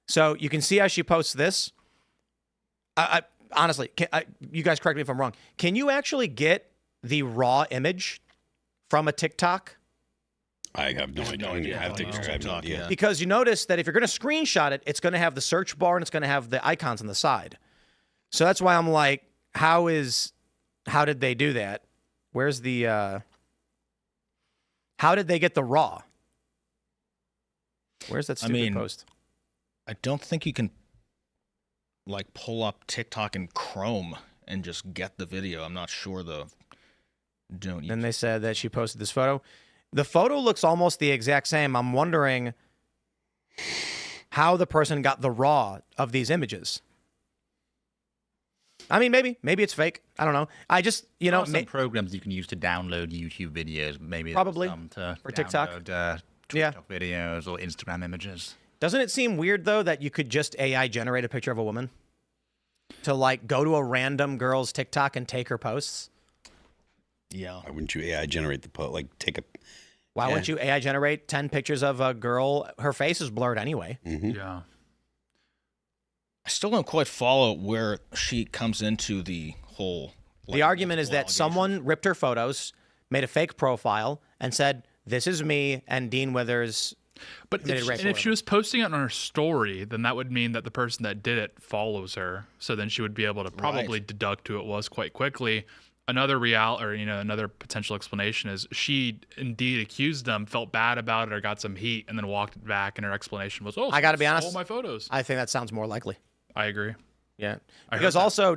Speaker 1: So you can see how she posts this. Honestly, you guys correct me if I'm wrong. Can you actually get the raw image from a TikTok?
Speaker 4: I have no idea. I have no idea.
Speaker 1: Because you notice that if you're going to screenshot it, it's going to have the search bar and it's going to have the icons on the side. So that's why I'm like, how did they do that? Where's the, how did they get the raw? Where's that stupid post?
Speaker 5: I don't think you can like pull up TikTok in Chrome and just get the video. I'm not sure though. Then
Speaker 1: they said that she posted this photo. The photo looks almost the exact same. I'm wondering how the person got the raw of these images. I mean, maybe it's fake. I don't know. I just,
Speaker 2: some programs you can use to download YouTube videos. Maybe
Speaker 1: probably
Speaker 2: some to
Speaker 1: or TikTok,
Speaker 2: TikTok videos or Instagram images.
Speaker 1: Doesn't it seem weird though that you could just AI generate a picture of a woman? to like go to a random girl's TikTok and take her posts?
Speaker 5: Yeah.
Speaker 4: Why wouldn't you AI generate the post? Like take a.
Speaker 1: Why wouldn't you AI generate 10 pictures of a girl? Her face is blurred anyway.
Speaker 3: Yeah.
Speaker 5: I still don't quite follow where she comes into the whole.
Speaker 1: The argument is that someone ripped her photos, made a fake profile, and said, "This is me," and Dean Withers.
Speaker 3: But if she was posting it on her story, then that would mean that the person that did it follows her. So then she would be able to probably deduct who it was quite quickly. Another another potential explanation is she indeed accused them, felt bad about it, or got some heat, and then walked it back. And her explanation was, "Oh,
Speaker 1: I got to be honest,
Speaker 3: stole my photos."
Speaker 1: I think that sounds more likely.
Speaker 3: I agree.
Speaker 1: Yeah, because also,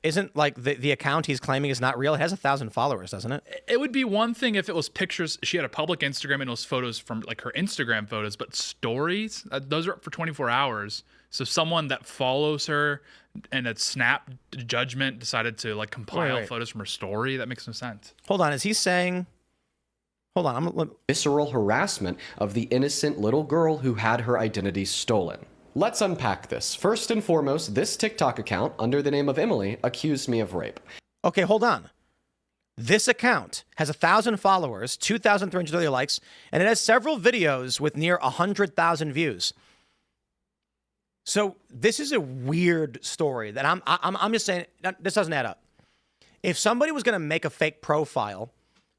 Speaker 1: isn't like the account he's claiming is not real? It has 1,000 followers, doesn't it?
Speaker 3: It would be one thing if it was pictures. She had a public Instagram and it was photos from like her Instagram photos, but stories, those are up for 24 hours. So someone that follows her and at snap judgment decided to like compile photos from her story. That makes no sense.
Speaker 1: Hold on, is he saying? Hold on,
Speaker 8: visceral harassment of the innocent little girl who had her identity stolen. Let's unpack this. First and foremost, this TikTok account, under the name of Emily, accused me of rape.
Speaker 1: Okay, hold on. This account has 1,000 followers, 2,330 likes, and it has several videos with near 100,000 views. So this is a weird story that I'm just saying, this doesn't add up. If somebody was going to make a fake profile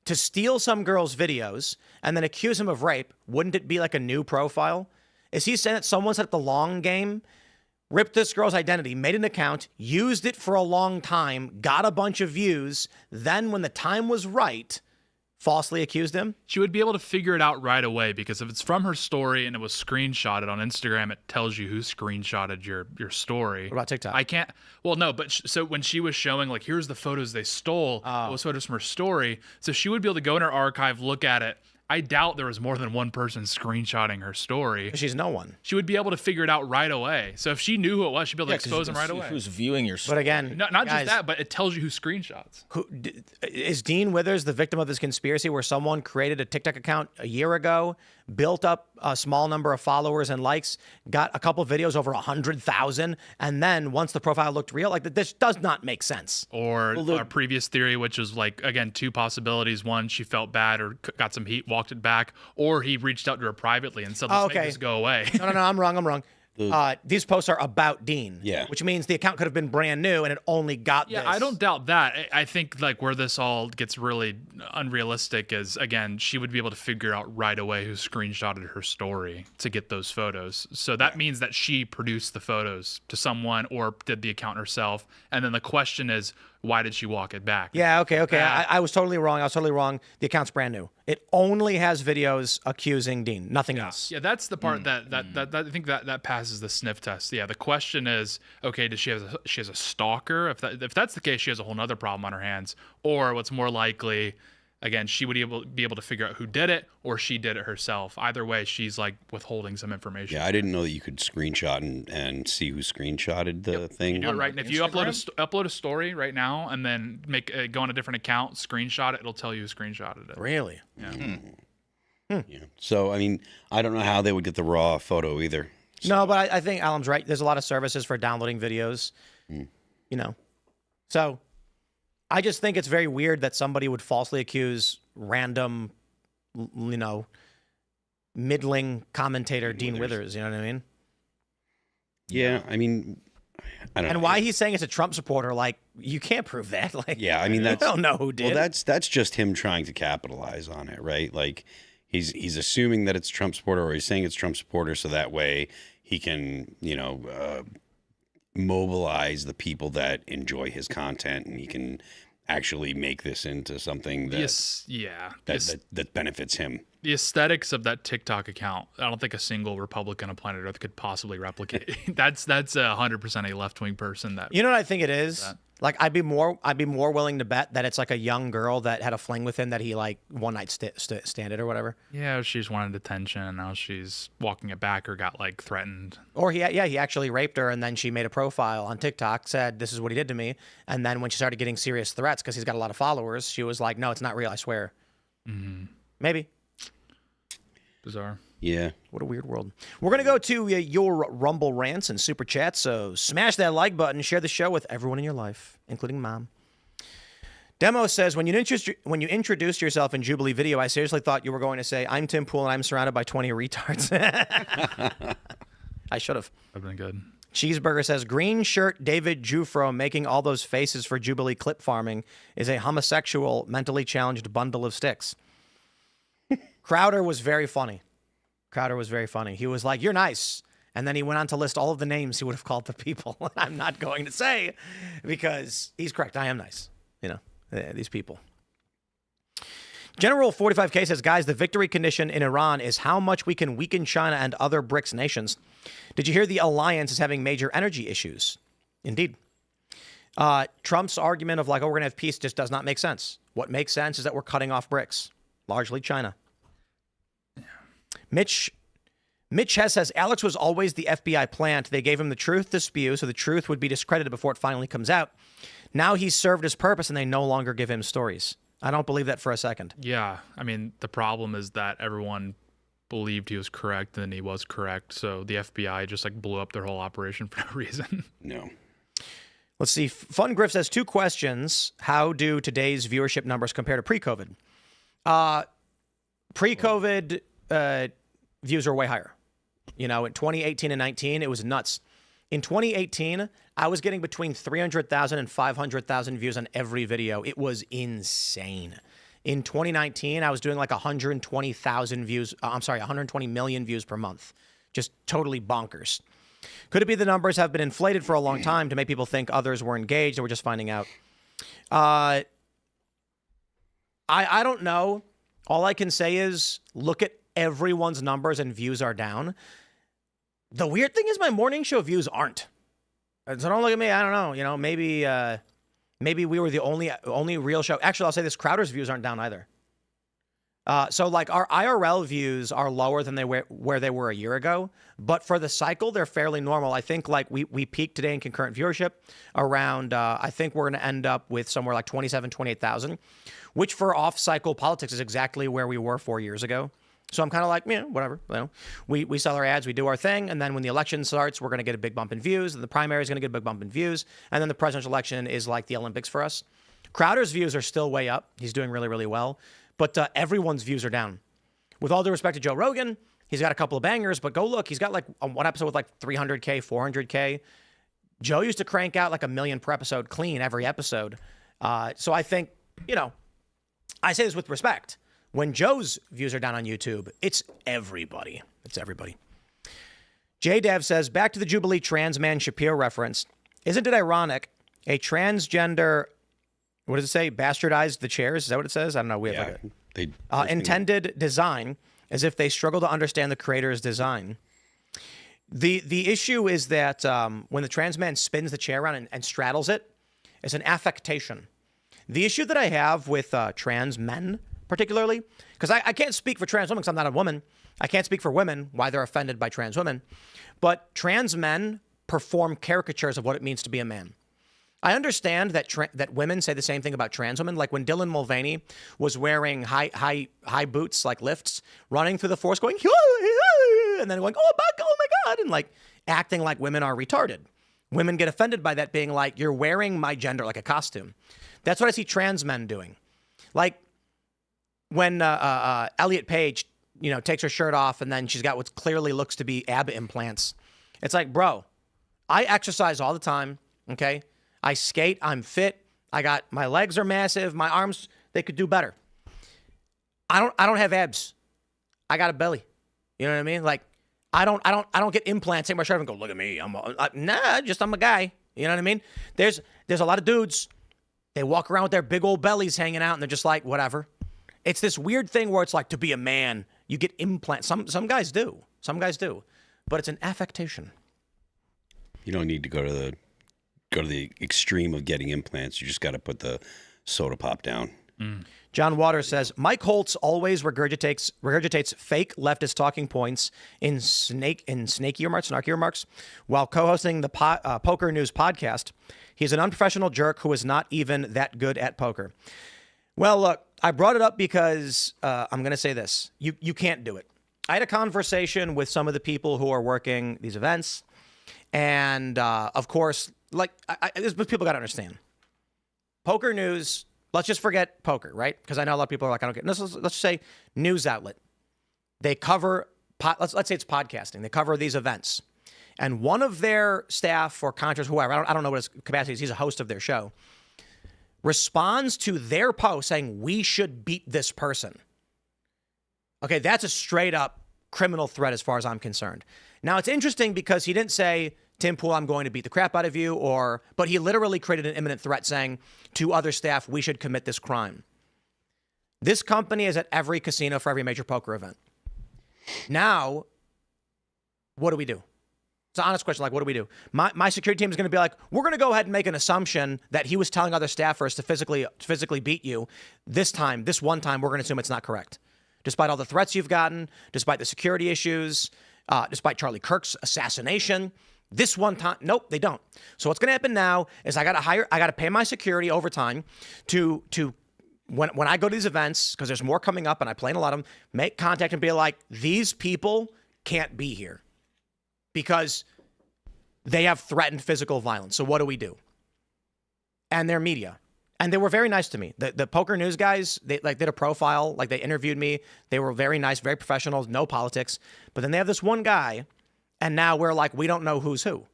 Speaker 1: to steal some girl's videos and then accuse him of rape, wouldn't it be like a new profile? Is he saying that someone's at the long game, ripped this girl's identity, made an account, used it for a long time, got a bunch of views, then when the time was right, falsely accused him?
Speaker 3: She would be able to figure it out right away because if it's from her story and it was screenshotted on Instagram, it tells you who screenshotted your story.
Speaker 1: What about TikTok?
Speaker 3: I can't. Well, no, but so when she was showing like, here's the photos they stole, it was photos from her story. So she would be able to go in her archive, look at it. I doubt there was more than one person screenshotting her story.
Speaker 1: She's no one.
Speaker 3: She would be able to figure it out right away. So if she knew who it was, she'd be able to expose him right away.
Speaker 5: Who's viewing your story?
Speaker 1: But again,
Speaker 3: not
Speaker 1: guys,
Speaker 3: just that, but it tells you who screenshots.
Speaker 1: Is Dean Withers the victim of this conspiracy where someone created a TikTok account a year ago, built up a small number of followers and likes, got a couple videos over 100,000, and then once the profile looked real, like this does not make sense.
Speaker 3: Or our previous theory, which was like, again, two possibilities. One, she felt bad or got some heat, walked it back, or he reached out to her privately and said, let's make this go away.
Speaker 1: No, I'm wrong. These posts are about Dean, which means the account could have been brand new and it only got this.
Speaker 3: I don't doubt that. I think like where this all gets really unrealistic is, again, she would be able to figure out right away who screenshotted her story to get those photos. So that means that she produced the photos to someone or did the account herself. And then the question is, why did she walk it back?
Speaker 1: Yeah, okay. I was totally wrong. The account's brand new. It only has videos accusing Dean, nothing else.
Speaker 3: Yeah, that's the part that I think that passes the sniff test. Yeah, the question is, okay, does she has a stalker? If that's the case, she has a whole nother problem on her hands. Or what's more likely, again, she would be able to figure out who did it, or she did it herself. Either way, she's like withholding some information.
Speaker 4: Yeah, I didn't know that you could screenshot and see who screenshotted the thing.
Speaker 3: You do it right, and if you upload a story right now and then go on a different account, screenshot it, it'll tell you who screenshotted it.
Speaker 1: Really?
Speaker 3: Yeah.
Speaker 4: Yeah. So I mean, I don't know how they would get the raw photo either. So.
Speaker 1: No, but I think Allum's right. There's a lot of services for downloading videos. So I just think it's very weird that somebody would falsely accuse random, middling commentator Dean Withers. You know what I mean?
Speaker 4: Yeah, I mean, I don't know.
Speaker 1: And why he's saying it's a Trump supporter, like, you can't prove that. Like,
Speaker 4: yeah, I mean,
Speaker 1: I don't know who did.
Speaker 4: Well, that's just him trying to capitalize on it, right? Like, he's assuming that it's Trump supporter, or he's saying it's Trump supporter, so that way he can, mobilize the people that enjoy his content, and he can actually make this into something that that benefits him.
Speaker 3: The aesthetics of that TikTok account, I don't think a single Republican on planet Earth could possibly replicate. That's 100% a left-wing person. That
Speaker 1: you know what I think it is. Like I'd be more willing to bet that it's like a young girl that had a fling with him that he like one night standed or whatever.
Speaker 3: Yeah, she just wanted attention, and now she's walking it back or got like threatened.
Speaker 1: Or he actually raped her, and then she made a profile on TikTok, said this is what he did to me, and then when she started getting serious threats because he's got a lot of followers, she was like, no, it's not real, I swear.
Speaker 3: Mm-hmm.
Speaker 1: Maybe.
Speaker 3: Bizarre.
Speaker 4: Yeah.
Speaker 1: What a weird world. We're going to go to your Rumble rants and super chats, so smash that like button, share the show with everyone in your life, including Mom. Demo says, when you introduced yourself in Jubilee video, I seriously thought you were going to say, I'm Tim Pool and I'm surrounded by 20 retards. I should have.
Speaker 3: I've been good.
Speaker 1: Cheeseburger says, green shirt David Jufro making all those faces for Jubilee clip farming is a homosexual, mentally challenged bundle of sticks. Crowder was very funny. He was like, you're nice. And then he went on to list all of the names he would have called the people. I'm not going to say because he's correct. I am nice. You know, these people. General 45K says, guys, the victory condition in Iran is how much we can weaken China and other BRICS nations. Did you hear the alliance is having major energy issues? Indeed. Trump's argument of like, oh, we're going to have peace just does not make sense. What makes sense is that we're cutting off BRICS, largely China. Mitch Hess says, Alex was always the FBI plant. They gave him the truth to spew, so the truth would be discredited before it finally comes out. Now he's served his purpose, and they no longer give him stories. I don't believe that for a second.
Speaker 3: Yeah, I mean, the problem is that everyone believed he was correct, and he was correct, so the FBI just like blew up their whole operation for no reason.
Speaker 4: No.
Speaker 1: Let's see. Fun Griff says, 2 questions. How do today's viewership numbers compare to pre-COVID? Pre-COVID views are way higher. You know, in 2018 and 19, it was nuts. In 2018, I was getting between 300,000 and 500,000 views on every video. It was insane. In 2019, I was doing like 120,000 views. 120 million views per month. Just totally bonkers. Could it be the numbers have been inflated for a long time to make people think others were engaged and we're just finding out? I don't know. All I can say is look at everyone's numbers and views are down. The weird thing is my morning show views aren't. So don't look at me. I don't know. You know, maybe we were the only real show. Actually, I'll say this. Crowder's views aren't down either. So like our IRL views are lower than where they were a year ago. But for the cycle, they're fairly normal. I think like we peaked today in concurrent viewership around, I think we're going to end up with somewhere like 27, 28,000, which for off-cycle politics is exactly where we were 4 years ago. So I'm kind of like, yeah, whatever. You know, we sell our ads, we do our thing, and then when the election starts, we're going to get a big bump in views, and the primary is going to get a big bump in views, and then the presidential election is like the Olympics for us. Crowder's views are still way up. He's doing really, really well, but everyone's views are down. With all due respect to Joe Rogan, he's got a couple of bangers, but go look, he's got like one episode with like 300K, 400K. Joe used to crank out like 1 million per episode clean every episode. So I think, you know, I say this with respect. When Joe's views are down on YouTube, it's everybody. It's everybody. J-Dev says, back to the Jubilee trans man Shapiro reference. Isn't it ironic? A transgender, what does it say? Bastardized the chairs? Is that what it says? I don't know. We have intended design as if they struggle to understand the creator's design. The issue is that when the trans man spins the chair around and straddles it, it's an affectation. The issue that I have with trans men, particularly, because I can't speak for trans women because I'm not a woman. I can't speak for women, why they're offended by trans women. But trans men perform caricatures of what it means to be a man. I understand that women say the same thing about trans women. Like when Dylan Mulvaney was wearing high boots, like lifts, running through the forest going, and then going, oh my God, and like acting like women are retarded. Women get offended by that, being like, you're wearing my gender like a costume. That's what I see trans men doing. Like, when Elliot Page, you know, takes her shirt off and then she's got what clearly looks to be ab implants. It's like, bro, I exercise all the time, okay? I skate, I'm fit. My legs are massive. My arms, they could do better. I don't have abs. I got a belly. You know what I mean? Like, I don't get implants, take my shirt off and go, look at me. I'm a guy. You know what I mean? There's a lot of dudes. They walk around with their big old bellies hanging out and they're just like, whatever. It's this weird thing where it's like, to be a man, you get implants. Some guys do. But it's an affectation.
Speaker 4: You don't need to go to the extreme of getting implants. You just got to put the soda pop down.
Speaker 1: Mm. John Waters says, Mike Holtz always regurgitates fake leftist talking points in snarky remarks while co-hosting the Poker News podcast. He's an unprofessional jerk who is not even that good at poker. Well, look, I brought it up because I'm going to say this. You can't do it. I had a conversation with some of the people who are working these events. And, of course, like, this, but people got to understand. Poker news, let's just forget poker, right? Because I know a lot of people are like, I don't get, let's just say news outlet. They cover, let's say it's podcasting. They cover these events. And one of their staff or contractors, whoever, I don't know what his capacity is, he's a host of their show, responds to their post saying, we should beat this person. Okay, that's a straight up criminal threat as far as I'm concerned. Now, it's interesting because he didn't say, Tim Pool, I'm going to beat the crap out of you, but he literally created an imminent threat saying to other staff, we should commit this crime. This company is at every casino for every major poker event. Now, what do we do? It's an honest question, like, what do we do? My security team is going to be like, we're going to go ahead and make an assumption that he was telling other staffers to physically beat you. This one time, we're going to assume it's not correct. Despite all the threats you've gotten, despite the security issues, despite Charlie Kirk's assassination, this one time, nope, they don't. So what's going to happen now is I got to pay my security overtime to when I go to these events, because there's more coming up and I play in a lot of them, make contact and be like, these people can't be here because they have threatened physical violence. So what do we do? And their media. And they were very nice to me. The poker news guys, they did a profile, like they interviewed me. They were very nice, very professional, no politics. But then they have this one guy, and now we're like, we don't know who's who.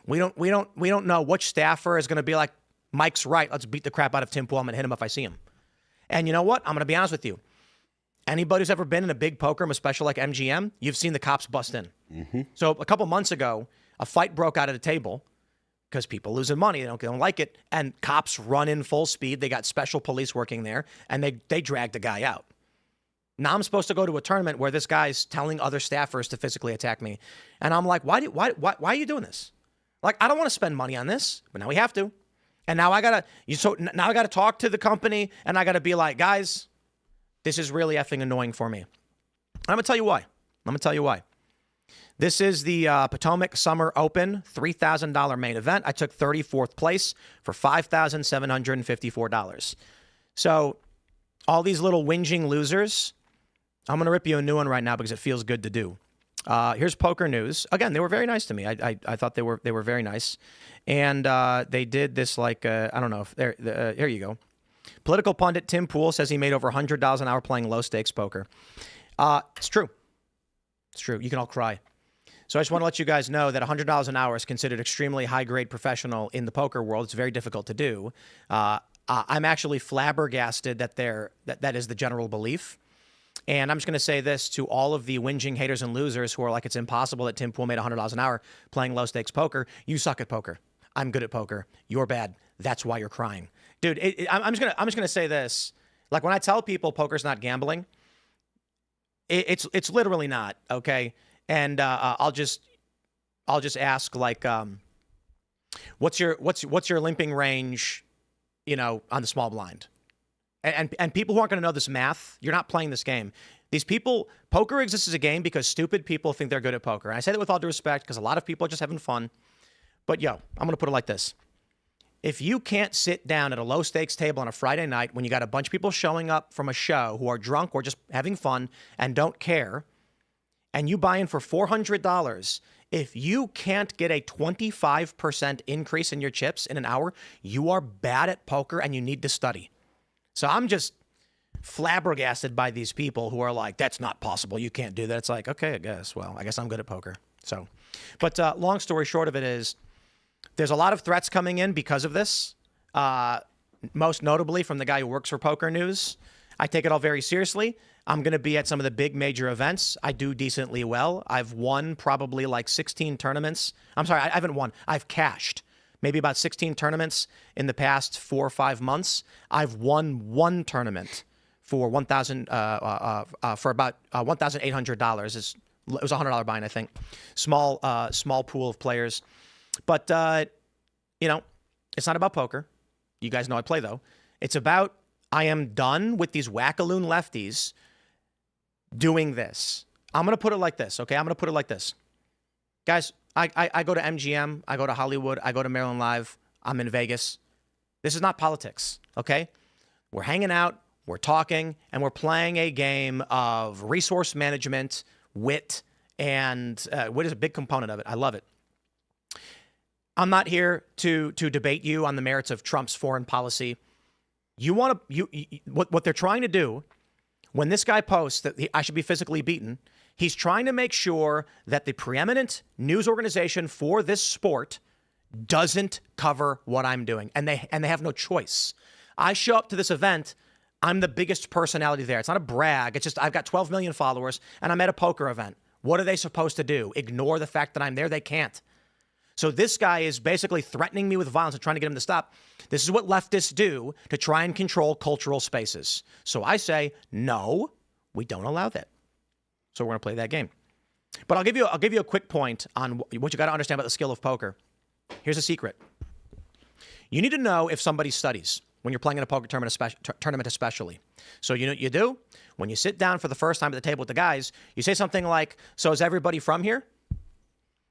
Speaker 1: We don't know which staffer is going to be like, Mike's right. Let's beat the crap out of Tim Pool. I'm going to hit him if I see him. And you know what? I'm going to be honest with you. Anybody who's ever been in a big poker room, especially like MGM, you've seen the cops bust in. Mm-hmm. So a couple months ago, a fight broke out at a table because people losing money, they don't like it, and cops run in full speed. They got special police working there, and they dragged the guy out. Now I'm supposed to go to a tournament where this guy's telling other staffers to physically attack me, and I'm like, why are you doing this? Like, I don't want to spend money on this, but now we have to, and now I gotta talk to the company, and I gotta be like, guys, this is really effing annoying for me. I'm gonna tell you why. This is the Potomac Summer Open $3,000 main event. I took 34th place for $5,754. So all these little whinging losers, I'm going to rip you a new one right now because it feels good to do. Here's poker news. Again, they were very nice to me. I thought they were very nice. And they did this like, I don't know. Here you go. Political pundit Tim Pool says he made over $100 an hour playing low-stakes poker. It's true. It's true. You can all cry. So I just want to let you guys know that $100 an hour is considered extremely high-grade professional in the poker world. It's very difficult to do. I'm actually flabbergasted that is the general belief. And I'm just going to say this to all of the whinging haters and losers who are like, it's impossible that Tim Pool made $100 an hour playing low-stakes poker. You suck at poker. I'm good at poker. You're bad. That's why you're crying. Dude, I'm just gonna say this. Like, when I tell people poker's not gambling, it's literally not, okay? And I'll just ask, like, what's your limping range, on the small blind? And people who aren't going to know this math, you're not playing this game. These people, poker exists as a game because stupid people think they're good at poker. And I say that with all due respect because a lot of people are just having fun. But I'm going to put it like this. If you can't sit down at a low stakes table on a Friday night when you got a bunch of people showing up from a show who are drunk or just having fun and don't care, and you buy in for $400, if you can't get a 25% increase in your chips in an hour, you are bad at poker and you need to study. So I'm just flabbergasted by these people who are like, that's not possible. You can't do that. It's like, okay, I guess. Well, I guess I'm good at poker. So, but long story short of it is, there's a lot of threats coming in because of this, most notably from the guy who works for Poker News. I take it all very seriously. I'm going to be at some of the big major events. I do decently well. I've won probably like 16 tournaments. I'm sorry, I haven't won. I've cashed maybe about 16 tournaments in the past 4 or 5 months. I've won one tournament for for about $1,800. It was a $100 buy-in, I think. Small pool of players. But, it's not about poker. You guys know I play, though. It's about, I am done with these wackaloon lefties doing this. I'm going to put it like this, okay? Guys, I go to MGM. I go to Hollywood. I go to Maryland Live. I'm in Vegas. This is not politics, okay? We're hanging out. We're talking. And we're playing a game of resource management wit, and wit is a big component of it. I love it. I'm not here to debate you on the merits of Trump's foreign policy. What they're trying to do when this guy posts that I should be physically beaten, he's trying to make sure that the preeminent news organization for this sport doesn't cover what I'm doing, and they have no choice. I show up to this event, I'm the biggest personality there. It's not a brag. It's just I've got 12 million followers, and I'm at a poker event. What are they supposed to do? Ignore the fact that I'm there? They can't. So this guy is basically threatening me with violence and trying to get him to stop. This is what leftists do to try and control cultural spaces. So I say, no, we don't allow that. So we're going to play that game. But I'll give you a quick point on what you got to understand about the skill of poker. Here's a secret. You need to know if somebody studies when you're playing in a poker tournament especially. So you know what you do? When you sit down for the first time at the table with the guys, you say something like, so is everybody from here?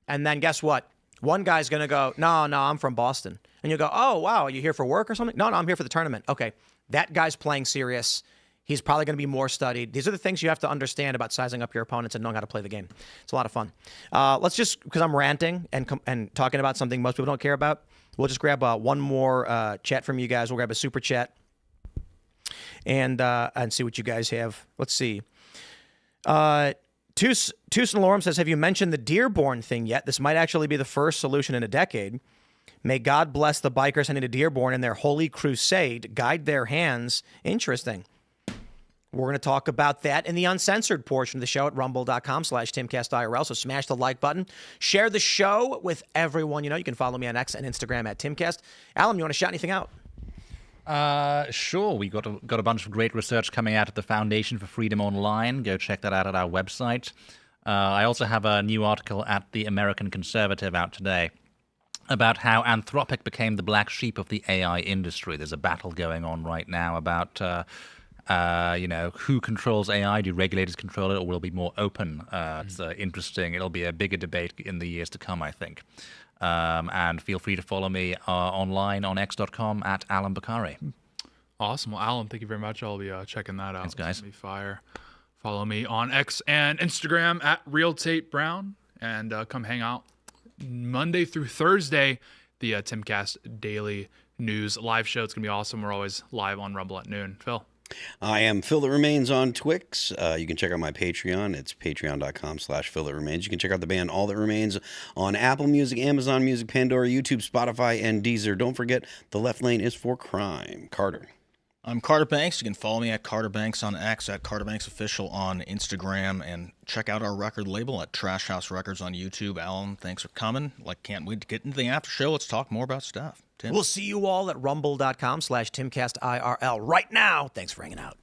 Speaker 1: And then guess what? One guy's going to go, no, I'm from Boston. And you go, oh, wow, are you here for work or something? No, I'm here for the tournament. Okay, that guy's playing serious. He's probably going to be more studied. These are the things you have to understand about sizing up your opponents and knowing how to play the game. It's a lot of fun. Let's just, because I'm ranting and talking about something most people don't care about, we'll just grab one more chat from you guys. We'll grab a super chat and see what you guys have. Let's see. Tucson Lorem says, have you mentioned the Dearborn thing yet? This might actually be the first solution in a decade. May God bless the bikers heading to Dearborn and their holy crusade. Guide their hands. Interesting. We're going to talk about that in the uncensored portion of the show at rumble.com/Timcast IRL. So smash the like button. Share the show with everyone you know. You can follow me on X and Instagram at Timcast. Allum, you want to shout anything out?
Speaker 2: Sure. We got a bunch of great research coming out at the Foundation for Freedom Online. Go check that out at our website. I also have a new article at the American Conservative out today about how Anthropic became the black sheep of the AI industry. There's a battle going on right now about who controls AI? Do regulators control it, or will it be more open? It's interesting. It'll be a bigger debate in the years to come, I think. And feel free to follow me online on x.com at Allum Bokhari.
Speaker 3: Awesome. Well, Allum, thank you very much. I'll be checking that out.
Speaker 2: Thanks, guys.
Speaker 3: It's gonna be fire. Follow me on X and Instagram at RealTateBrown, and come hang out Monday through Thursday, the Timcast Daily News live show. It's going to be awesome. We're always live on Rumble at noon. Phil.
Speaker 4: I am Phil That Remains on Twix. You can check out my Patreon. It's patreon.com/Phil That Remains. You can check out the band All That Remains on Apple Music, Amazon Music, Pandora, YouTube, Spotify, and Deezer. Don't forget, the left lane is for crime. Carter.
Speaker 5: I'm Carter Banks. You can follow me at Carter Banks on X, at Carter Banks Official on Instagram, and check out our record label at Trash House Records on YouTube. Allum, thanks for coming. Can't wait to get into the after show. Let's talk more about stuff. Tim?
Speaker 1: We'll see you all at rumble.com/Timcast IRL right now. Thanks for hanging out.